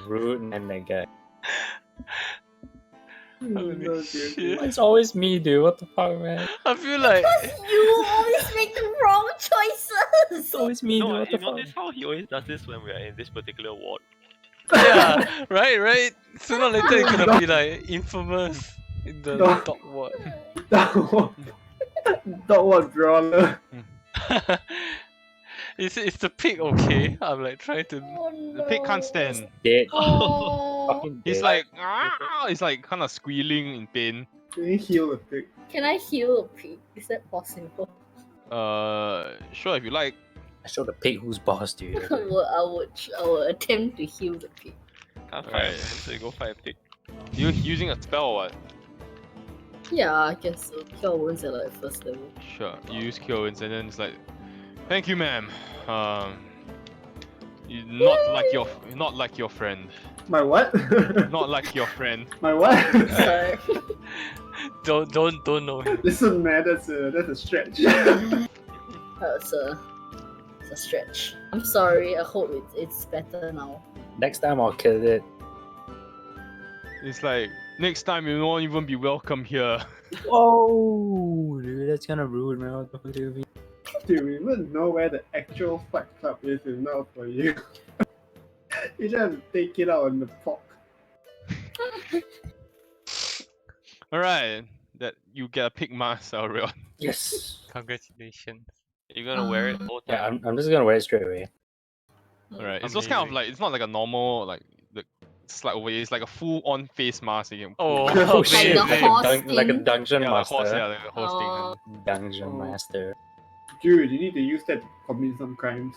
Rude man, that guy. No, Shit. It's always me, dude. What the fuck, man? I feel like You always make the wrong choices. It's always me, dude. No, What you the fuck? notice how he always does this when we are in this particular ward. yeah, right. Sooner or later it's gonna be like infamous in the No. dog ward. Dog was brawler. Is the pig okay? I'm like trying to. Oh, no. The pig can't stand. Dead. Oh. Fucking He's dead. like he's like kind of squealing in pain. Can you heal the pig? Can I heal a pig? Is that possible? Sure if you like. I show the pig who's boss, dude. I will attempt to heal the pig. Can't fight Alright. a man, so you go fight a pig. You using a spell or what? Yeah, I guess so. Cure wounds at like first level. Sure. You use cure wounds and then it's like, thank you, ma'am. You not like your friend. My what? Not like your friend. My what? Sorry. Don't know him. Listen, man, that's a stretch. It's a stretch. I'm sorry. I hope it's better now. Next time I'll kill it. It's like next time you won't even be welcome here. Oh, dude, that's kind of rude, man. What the fuck do you mean? Do you even know where the actual fight club is now for you? You just take it out on the pork. Alright, that you get a pig mask, Aurelion. Yes. Congratulations. You're gonna wear it all the Yeah, time. I'm just gonna wear it straight away. Alright, it's just kind of Amazing. like it's not like a normal like the slide over here. It's like a full-on face mask. You can Oh, Oh shit! the Like horse like a thing? dungeon yeah, like master. horse, yeah, like a horse Oh. Dungeon Oh. master. Dude, you need to use that to commit some crimes.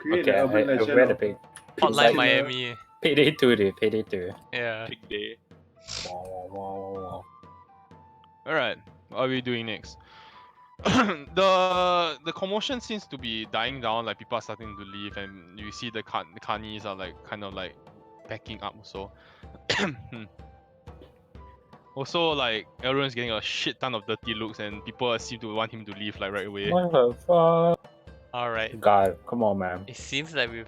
Create Okay, an urban I legend wear the of pig. Hotline Pig Miami. Payday 2, dude. Payday 2. Yeah. Pig day. thing. Alright, what are we doing next? the commotion seems to be dying down. Like people are starting to leave, and you see the carnies are like kind of like backing up. Also, also like everyone's getting a shit ton of dirty looks, and people seem to want him to leave like right away. What the fuck? Alright. God, come on, man. It seems like we've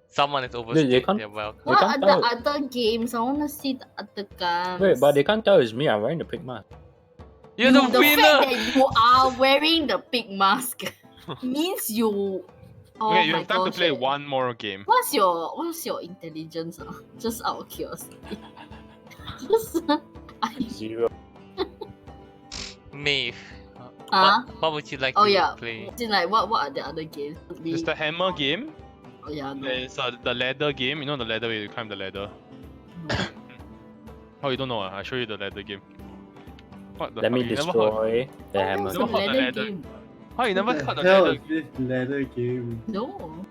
someone is they overstayed can't- their welcome. What can't are the tell- other games? I want to see the other games. Wait, but they can't tell it's me. I'm wearing the pig mask. You're the fact winner! that you are wearing the pig mask means you. Oh Okay, you my have time to gosh, play eh. one more game. What's your intelligence? Just out of curiosity. Just. Zero. Maeve. Huh? What would you like Oh to yeah. play? As in, like what are the other games? There's the hammer game. Oh yeah. No. There's the ladder game. You know the ladder where you climb the ladder. Oh, you don't know? I show you the ladder game. What the Let fuck? me You never heard? destroy the Oh, hammer. it's a Never heard the ladder ladder. game. Oh, you never What heard the the hell ladder? is this ladder game? No.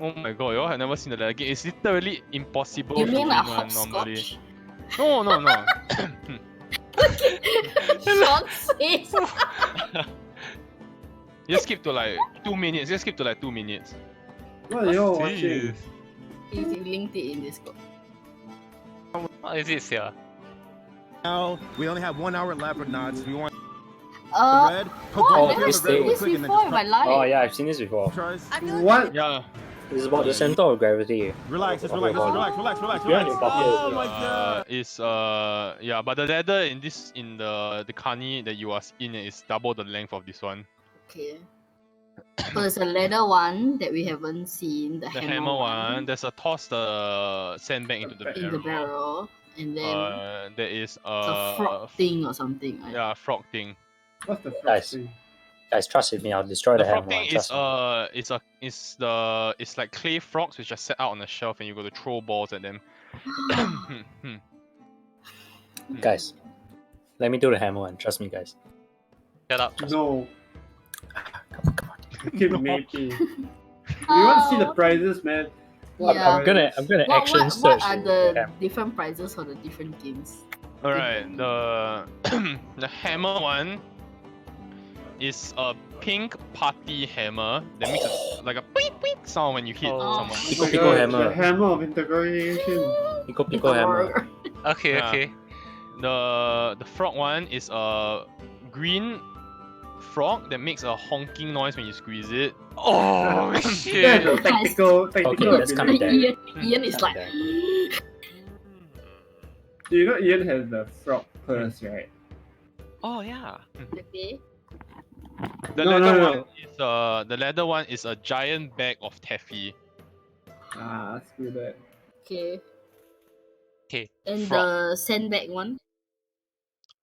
Oh my god, y'all have never seen the ladder game. It's literally impossible You to mean win like one normally. hopscotch? No. Sean's face. Just skip to like 2 minutes. Just skip to like 2 minutes. What are y'all watching? Jeez. You linked it in Discord. What is it here? Now we only have 1 hour left, Nods. We want red. Oh, Oh, I've never this seen thing. this before in my life. Oh yeah, I've seen this before. What? Yeah. It's about the center of gravity. Relax, just relax, Oh, relax. Yeah, in your pocket. Oh my god. It's yeah, but the ladder in the carny that you are in is double the length of this one. Okay. So there's a leather one that we haven't seen. The, The hammer one. There's a toss the sandbag into the in the barrel, and then there is a frog thing or something. Right? yeah, frog thing. What's the frog Guys. thing? Guys, trust me, I'll destroy The the frog hammer. thing is Trust me. it's like clay frogs which are set out on the shelf and you got to throw balls at them. Guys, let me do the hammer one. Trust me, guys. Shut up. No. Come on. Keep making. We want to see the prizes, man. What Yeah. I'm gonna action What search. are the the hammer. different prizes for the different games? Alright, the the hammer one is a pink party hammer that makes like a beep beep sound when you hit Oh. someone. Oh Pico my Pico God, hammer. The hammer of interrogation. Pico Pico hammer. Okay, Yeah. okay. The frog one is a green frog that makes a honking noise when you squeeze it. Oh That's shit. a tactical Okay, that's ability. kinda dead. Ian is like, You know Ian has the frog purse, right? Oh yeah. okay. The No, leather no, one no. is the leather one is a giant bag of taffy. Ah, screw that. Okay. Okay. And Frog. the sandbag one.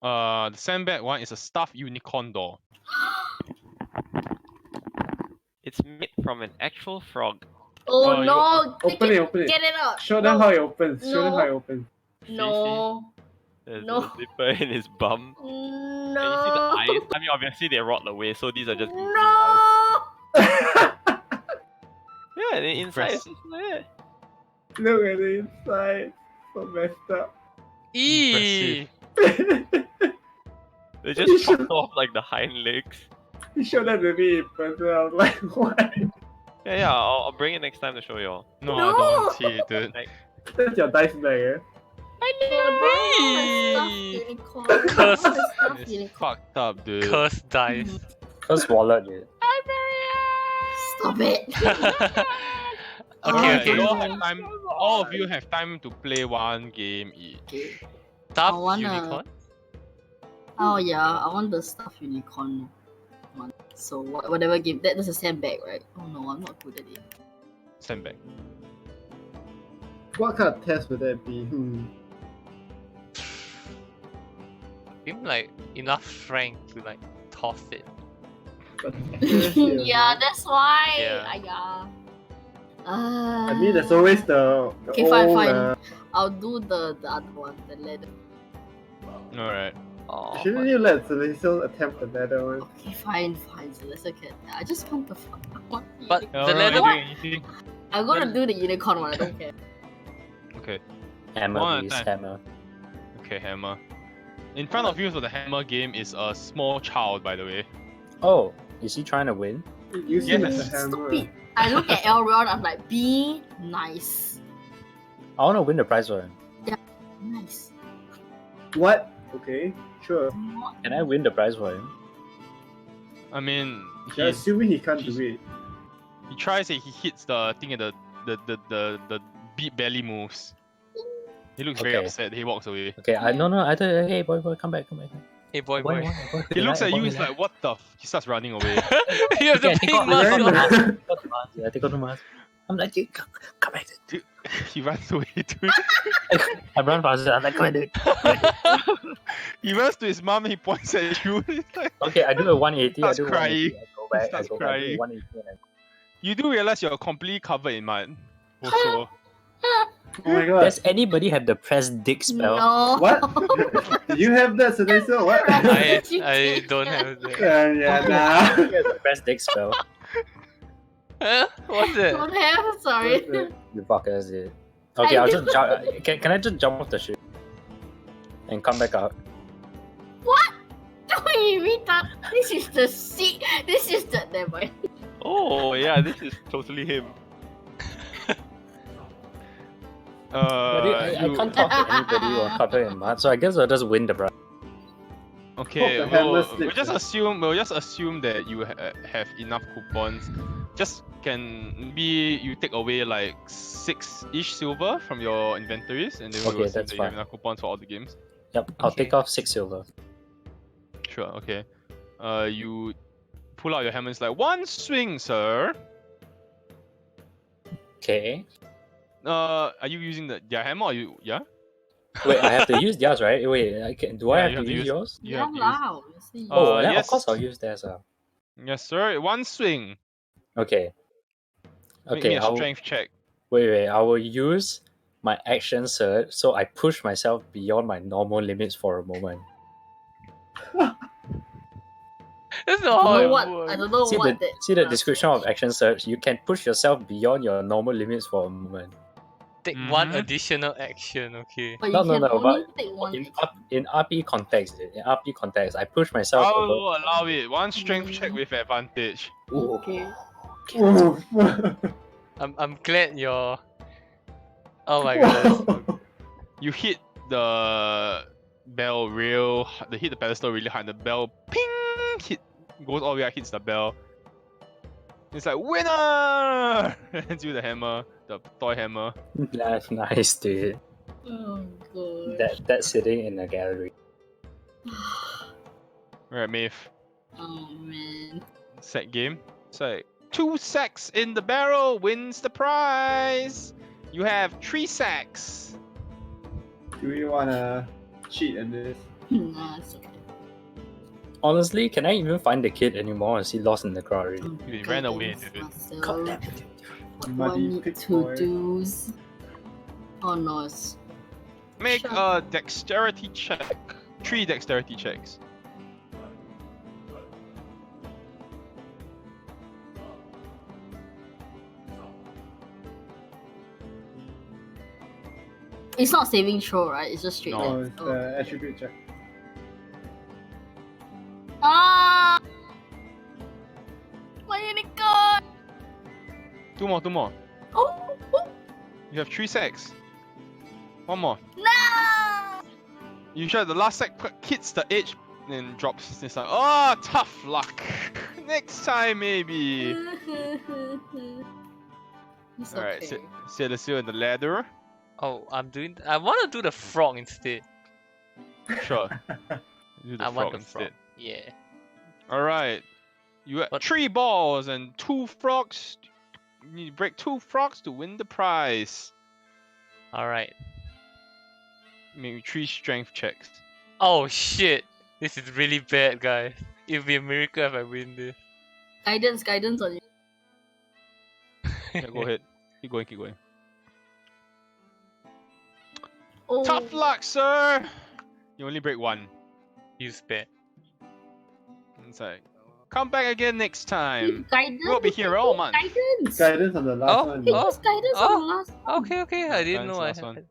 The sandbag one is a stuffed unicorn doll. It's made from an actual frog. Oh you- no! Open it, open it. Get it out! Show them No. how it opens. Show them No. how it opens. No. There's No. a zipper in his bum. No. And you see the eyes? I mean, obviously they rot away, so these are just googly eyes. No. Yeah, the inside is Impressive. just like Look at the inside. So messed up. Eee. they just chopped off like the hind legs. You showed that to me in person. I was like, what? Yeah, I'll bring it next time to show y'all. No, No. I don't want to see it, dude. That's your dice bag, eh? Curse. It's fucked up, dude. Curse dice. First wallet, dude. Stop it. Okay, Alright, okay. you all have time. All of you have time to play one game each. Okay. Stuffed I wanna- unicorn? Oh yeah, I want the stuffed unicorn one. So whatever game that's a sandbag, right? Oh no, I'm not good at it. Sandbag. What kind of test would that be? Give him like enough strength to like toss it. But seriously, Yeah, that's why. Yeah. I mean, there's always the Okay, fine, old, fine. I'll do the other one, the leather. Alright. Oh, Shouldn't you let Celestial attempt the leather one? Okay, fine. So let's look at. I just want the. I want the But unicorn. the leather doing anything. I'm gonna do the unicorn one. I don't care. Okay. Hammer, One at a please. time. Hammer. Okay, hammer. In front of you for the hammer game is a small child, by the way. Oh, is he trying to win? You see him Yes. as a hammer. Stupid. I look at Elron. I'm like, be nice. I want to win the prize for him. Nice. What? Okay, sure. Can I win the prize for him? I mean, Yeah, he's, assuming he can't do it. he tries it, he hits the thing and the beat barely moves. He looks very Okay. upset, he walks away. Okay, I thought, hey boy, come back. Hey boy, Boy, boy. boy, He looks at you, he's boy, like, what the he starts running away. You have the Okay, take pink out- mask Right? on. take out the mask. Yeah, take out the mask. I'm like, dude, come back. He runs away to I run faster. I'm like, come on, dude. He runs to his mom and he points at you. He's like, Okay, I do a 180. I Starts do a crying. 180. I go back. I Starts go back. I do crying. a 180. And you do realize you're completely covered in mud. Also. Oh my god. Does anybody have the press dick spell? No. What? Do you have that, Celestial? What? I don't have that. Yeah, nah. He has the press dick spell. What's that? Don't have, sorry. You fuckers did. Okay, I'll just jump. Can I just jump off the ship and come back up? What? Don't you read that? This is the seat. This is the. Never mind. Oh yeah, this is totally him. But I can't talk to anybody or cover in mud, so I guess I'll just win the prize. Okay, Hope the hammer we'll slips, just man. assume that you have enough coupons. Just can be you take away like 6-ish silver from your inventories, and then we'll Okay, assume that's that you have fine. enough coupons for all the games. Yep, I'll Okay. take off 6 silver. Sure. Okay. You pull out your hammer. It's like one swing, sir. Okay. Are you using their hammer or you? Yeah. Wait, I have to use yours, right? Wait, do I Yeah, have you to have to use use- yours? You Yeah, have to use. loud. See. Oh, yeah, Yes. of course I'll use theirs. Yes, sir. One swing. Okay. Make me Okay, a strength check. wait. I will use my action surge, so I push myself beyond my normal limits for a moment. That's I not don't how know it what. I works. don't know See what the that. see the does. description of action surge. You can push yourself beyond your normal limits for a moment. Take one Mhm. additional action, okay. But No, you can only but take one. in RP context, I push myself I above. will allow it. One strength check Mm. with advantage. Ooh. Okay. I'm glad you're. Oh my goodness. You hit the bell hit the pedestal really hard. The bell ping goes all the way up, hits the bell. It's like winner. Hands you the hammer, the toy hammer. That's nice, dude. Oh god. That's sitting in a gallery. Right, Maeve. Oh man. Set game. It's like 2 sacks in the barrel wins the prize. You have 3 sacks. Do we wanna cheat in this? Nah, it's okay. Honestly, can I even find the kid anymore? Is he lost in the crowd already? He ran away, Guidance dude. myself. God damn it. What do I Muddy need pig to boy. do? Oh no, it's Make Shut a dexterity check. 3 dexterity checks. it's not saving throw, right? It's just straight No. Oh, left. it's Oh, the okay. attribute check. Ah! My unicorn! 2 more. Oh! You have 3 sacks. 1 more. No! You sure the last sack hits the edge and drops. It's like, oh, tough luck. Next time, maybe. It's Alright, okay. set the seal in the ladder. Oh, I want to do the frog instead. Sure. Do the I frog want the instead. frog. Yeah. Alright. You have What? 3 balls and 2 frogs. You need to break 2 frogs to win the prize. Alright. Maybe 3 strength checks. Oh shit! This is really bad, guys. It'll be a miracle if I win this. Guidance on you. Yeah, go ahead. Keep going. Oh. Tough luck, sir! You only break 1. Use bad. It's like, come back again next time. Guidance? We'll be here all month. Guidance! Guidance on the last one. Hey, use guidance on the last one. Okay. I didn't Guidance know I last have one. it.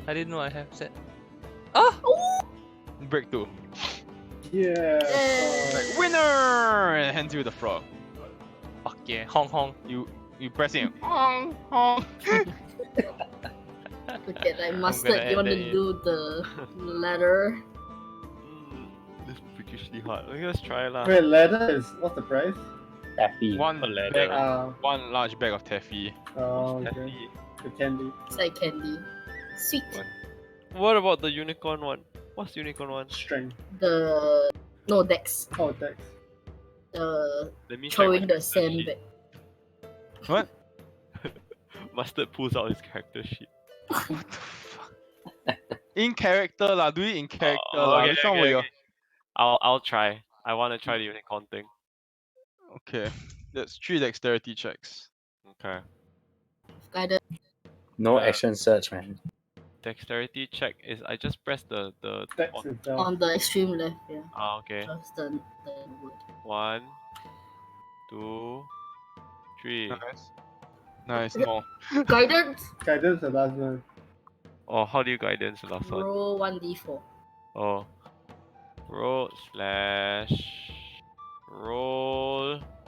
I didn't know I have that. Oh! Break 2. Yeah. Like, winner! And hands you the frog. Fuck yeah. Hong Hong. You press it. Honk, honk. Okay, like gonna mustard, you end want that to in. do the ladder? This is freakishly hard. Okay, let's try lah. Wait, ladder is what's the price? Happy. One A ladder. bag, one large bag of taffy. Oh, What's okay. taffy? The candy. It's like candy. Sweet. What about the unicorn one? What's unicorn one? Strength. The no Dex. Oh, Dex. The Let me check throwing my the character sand sheet. back. What? Mustard pulls out his character sheet. What the fuck? In character lah, do it in character Oh, lah. okay, Which one okay, will you? okay. I'll try. I want to try the unicorn thing. Okay, that's 3 dexterity checks. Okay. Guidance. No Uh, action search, man. Dexterity check is I just press the Dex on. itself. On the extreme left, yeah. Ah, okay. Just the wood. 1, 2, 3. Nice. Nice. No. Guidance. Guidance the last one. Oh, how do you guidance the last one? Roll 1d4. Oh. Roll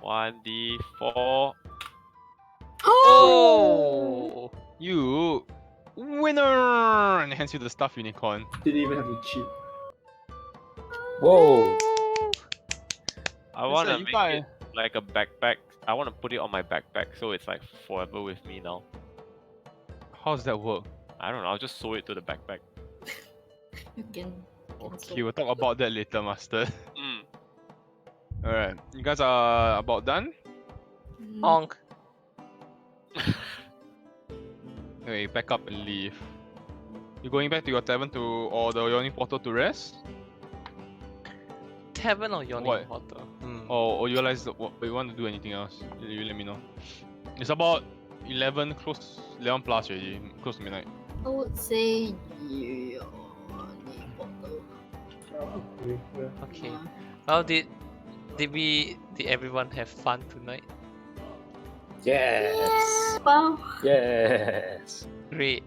1d4. Oh! You winner! And hands you the stuffed unicorn. Didn't even have to cheat. Whoa! I want to you make got it like a backpack. I want to put it on my backpack so it's like forever with me now. How does that work? I don't know, I'll just sew it to the backpack. You can. Okay, we'll talk about that later, Master. Mm. Alright, you guys are about done? Honk. Okay, pack up and leave. You going back to your tavern to or the yawning portal to rest? Tavern or yawning What? portal? Or you realize what you want to do anything else? You let me know. It's about 11 plus already, close to midnight. I would say yawning portal. Okay, yeah. Okay. Yeah. Well, did everyone have fun tonight? Yes! Well, Yes! Great.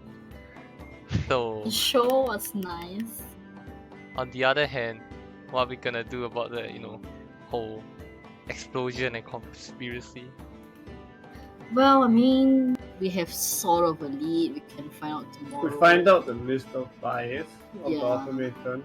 So, the show was nice. on the other hand, what are we gonna do about the whole explosion and conspiracy? Well, I mean, we have sort of a lead. We can find out tomorrow. We find out the list of buyers of the Yeah. automaton.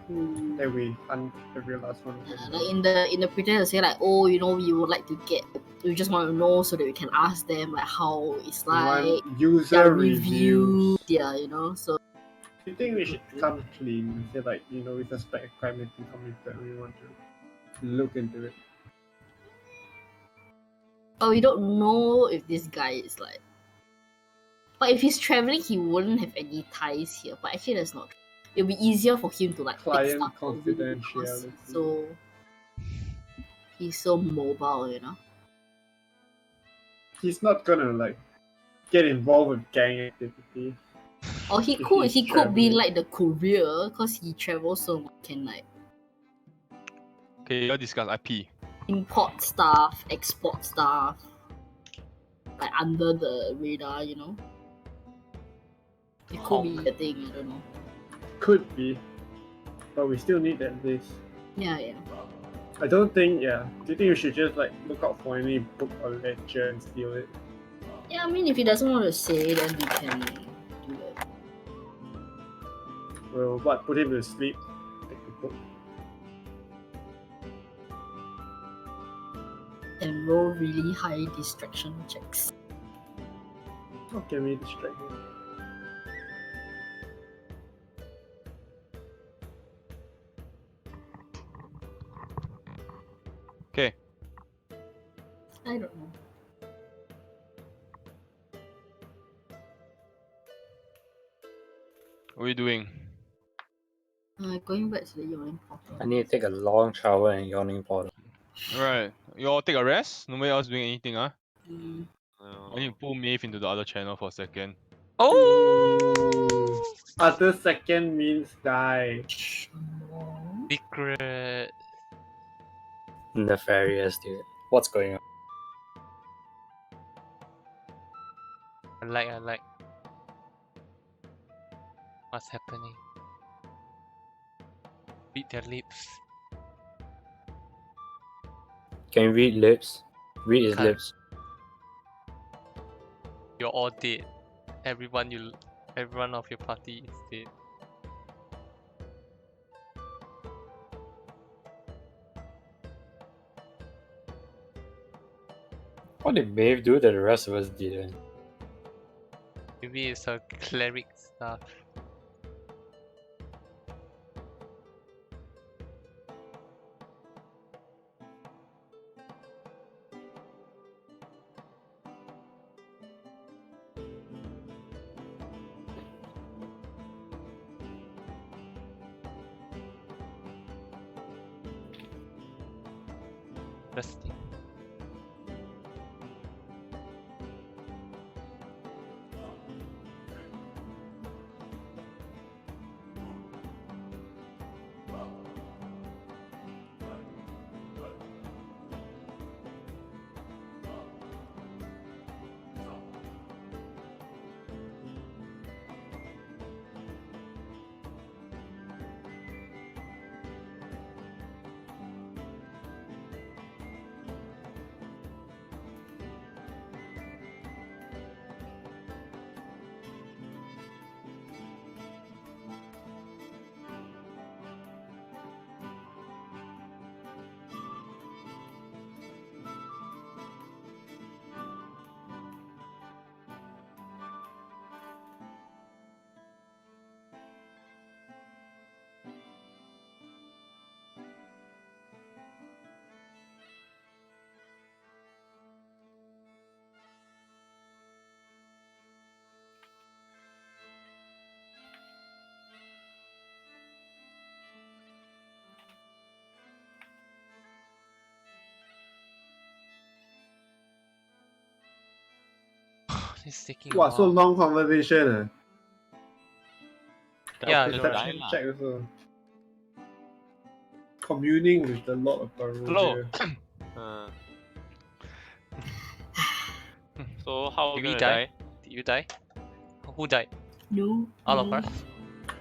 Who, Then we hunt every last one of them. like in the pretend to say like, oh, you know, we would like to get. We just want to know so that we can ask them like how it's We like. want user Their reviews. Yeah, you know. So Do you think we should come clean and say like, we suspect a crime has been committed and we want to look into it? but we don't know if this guy is like. But if he's traveling, he wouldn't have any ties here. But actually, that's not true. It'll be easier for him to like pick Client stuff out because confidentiality. so he's so mobile, you know. He's not gonna like get involved with gang activity. Or he If could he's he could be traveling. like the courier because he travels so much, can like Okay, you all discuss IP. import stuff, export stuff, like under the radar, you know. It could be a thing, I don't know. Could be. But we still need that list. Yeah, yeah. I don't think, yeah. Do you think we should just like look out for any book or ledger and steal it? Yeah, I mean if he doesn't want to say then we can do that. Well, what, put him to sleep? Take the book. And roll really high distraction checks. How can we distract him? Okay. I don't know. What are you doing? Going back to the yawning portal. I need to take a long shower and yawning portal. Alright. You all take a rest? Nobody else doing anything, huh? Mm. I need to pull Maeve into the other channel for a second. Oh! Other second means die. Secret. Nefarious, dude. What's going on? I like. What's happening? Read their lips. Can you read lips? Read his Can't. lips. You're all dead. Everyone of your party is dead. What did Maeve do that the rest of us didn't? Maybe it's a cleric stuff. Interesting. It's taking a Wow, so while. long conversation. Yeah, Just no, Perception die lah. check also. Communing with the Lord of Hello. Barovia. Uh, so how Did we we gonna die? die? Did you die? Who died? No. All of no. us?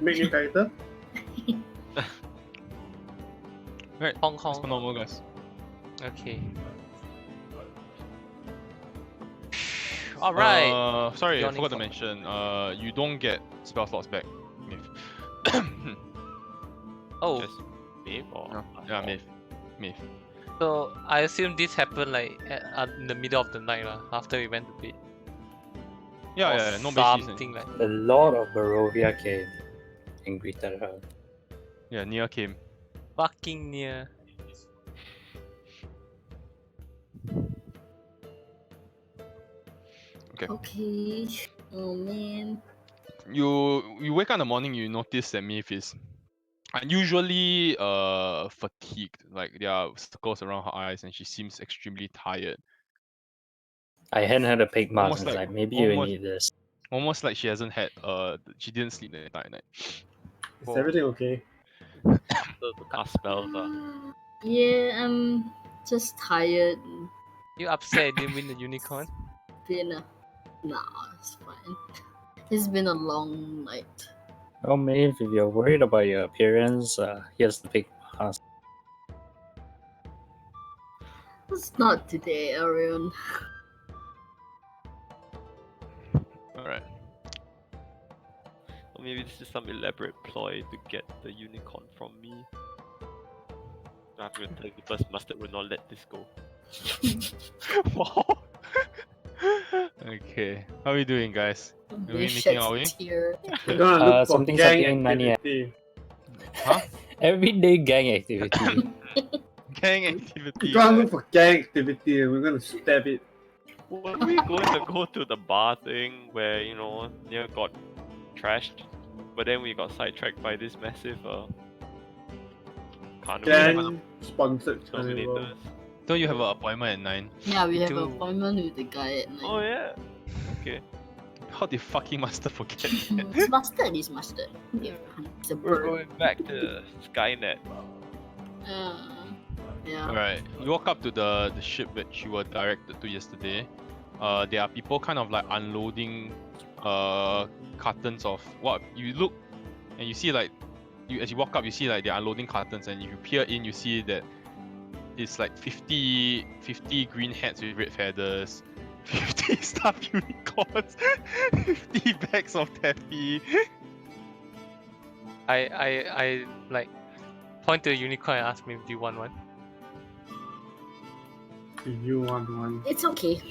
Make new character? Right. Hong That's Kong. normal, guys. Okay. Alright. Sorry, I Yawning forgot to for- mention. You don't get spell slots back. Myth. Oh, Just me or No. Yeah, Myth. Myth. so I assume this happened like in the middle of the night after we went to bed. Yeah, Or yeah, nobody sees something anything. like The Lord of Barovia came and greeted her. Yeah, Nia came. fucking near. Okay. Oh man. You wake up in the morning, you notice that Myth is unusually fatigued. Like there are circles around her eyes, and she seems extremely tired. I hand her the pig mask Almost and was like- like, maybe you almost- need this. Almost like she hasn't had she didn't sleep the entire night. Is everything okay? to cast spells? Yeah, I'm just tired. You upset I didn't win the unicorn? Been a... Nah, it's fine. It's been a long night. Well, Maeve, if you're worried about your appearance, here's the pig mask. It's not today, Arion. Alright. Or maybe this is some elaborate ploy to get the unicorn from me. I have to tell you because Mustard will not let this go. Wow. Okay. How are we doing, guys? Are we They making shed our way? tear. We're gonna look for Something, gang 9 a.m. activity. Huh? Everyday gang activity. Gang We're activity. gonna look for gang activity and we're gonna stab it. Were we going to go to the bar thing where, you know, Nia got trashed, but then we got sidetracked by this massive carnival Gang sponsored carnival. dominators? Don't you have an appointment at 9? Yeah, we Me have too. an appointment with the guy at night. Oh yeah. Okay. How did fucking master forget? It's mustard, it's mustard. Yeah, it's a We're bird. going back to Skynet. Yeah. Alright. You walk up to the ship that you were directed to yesterday. There are people kind of like unloading cartons of what you look and you see like as you walk up you see like they're unloading cartons, and if you peer in you see that it's like 50 green hats with red feathers, 50 stuffed unicorns, 50 bags of taffy. I like point to the unicorn and ask me, do you want one? Do you want one? It's okay.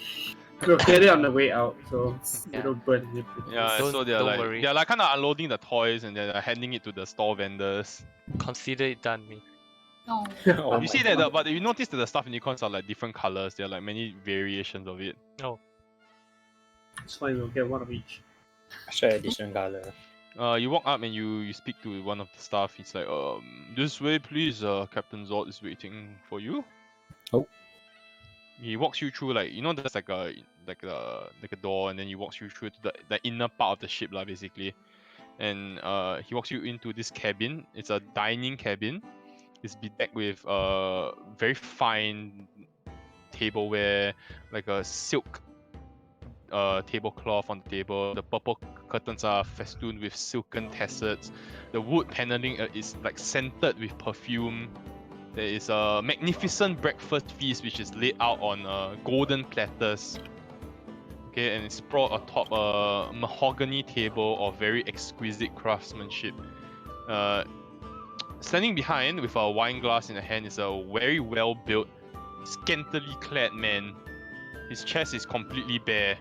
We'll get it on the way out, so It's, you Yeah. don't burn any bridges. Yeah, Don't- so they're don't like worry. they're like kind of unloading the toys and they're handing it to the store vendors. Consider it done, me. oh. Oh You my see that, God. but you notice that the stuffed unicorns are like different colors. There are like many variations of it. It's fine, we'll get one of each. Extra edition color. You walk up and you speak to one of the staff. He's like, this way, please. Captain Zod is waiting for you. Oh. He walks you through like there's like a door, and then he walks you through to the inner part of the ship, lah, basically. And he walks you into this cabin. It's a dining cabin. It's bedecked with very fine tableware, like a silk tablecloth on the table. The purple curtains are festooned with silken tassets. The wood paneling is like scented with perfume. There is a magnificent breakfast feast which is laid out on golden platters. Okay, and it's sprawled atop a mahogany table of very exquisite craftsmanship. Standing behind with a wine glass in a hand is a very well-built, scantily clad man. His chest is completely bare,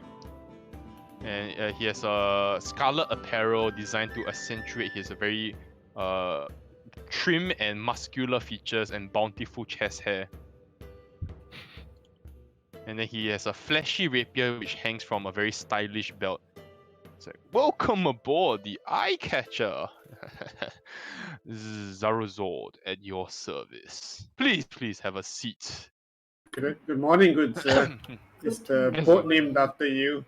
and he has a scarlet apparel designed to accentuate his very trim and muscular features and bountiful chest hair. And then he has a flashy rapier which hangs from a very stylish belt. It's like, welcome aboard the eye catcher. Zarozord at your service. Please have a seat. Good morning, good sir. Is the Yes, boat sir. named after you?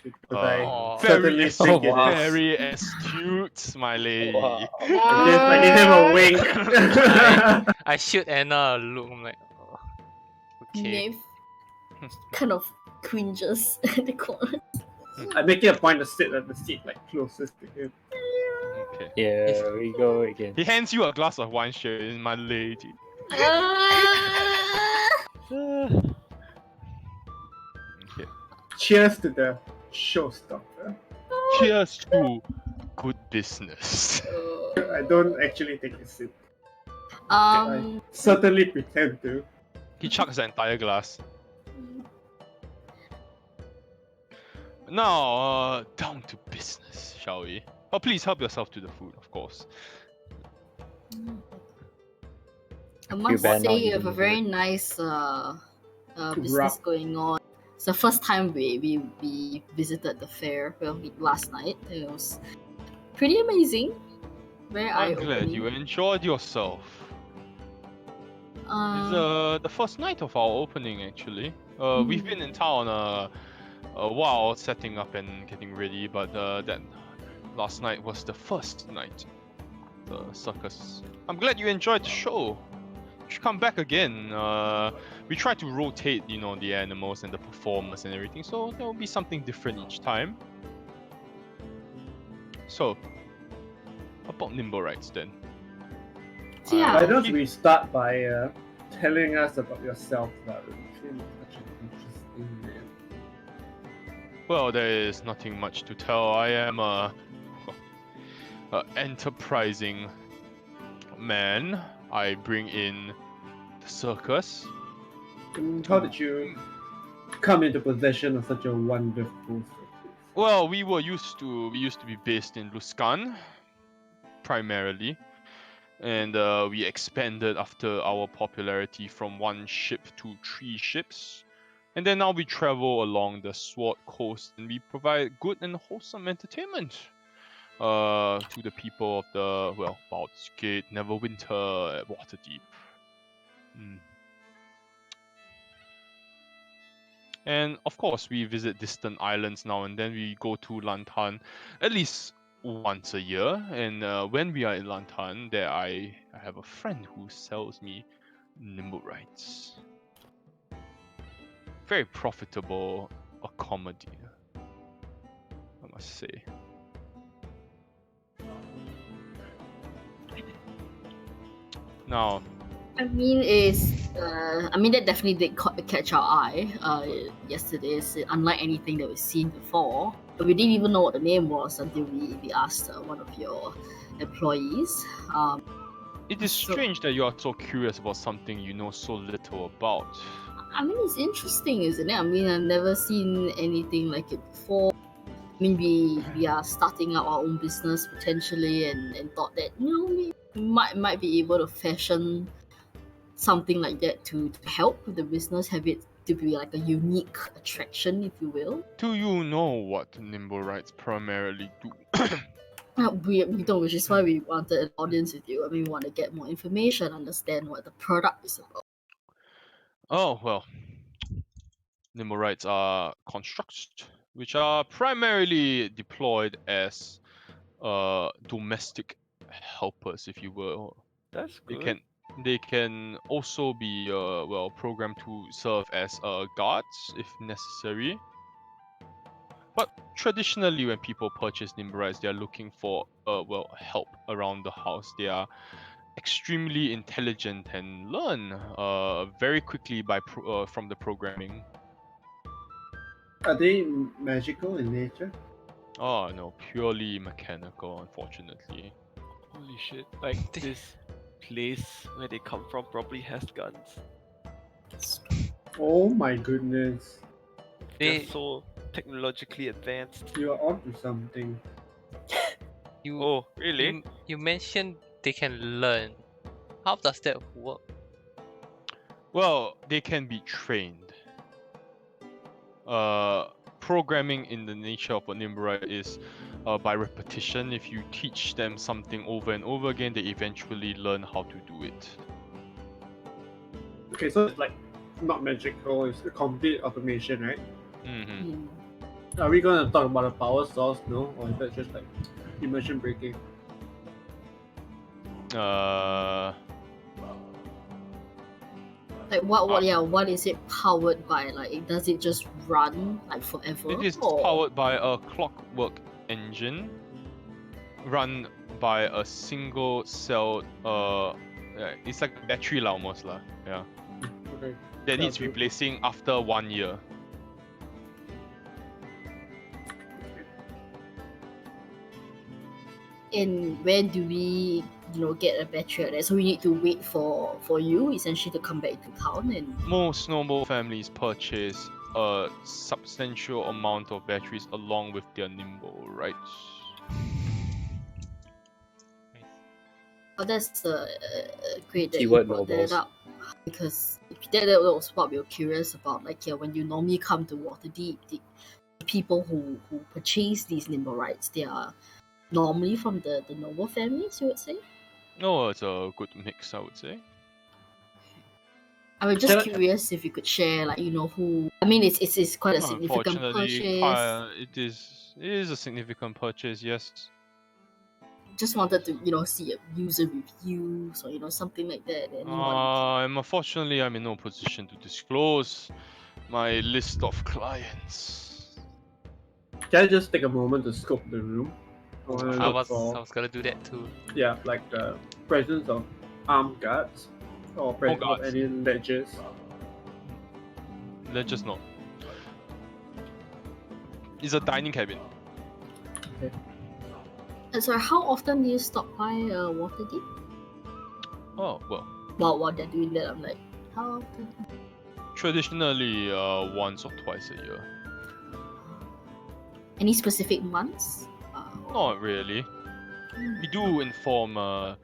Because I Aw. certainly Very, think it wow. is. very astute, my lady. Wow. I give him a wink. I shoot Anna a look. I'm like, oh, okay. Nave kind of cringes at the corner. I make it a point to sit at the seat like closest to him. Okay. Here we go again. He hands you a glass of wine, Sharon, my lady. Okay. Cheers to the showstopper. Cheers to good business. I don't actually take a sip. um, Certainly pretend to. He chucks the entire glass. Now, down to business, shall we? Oh, please help yourself to the food, of course. I must bad not say you have eating a very nice business Rub. going on. It's the first time we visited the fair last night. It was pretty amazing. Very I'm glad eye-opening. you enjoyed yourself. It's the first night of our opening, actually. We've been in town a while setting up and getting ready, but that last night was the first night. The circus. I'm glad you enjoyed the show. You should come back again. We try to rotate, the animals and the performers and everything, so there will be something different each time. So, about Nimble Rights then. Yeah. Why don't we start by telling us about yourself, Varun? You seem like such an interesting man. Well, there is nothing much to tell. I am a enterprising man. I bring in the circus. How did you come into possession of such a wonderful circus? Well, we used to be based in Luskan, primarily, and we expanded after our popularity from 1 ship to 3 ships. And then now we travel along the Sword Coast and we provide good and wholesome entertainment to the people of the, Baldur's Gate, Neverwinter, Waterdeep. And of course, we visit distant islands now and then. We go to Lantan at least once a year. And when we are in Lantan, there I have a friend who sells me nimble rights. Very profitable commodity, I must say. Now, I mean, that definitely did catch our eye yesterday. Unlike anything that we've seen before, but we didn't even know what the name was until we asked one of your employees. It is strange that you are so curious about something you know so little about. I mean, it's interesting, isn't it? I mean, I've never seen anything like it before. I mean, we are starting up our own business potentially, and thought that we might be able to fashion something like that to help with the business, have it to be like a unique attraction, if you will. Do you know what nimble rights primarily do? We don't, which is why we wanted an audience with you. I mean, we want to get more information, understand what the product is about. Oh, well. Nimble rights are constructs which are primarily deployed as domestic helpers, if you will. That's good. They can also be programmed to serve as guards if necessary. But traditionally, when people purchase nimble rights, they are looking for help around the house. They are extremely intelligent and learn very quickly from the programming. Are they magical in nature? Oh no, purely mechanical, unfortunately. Holy shit! Like this place where they come from probably has guns. Oh my goodness. They're so technologically advanced. You are onto something. Oh, really? You mentioned they can learn. How does that work? Well, they can be trained. Programming in the nature of a nimble right is by repetition. If you teach them something over and over again, they eventually learn how to do it. Okay, so it's like not magical, it's a complete automation, right? Mm-hmm. Are we going to talk about a power source? No, or is that just like immersion breaking? Like what is it powered by? Like does it just run like forever? It is or... powered by a clockwork engine run by a single cell. It's like a battery lah, almost lah. Yeah. Okay. That needs That'll do. replacing after 1 year. And when do we, get a battery like that? So we need to wait for you essentially to come back to town and. Most noble families purchase a substantial amount of batteries along with their nimble rights. Oh, that's great that Keyword you brought nobles. that up, because that was what we were curious about. Like, when you normally come to Waterdeep, the people who purchase these nimble rights, they are normally from the noble families, you would say? No, it's a good mix, I would say. I was just curious if you could share, like, who. I mean, it's quite a significant Unfortunately, purchase. it is a significant purchase, yes. Just wanted to, see a user reviews or something like that. Unfortunately, I'm in no position to disclose my list of clients. Can I just take a moment to scope the room? I was gonna do that too. Yeah, like the presence of armed guards or presence of guards. any ledgers. Ledgers no. It's a dining cabin. Okay. And so, how often do you stop by Waterdeep? Oh, well. While they're doing that, I'm like, how often? Traditionally, once or twice a year. Any specific months? Not really. We do inform the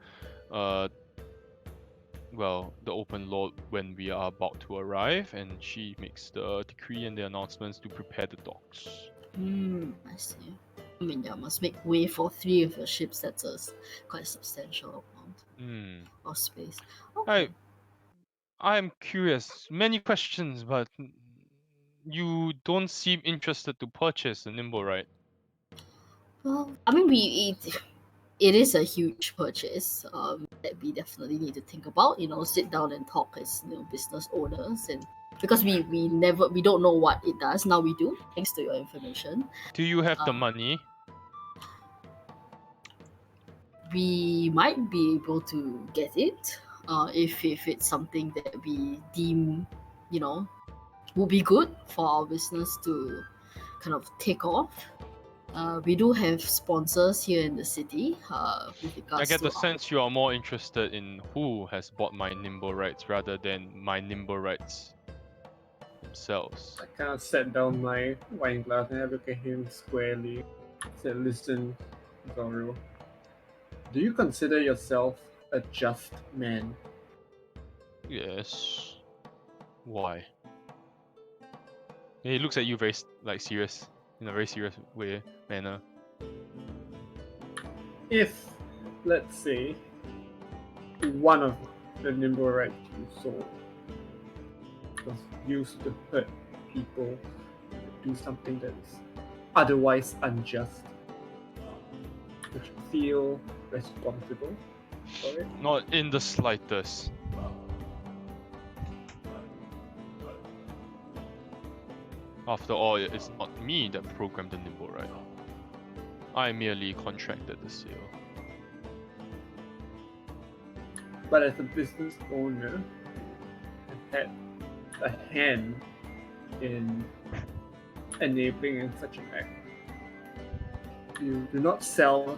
Open Lord when we are about to arrive, and she makes the decree and the announcements to prepare the docks. I see. I mean, yeah, must make way for 3 of your ships. That's quite a substantial amount of space. Okay. I'm curious. Many questions, but you don't seem interested to purchase a nimble, right? Well, I mean, it is a huge purchase that we definitely need to think about. Sit down and talk as business owners, and because we don't know what it does. Now we do, thanks to your information. Do you have the money? We might be able to get it if it's something that we deem would be good for our business to kind of take off. We do have sponsors here in the city with regards I get to the sense you are more interested in who has bought my nimble rights rather than my nimble rights themselves. I kind of set down my wine glass and I look at him squarely. Said, "Listen, Zoro, do you consider yourself a just man?" Yes. Why? He looks at you very serious, in a very serious manner. If, let's say, one of the nimble rights you sold was used to hurt people, do something that is otherwise unjust, would you feel responsible for it? Not in the slightest. After all, it's not me that programmed the nimble right. I merely contracted the sale. But as a business owner, I had a hand in enabling in such an act. You do not sell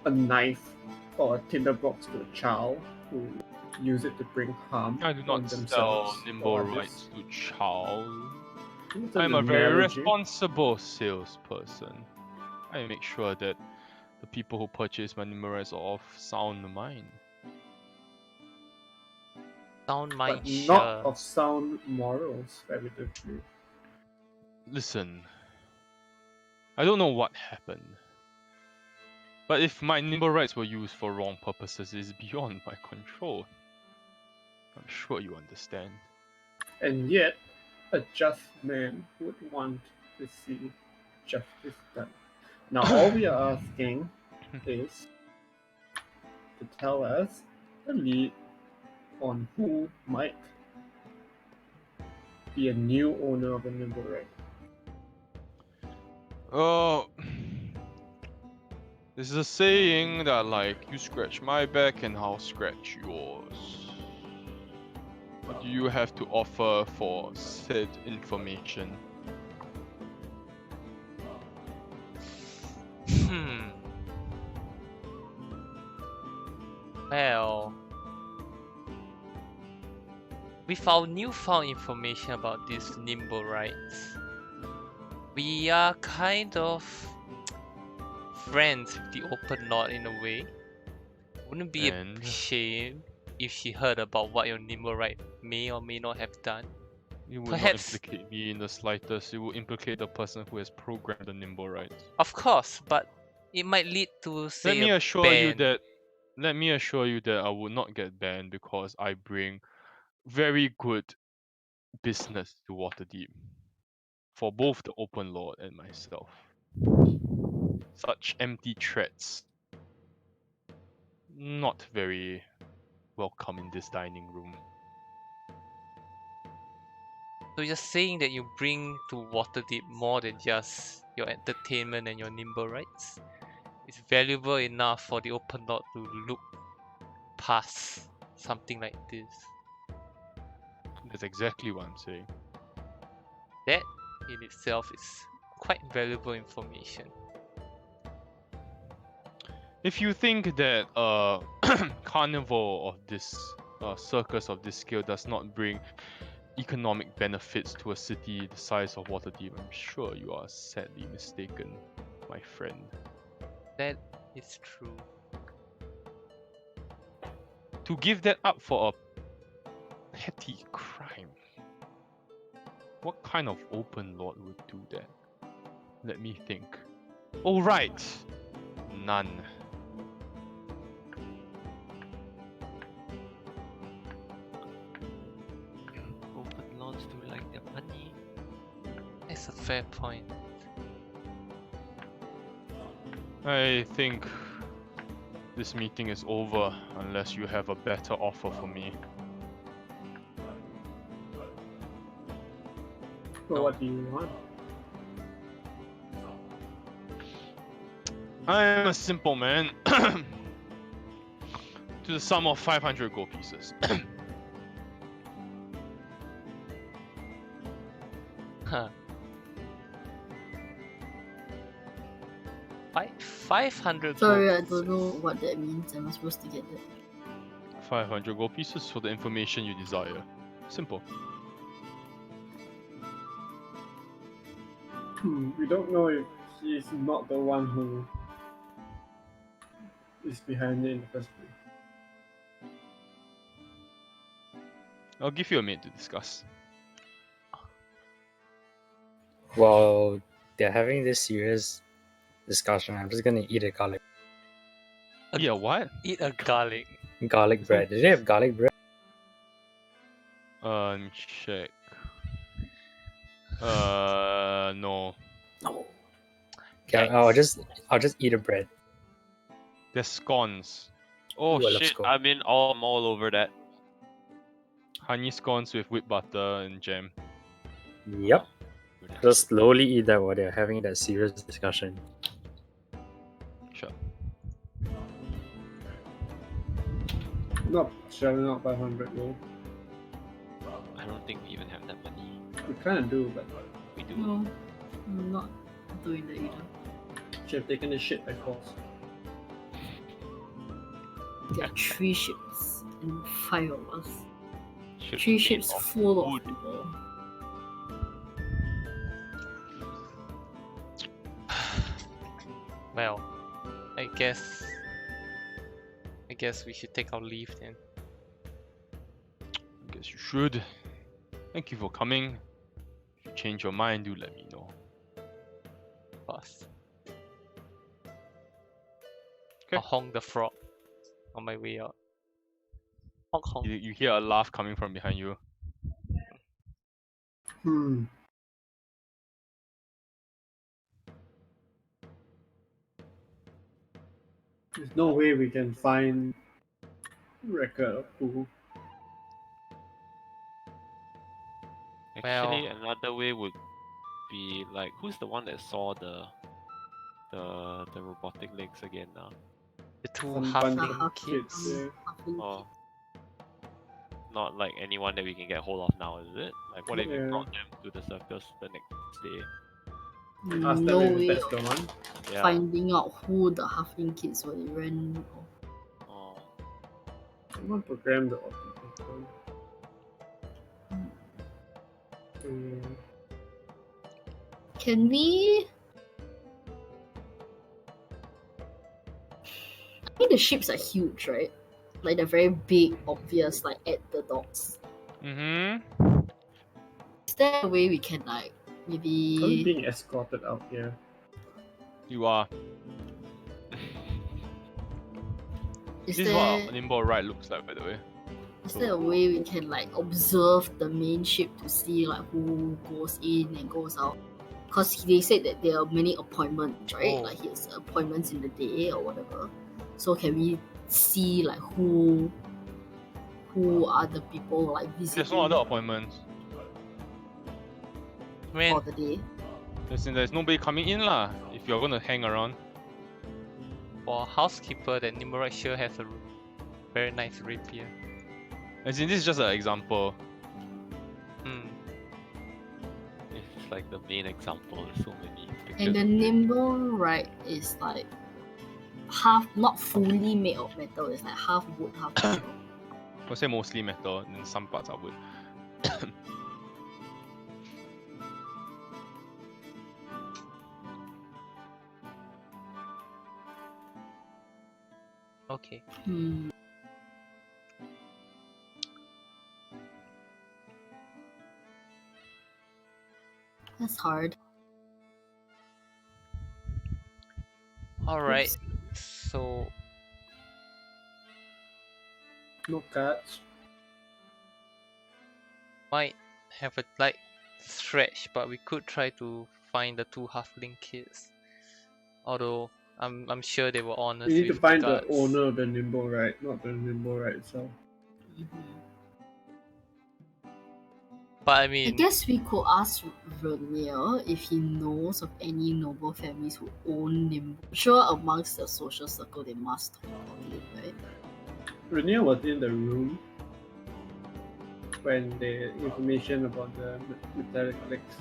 a knife or a tinderbox to a child who use it to bring harm I do on not themselves sell or nimble others. rights to child. It's I'm an a very analogy. responsible salesperson. I make sure that the people who purchase my nimble rights are of sound mind. Sound mind, But sure. not of sound morals, evidently. Listen, I don't know what happened. But if my nimble rights were used for wrong purposes, it is beyond my control. I'm sure you understand. And yet, a just man would want to see justice done. Now, all we are asking is to tell us the lead on who might be a new owner of a nimble right. Oh, this is a saying that like you scratch my back and I'll scratch yours. What do you have to offer for said information? Well, with our newfound information about these nimble rights, we are kind of friends with the open knot in a way. Wouldn't be And a shame if she heard about what your nimble right may or may not have done. it would Perhaps- not implicate me in the slightest. It would implicate the person who has programmed the nimble rights. Of course, but it might lead to say Let me a assure you ban. that I will not get banned because I bring very good business to Waterdeep for both the Open Lord and myself. Such empty threats not very welcome in this dining room. So you're saying that you bring to Waterdeep more than just your entertainment and your nimble rights? It's valuable enough for the open knot to look past something like this. That's exactly what I'm saying. That in itself is quite valuable information. If you think that carnival of this circus of this scale does not bring economic benefits to a city the size of Waterdeep, I'm sure you are sadly mistaken, my friend. That is true. To give that up for a petty crime. What kind of open lord would do that? Let me think. Oh right! None. Open lords do like their money. That's a fair point. I think this meeting is over unless you have a better offer for me. Well, what do you want? I'm a simple man. To the sum of 500 gold pieces. Huh. 500 Sorry, I gold don't know pieces. what that means. Am I supposed to get that? 500 gold pieces for the information you desire. Simple. We don't know if he's not the one who is behind it in the first place. I'll give you a minute to discuss. While they're having this serious discussion, I'm just gonna eat a garlic Yeah, what? Eat a garlic. bread. Did they have garlic bread? Check. No. No. Okay, I'll just eat a bread. They're scones. Oh Ooh, I love shit! scone. I'm all over that. Honey scones with whipped butter and jam. Yep. Just slowly eat that while they're having that serious discussion. Sure. Not shelling out 500 though. I don't think we even have that money. We kind of do, but We do. No, I'm not doing that either. should have taken the shit by force. There are 3 ships and 5 of us. Should 3 be ships made of full of wood. people. Well, I guess we should take our leave then. I guess you should. Thank you for coming. If you change your mind, do let me know. Boss. Okay. I'll honk the frog on my way out. Honk honk. You hear a laugh coming from behind you. There's no way we can find record of who. Actually, another way would be like, who's the one that saw the robotic legs again now? The two Some bunch halfling of kids. yeah. Oh, not like anyone that we can get hold of now, is it? Like, what if we Yeah. brought them to the circus the next day? Ask No them if way that's of the one. Yeah. finding out who the halfling kids were. They ran. Oh. Someone programmed the automaton. Mm. Can we? I think the ships are huge, right? Like they're very big, obvious, like at the docks. Mm-hmm. Is there a way we can like Are we maybe? being escorted out here? You are. Is This is there what a nimble ride looks like, by the way. is there a way we can like observe the main ship to see like who goes in and goes out? Because they said that there are many appointments, right? Oh. Like he has appointments in the day or whatever. So can we see like who are the people like visiting There's no other appointments. Man, for the day? There's nobody coming in lah. If you're gonna hang around. for a housekeeper, that Nimrod sure has a very nice rapier. As in, this is just an example. Hmm. It's like the main example. There's so many pictures. And the nimble right is like half, not fully made of metal. It's like half wood, half metal. I'll say mostly metal, and then some parts are wood. Okay. Hmm. That's hard. Alright. So No cards. might have a light stretch, but we could try to find the two halfling kids. Although I'm sure they were honest. We need to with find guards. the owner of the nimble ride, not the nimble ride itself. But I I mean, guess we could ask Renier if he knows of any noble families who own nimble. Sure, amongst the social circle they must talk about it, right? Renier was in the room when the information about the metallic legs.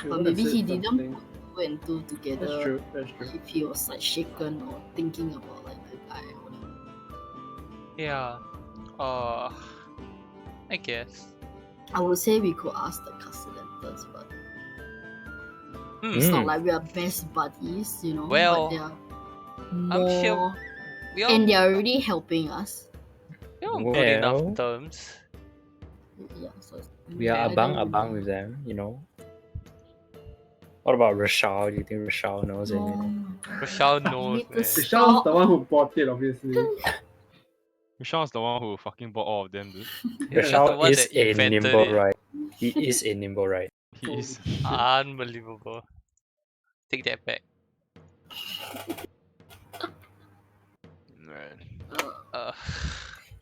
But maybe he didn't put two and two together. That's true. That's true. If he was like shaken or thinking about like the guy or whatever. yeah. I guess. I would say we could ask the Castellantas, but Hmm. it's not like we are best buddies, you know. Well, but they are I'm sure more, we are, and they are already helping us. we are on good enough Well. terms. Yeah, so it's We are either abang way. with them, you know. What about Rashal? Do you think Rashal knows anything? Rochelle You knows, need to man. Vishal's stop. the one who bought it, obviously. Vishal's the one who fucking bought all of them, dude. Yeah. the Rashal one is that a invented nimble it. right. He is a nimble right. He is. Unbelievable. Take that back. Right. Uh,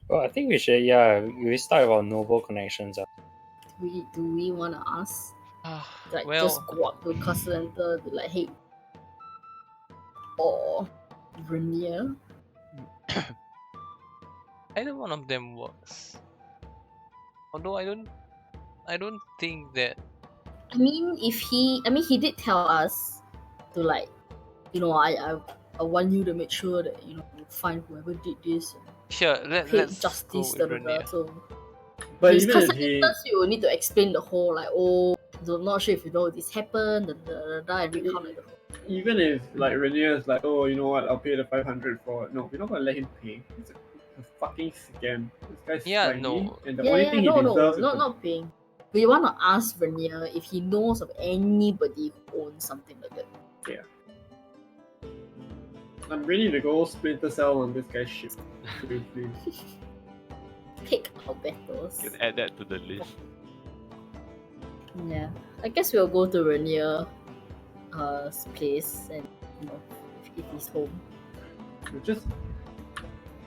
Well, I think we should, we start with our noble connections. Do we want to ask? Like, well, just go up to Castellanta, be like, hey, or Renier. either one of them works. Although I don't think that. I mean, he did tell us to like, you know, I want you to make sure that you know you find whoever did this and Sure, pay let's justice. go with Da, da, da. Renier. So, But his even if he, Castellantas, you will need to explain the whole like, oh, I'm not sure if you know this happened, da, da, da, da, and recount like the whole. even if like Renier is like, oh, you know what, I'll pay the 500 for it. No, we're not gonna let him pay. It's a fucking scam. This guy's Yeah, slimy, no. and the only thing he deserves is not paying. We want to ask Renier if he knows of anybody who owns something like that. I'm ready to go Splinter Cell on this guy's ship. Seriously. Pick our battles. You can add that to the list. Yeah, I guess we'll go to Renier's place and you know if he's home. You just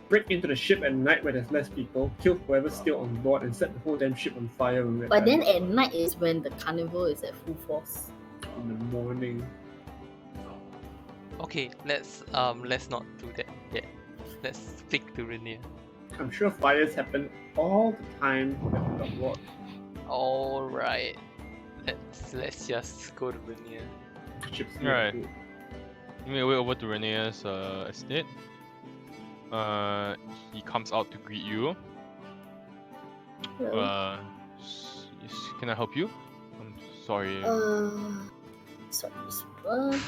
break into the ship at night where there's less people, kill whoever's still on board, and set the whole damn ship on fire when we're But done. then at night is when the carnival is at full force. In the morning. Okay, let's not do that yet. Let's stick to Rainier. I'm sure fires happen all the time at the ward. Alright. Let's just go to Rainier. Ships Right. food. You may wait over to Rene's estate. He comes out to greet you. Hello. Can I help you? I'm sorry. Sorry,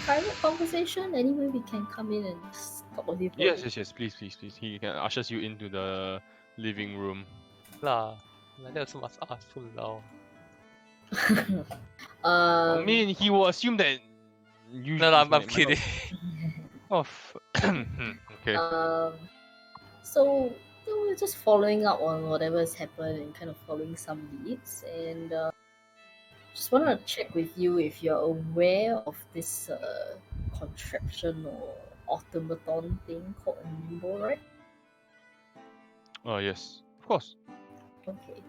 private conversation. Anyway, we can come in and talk with you. Yes, please. He can ushers you into the living room. Lah, like that also must ask for now. I mean, he will assume that you. No, I'm kidding. Okay. So we're just following up on whatever has happened and kind of following some leads, and just want to check with you if you're aware of this contraption or automaton thing called a nimble, right? Yes, of course. Okay.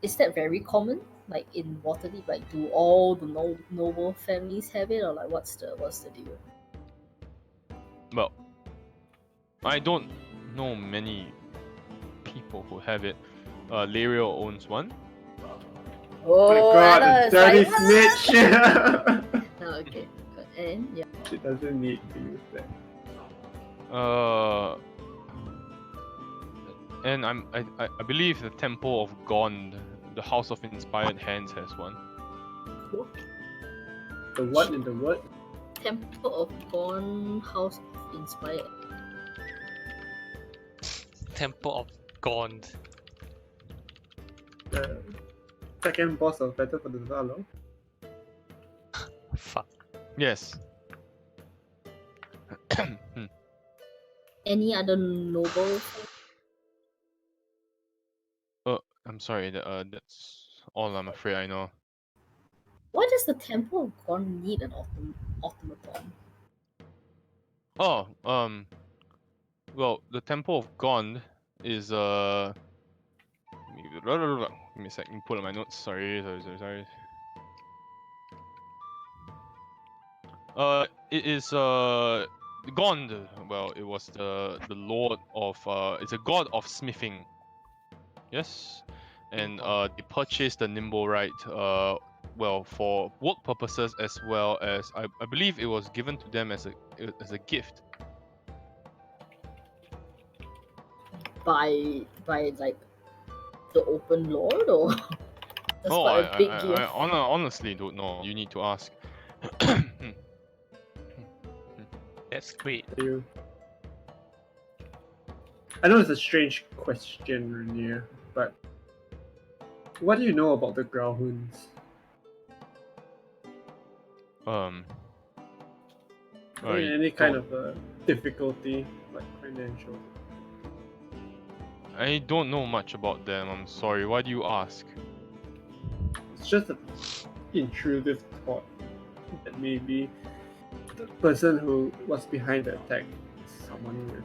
Is that very common? Like in Waterdeep, like do all the noble families have it, or like what's the deal? Well, I don't know many people who have it. Lariel owns one. Oh my god, Anna a is dirty like, "What?" snitch! No, okay, good. And yeah. She doesn't need to use that. And I believe the Temple of Gond, the House of Inspired Hands, has one. The what in the what? Temple of Gone, House of Inspired. Temple of Gond. The second boss of Battle for the Zalo. Fuck. Yes. Any other noble? I'm sorry. That's all I'm afraid I know. Why does the Temple of Gone need an automaton? Oh, well, the Temple of Gond is Give me a second. Pull up my notes. Sorry. It is Gond. Well, it was the lord of it's a god of smithing. Yes, and they purchased the nimble right. Well, for work purposes as well as I believe it was given to them as a gift. By like the open lord, or that's Oh, quite a big I gift. honestly don't know. You need to ask. That's great. You. I know it's a strange question, Rainier, but what do you know about the Growlhounds? Any kind of difficulty, like financial? I don't know much about them. I'm sorry. Why do you ask? It's just an intrusive thought that maybe the person who was behind the attack is someone with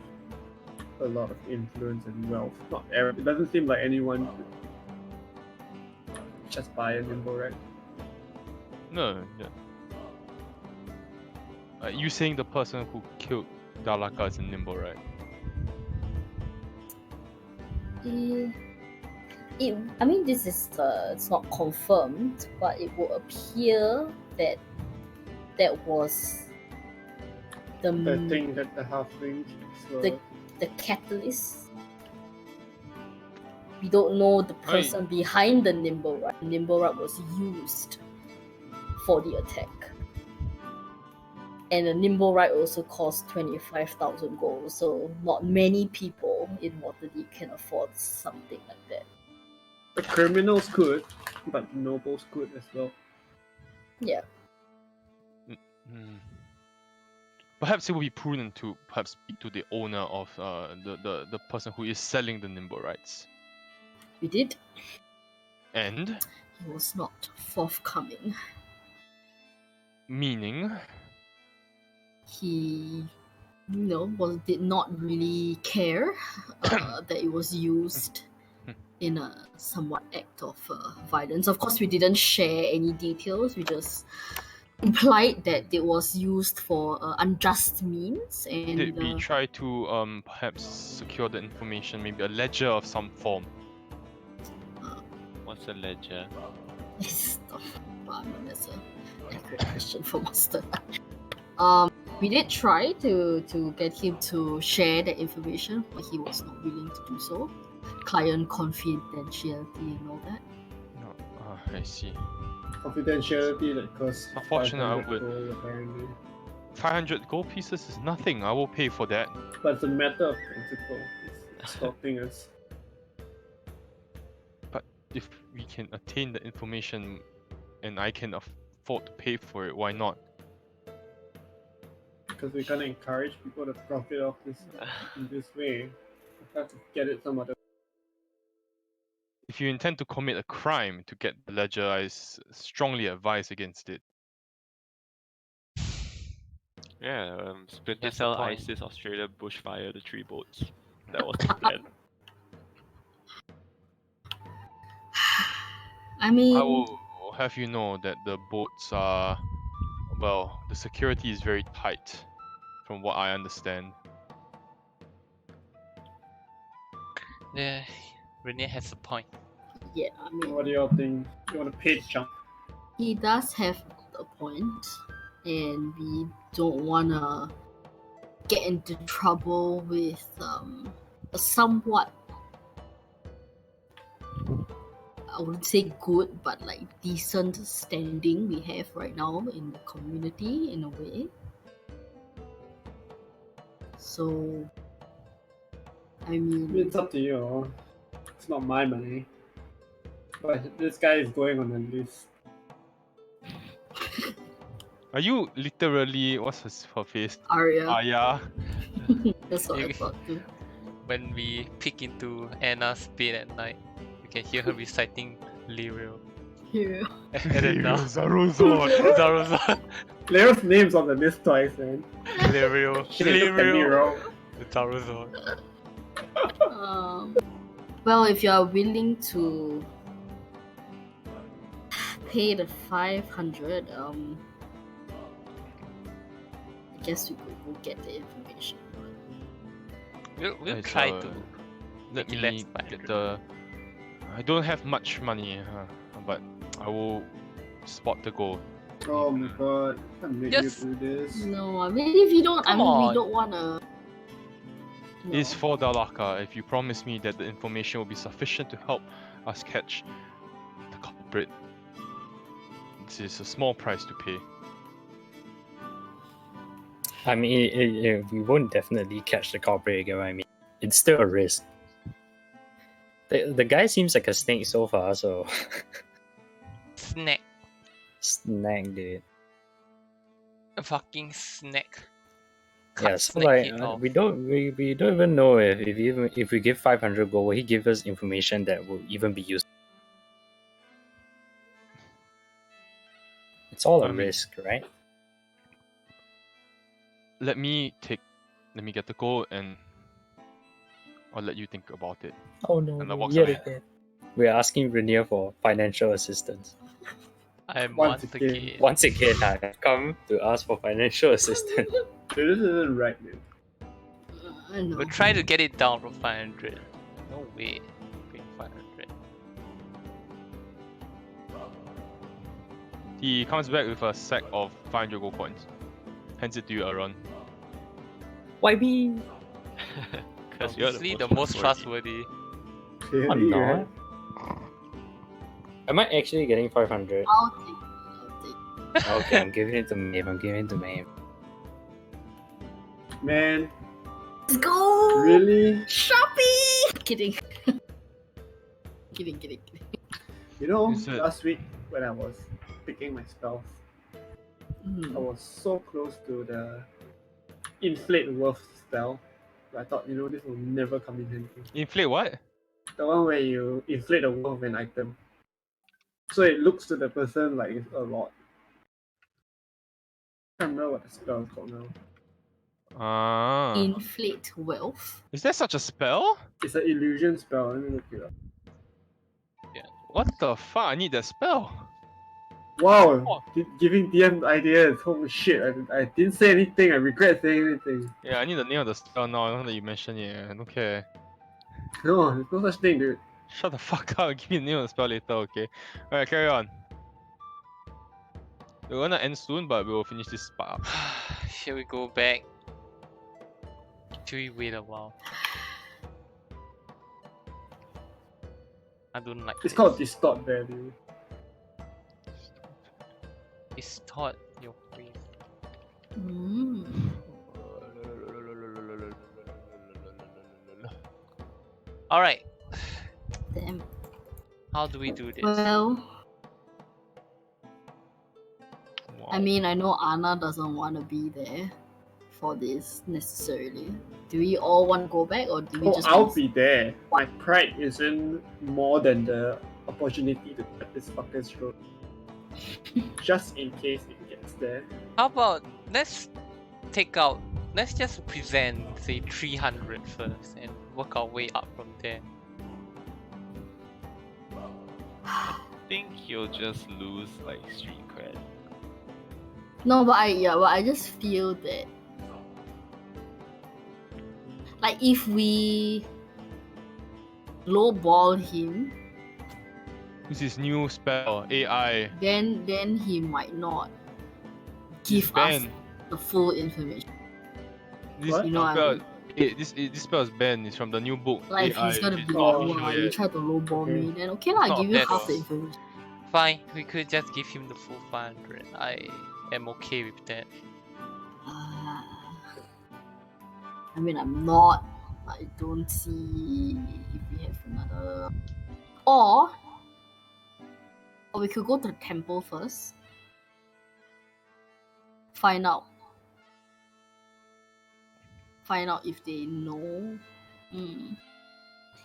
a lot of influence and wealth. Not every. It doesn't seem like anyone could just buy a nimble, right? No. You saying the person who killed Dalaka is a nimble, right? I mean, this is it's not confirmed, but it would appear that that was The thing that the halfling the catalyst. We don't know the person behind the nimble rod. The nimble rod was used for the attack, and the nimble rod also cost 25,000 gold. So not many people in Waterdeep can afford something like that. The criminals could, but the nobles could as well. Yeah. Perhaps it would be prudent to perhaps speak to the owner of the person who is selling the nimble rights. We did. And? He was not forthcoming. Meaning? He did not really care that it was used in a somewhat act of violence. Of course, we didn't share any details. We just implied that it was used for unjust means. And Did we try to perhaps secure the information, maybe a ledger of some form? What's a ledger? That's a great question for Master. We did try to get him to share that information, but he was not willing to do so. Client confidentiality and all that. No, I see. Confidentiality that costs Unfortunate, I 500 would. gold apparently. 500 gold pieces is nothing. I will pay for that. But it's a matter of principle. It's stopping us. But if we can attain the information and I can afford to pay for it, why not? Because we can't encourage people to profit off this in this way. We have to get it some other. If you intend to commit a crime to get the ledger, I strongly advise against it. Yeah, Splinter That's the Cell, point. ISIS, Australia, bushfire, the 3 boats. That was the plan. I mean, I will have you know that the boats are, well, the security is very tight, from what I understand. Yeah, Rene has a point. yeah, I mean, What do y'all think? You want to page jump? he does have a point, and we don't want to get into trouble with a somewhat, I wouldn't say good, but like decent standing we have right now in the community in a way. So, I mean, It's up to you. It's not my money. But this guy is going on a list. Are you literally, what's her face? Arya. Aya? That's what I You- thought too. When we peek into Anna's bed at night, you can hear her reciting lyrial. Yeah. And then now, Zaruzor. Zaruzon, Leo's name's on the list twice, man. lyrial, Shit, it looked at me lyrial, wrong. Zaruzon. Well, if you are willing to pay the 500, I guess we could go get the information. We'll It's, try to Let make it me less get 500. the. I don't have much money, but I will spot the gold. Oh my god, I can't make Yes. you do this. No, I mean if you don't, Come we on. don't wanna. No. It's for Dalaka. If you promise me that the information will be sufficient to help us catch the culprit, this is a small price to pay. I mean, we won't definitely catch the culprit. You get what I mean? It's still a risk. The guy seems like a snake so far, so Snack. snag dude. A fucking snack. Yeah, Cut so snack like head off. we don't even know if we give 500 gold, will he give us information that will even be used? It's all a I mean- risk, right? Let me get the gold and I'll let you think about it. Oh no, And I no, walks yet away. again. We're asking Rainier for financial assistance. I'm Once once again. again. Once again, I come to ask for financial assistance. Dude, this isn't right, man. I know. We'll try to get it down to 500. No way. Paying 500. He comes back with a sack of 500 gold coins. Hands it to you, Aaron. Why me? Because you're Obviously the most trustworthy. Clearly, I'm right? not. Am I actually getting 500? I'll take. Okay, I'm giving it to Maeve. I'm giving it to Maeve. Man, Let's go. really? Shopee. Kidding. kidding. You know, Is it- last week when I was picking my spells, I Mhm. was so close to the inflate worth spell. But I thought, this will never come in handy. Inflate what? The one where you inflate the worth of an item. So it looks to the person like it's a lot. I can't remember what the spell is called now. Ah. Inflate wealth. Is there such a spell? It's an illusion spell. Let me look it up. What the fuck? I need that spell. Wow, Oh. giving DM ideas. Holy shit! I didn't say anything. I regret saying anything. Yeah, I need the name of the spell now that you mention it. I don't care. No, there's no such thing, dude. Shut the fuck up. Give me the name of the spell later, okay? Alright, carry on. We're gonna end soon, but we'll finish this part up. Shall we go back? Should we wait a while? I don't like It's this. called distort value. Distort your face. Mm. Alright, Damn. how do we do this? Well, Wow. I mean, I know Anna doesn't want to be there for this necessarily. Do we all want to go back, or do we Oh, just? I'll be there. My pride isn't more than the opportunity to cut this fucker's throat. Just in case it gets there. How about let's just present say 300 first and work our way up from there. I think you'll just lose like street cred. No, but I just feel that, like, if we lowball him, This is new spell, AI. then he might not It's give us banned. the full information. This What? You know what I spell, mean? this spell is banned. It's from the new book. Like, if AI. he's gonna It's be not like, official wow, you yet. try to lowball Okay. me, then okay lah, I It's give not you bad. half the information. Fine, we could just give him the full 500. I am okay with that. I mean, I'm not. I don't see if we have another. Or we could go to the temple first. Find out if they know.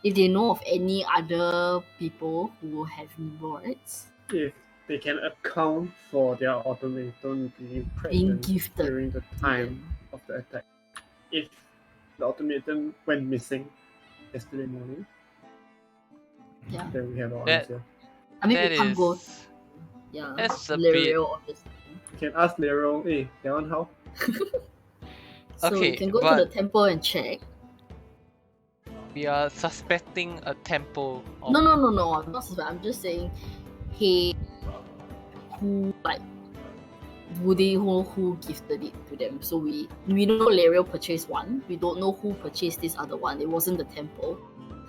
If they know of any other people who have rewards If they can account for their automaton being present gifted during the time of the attack. If the automaton went missing yesterday morning, Yeah. then we have our That- answer. I mean, That we can't go. is Yeah. that's a Lyriel, obviously. You can ask Nero, hey, that one how? So we Okay, can go to but- the temple and check. we are suspecting a temple. Of, No. I'm not suspect. I'm just saying, hey, who gifted it to them? So we know Lyriel purchased one. We don't know who purchased this other one. It wasn't the temple.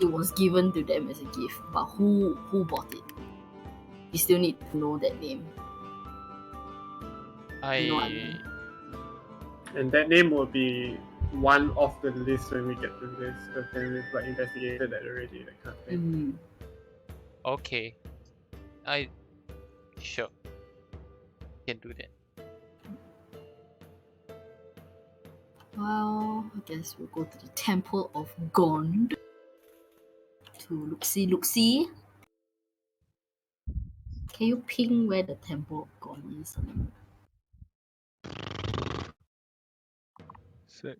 It was given to them as a gift. But who bought it? We still need to know that name. You know what I mean? And that name will be one of the list when we get to this, because then we've like investigated that already, that kind of thing. Okay, sure can do that. Well, I guess we'll go to the Temple of Gond to look-see. Can you ping where the Temple of Gond is? Sick.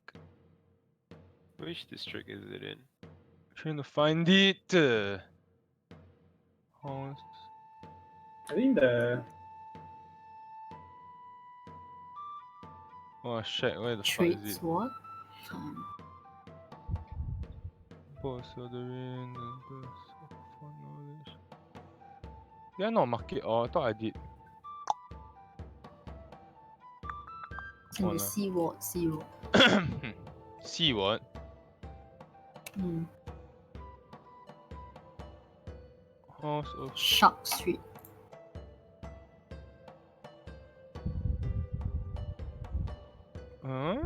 Which district is it in? Trying to find it. House. I think the Oh shit, where the fuck Trade is it? Sword? Boss of the Rain, and for knowledge. Did I not mark it? Oh, I thought I did. Can Oh, we no. see what? See what? House of Shark Street. Huh?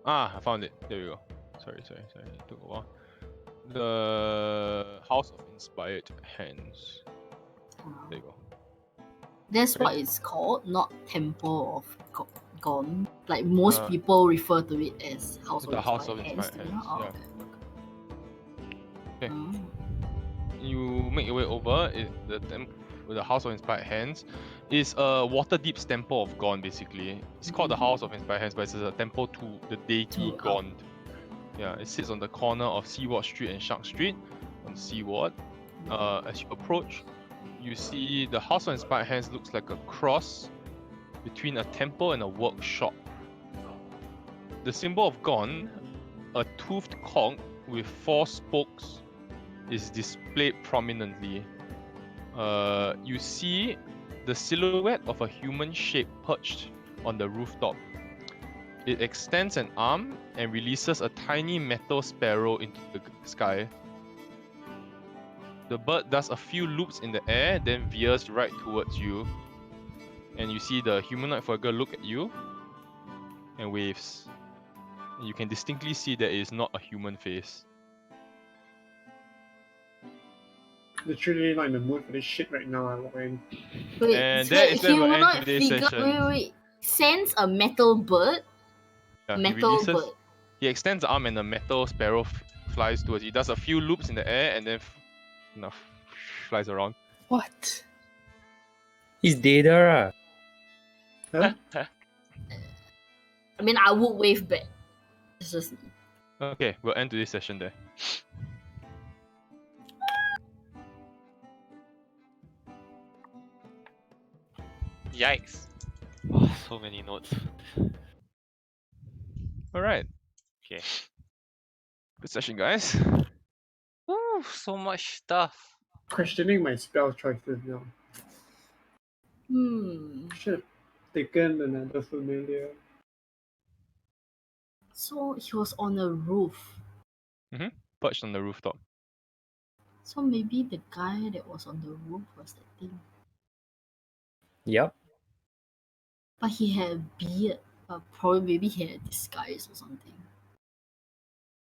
Ah, I found it. There we go. Sorry. It took a while. The House of Inspired Hands. There you go. That's what it's called, not Temple of Gone. Like most people refer to it as House The of House of Inspired Inspired Hands. Hands, Okay. You make your way over. The with the House of Inspired Hands, is a Waterdeep's Temple of Gorn, basically. It's called the House of Inspired Hands, but it's a temple to the deity Gorn. Yeah, it sits on the corner of Seaward Street and Shark Street, on Seaward. As you approach, you see the House of Inspired Hands looks like a cross between a temple and a workshop. The symbol of Gorn, a toothed conch with 4 spokes, is displayed prominently. You see the silhouette of a human shape perched on the rooftop. It extends an arm and releases a tiny metal sparrow into the sky. The bird does a few loops in the air, then veers right towards you. And you see the humanoid figure look at you and waves. And you can distinctly see that it is not a human face. Literally not in the mood for this shit right now. I'm walking. Wait, And so that is where we'll end humanoid today's figure. session. Wait. Sends a metal bird. Yeah, Metal bird. He extends the arm and a metal sparrow flies towards you. He does a few loops in the air and then flies around. What? He's Data. Huh? I mean, I would wave back. It's just Okay, we'll end today's session there. Yikes. Oh, so many notes. Alright. Okay. Good session, guys. Woo, so much stuff. Questioning my spell choices now. Should have taken another familiar. So he was on a roof. Perched on the rooftop. So maybe the guy that was on the roof was the thing. Yep. But he had a beard. But probably maybe he had a disguise or something.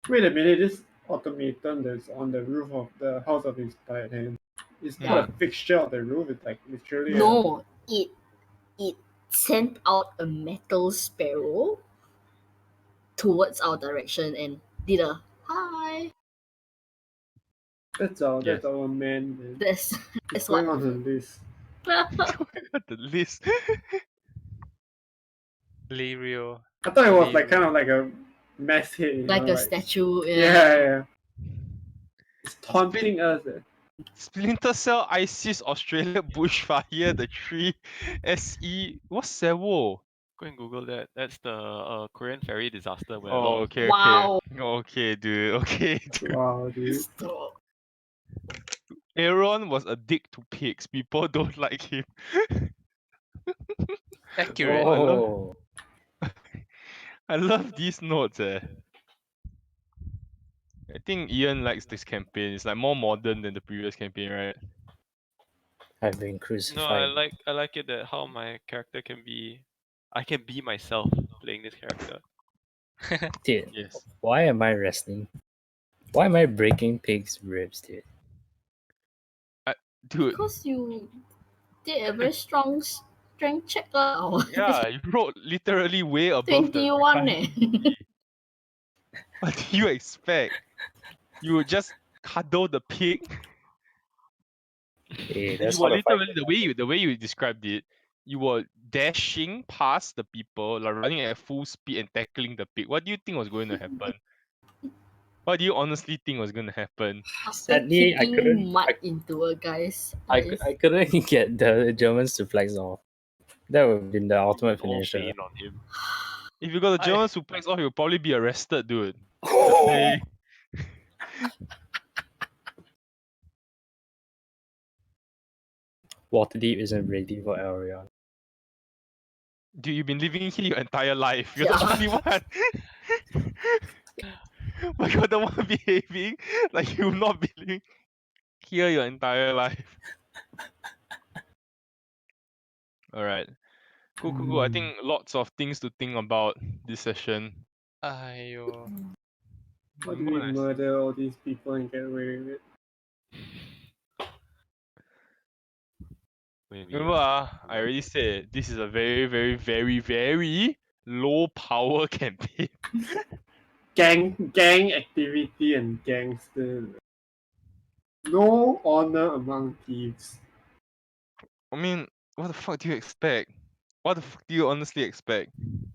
Wait a minute, this automaton that's on the roof of the House of Inspired Hands. It's not Yeah. a fixture of the roof, it's like literally No, it sent out a metal sparrow towards our direction and did a hi. That's our Yes. man. Man. That's It's what. going on the list. The list. Lirio. I thought it was like kind of like a mass hit, you like know, a statue. Yeah. It's taunting us. Splinter Cell, ISIS, Australia, Bushfire, the 3, SE. What's Sewo? Go and Google that. That's the Korean ferry disaster where a Oh, lot of okay, Wow. okay. Okay, dude. Okay, dude. Wow, dude. Stop. Aaron was a dick to pigs. People don't like him. Accurate. Oh. I love these notes, I think Ian likes this campaign. It's like more modern than the previous campaign, right? I've been No, crucified. I like it that how my character can be. I can be myself playing this character. Dude, Yes. why am I wrestling? Why am I breaking pigs' ribs, dude? Dude, Because you did a very strong strength check. Oh, yeah, you rolled literally way above the 21 required DC. What do you expect? You would just cuddle the pig? Hey, You that's were how the fight. literally the way you described it, you were dashing past the people, like running at full speed and tackling the pig. What do you think was going to happen? What do you honestly think was going to happen? after Sadly, I kicking couldn't. mud into a guy's I eyes. couldn't get the Germans to flex off. That would have been the ultimate All finisher. pain on him. If you got the I- German suplex off, you'll probably be arrested, dude. Oh! Waterdeep isn't ready for Arion. Dude, you've been living here your entire life. You're the Yeah. only one. But you're the one behaving like you've not been living here your entire life. Alright. Cool. I think lots of things to think about this session. Aiyo. How do we murder all these people and get away with it? Maybe, Remember, I already said this is a very, very, very, very low power campaign. Gang activity and gangster. No honor among thieves. I mean, what the fuck do you expect? What the fuck do you honestly expect?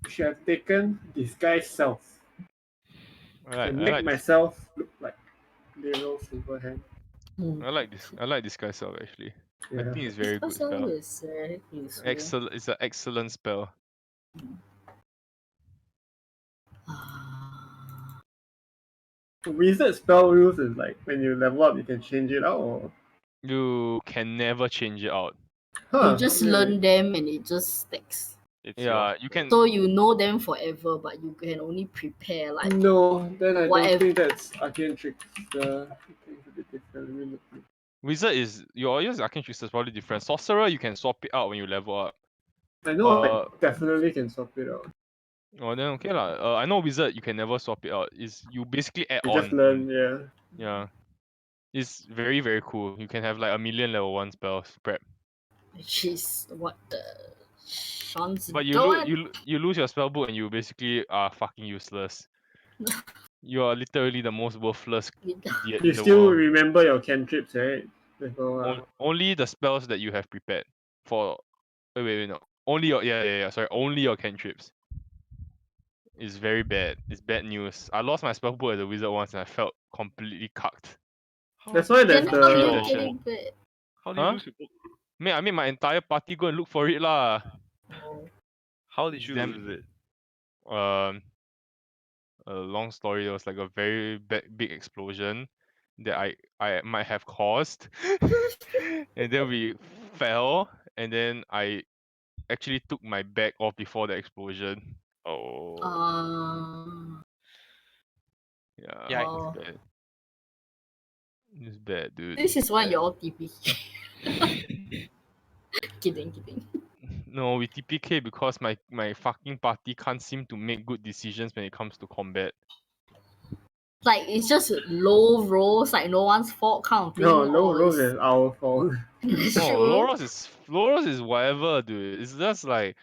Should have taken disguise self I and like, I make like this. myself look like little Silverhand. I like this guy's spell actually. I Yeah. think it's This very good person spell. is very useful. Excellent. It's an excellent spell. Wizard spell rules is like when you level up, you can change it out. Or... You can never change it out. Huh, You just really? learn them and it just sticks. It's Yeah, yours. you can. So you know them forever, but you can only prepare like No, then I whatever. don't think that's arcane tricks. I think it's a bit different. Let me look. Wizard is your arcane trickster is probably different. Sorcerer you can swap it out when you level up. I know I definitely can swap it out. Oh then okay lah. I know wizard you can never swap it out. Is you basically add You on. just learn, yeah. Yeah. It's very very cool. You can have like a million level 1 spells prep. Which is what the Sean's But doing. you lose your spell book and you basically are fucking useless. You are literally the most worthless idiot You in the still world. remember your cantrips, right? Before, Only the spells that you have prepared for. Wait no. Only your yeah. Sorry, only your cantrips. It's very bad. It's bad news. I lost my spell book as a wizard once and I felt completely cucked. That's why there's Then how do Three you the. get edition. it back? How do you Huh? lose your book? I made my entire party go and look for it lah. Oh. How did It's you damn lose it? a long story. There was like a very big explosion that I might have caused, and then we fell, and then I actually took my bag off before the explosion. Oh. Yeah, Yeah. Oh. it's bad, dude. This is It's why bad. you're all TP. kidding. No, we TPK because my fucking party can't seem to make good decisions when it comes to combat. Like it's just low rolls, like no one's fault kind of thing. No, low or rolls is is our fault. it's No, true. Loros is whatever, dude. It's just like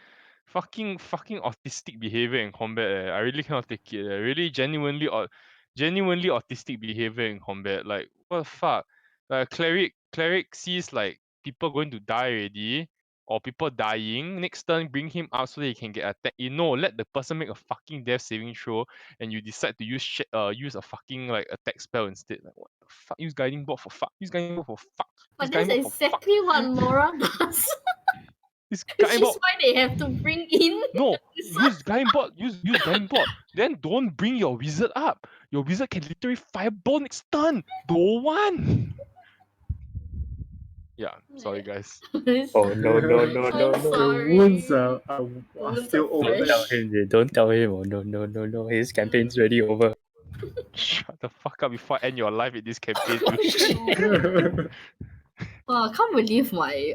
fucking autistic behavior in combat. I really cannot take it. Really genuinely autistic behavior in combat. Like what the fuck? Like cleric sees like people going to die already or people dying. Next turn, bring him out so that he can get attacked. You know, let the person make a fucking death saving throw, and you decide to use a fucking like attack spell instead. Like what the fuck? Use guiding bolt for fuck. Use guiding bolt for fuck. But that's exactly what Laura does. This Which guy is bot. why they have to bring in No, wizard. use guiding bot. Use guiding bot. Then don't bring your wizard up. Your wizard can literally fireball next turn. Don't want. Yeah, sorry guys. Oh no no no I'm no no! The sorry. wounds are Wounds still are Don't open. tell fresh. him, dude. Don't tell him. Oh no no no no! His campaign's already over. Shut the fuck up before I end your life in this campaign, dude. I can't believe my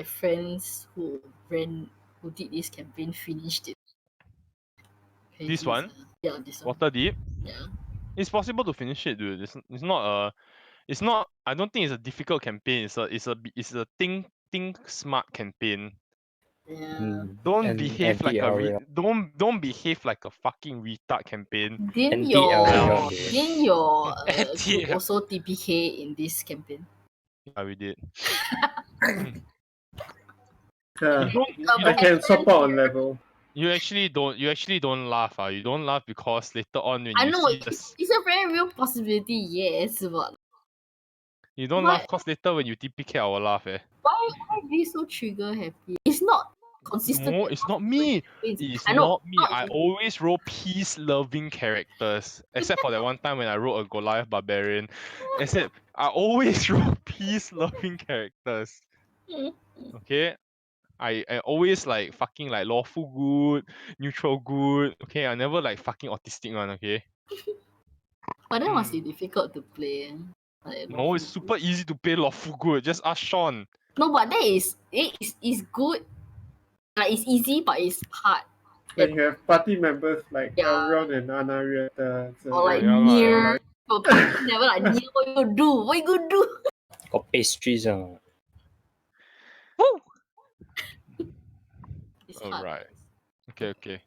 friends who did this campaign finished it. This one, Yeah, this one. Water Deep. Yeah. It's possible to finish it, dude. It's not a. It's not. I don't think it's a difficult campaign. It's a think smart campaign. Yeah. Don't And behave like a anti-LARON. don't behave like a fucking retard campaign. Didn't Anti-LARON, dude. your Anti- group also TPK in this campaign? Yeah, we did. Yeah, You I can swap out on level. You actually don't laugh. You don't laugh because later on when I you know see it's a very real possibility, yes, but you don't why laugh because later when you TPK I will laugh why be so trigger happy? It's not consistent. No, it's not me. It's I know, not me. I always roll peace loving characters. Except for that one time when I wrote a Goliath barbarian. Except I always roll peace loving characters. Okay? I always like fucking like lawful good, neutral good. Okay, I never like fucking autistic one, okay? But that must be difficult to play. Like, No, it's super easy to play lawful good. Just ask Sean. No, but that is good. Like it's easy, but it's hard. When you have party members like Yeah. Elron and Anarieta, Or like Yeah, near, but never like near. What you gonna do? What you gonna do? Got pastries. It's hard. alright. Okay.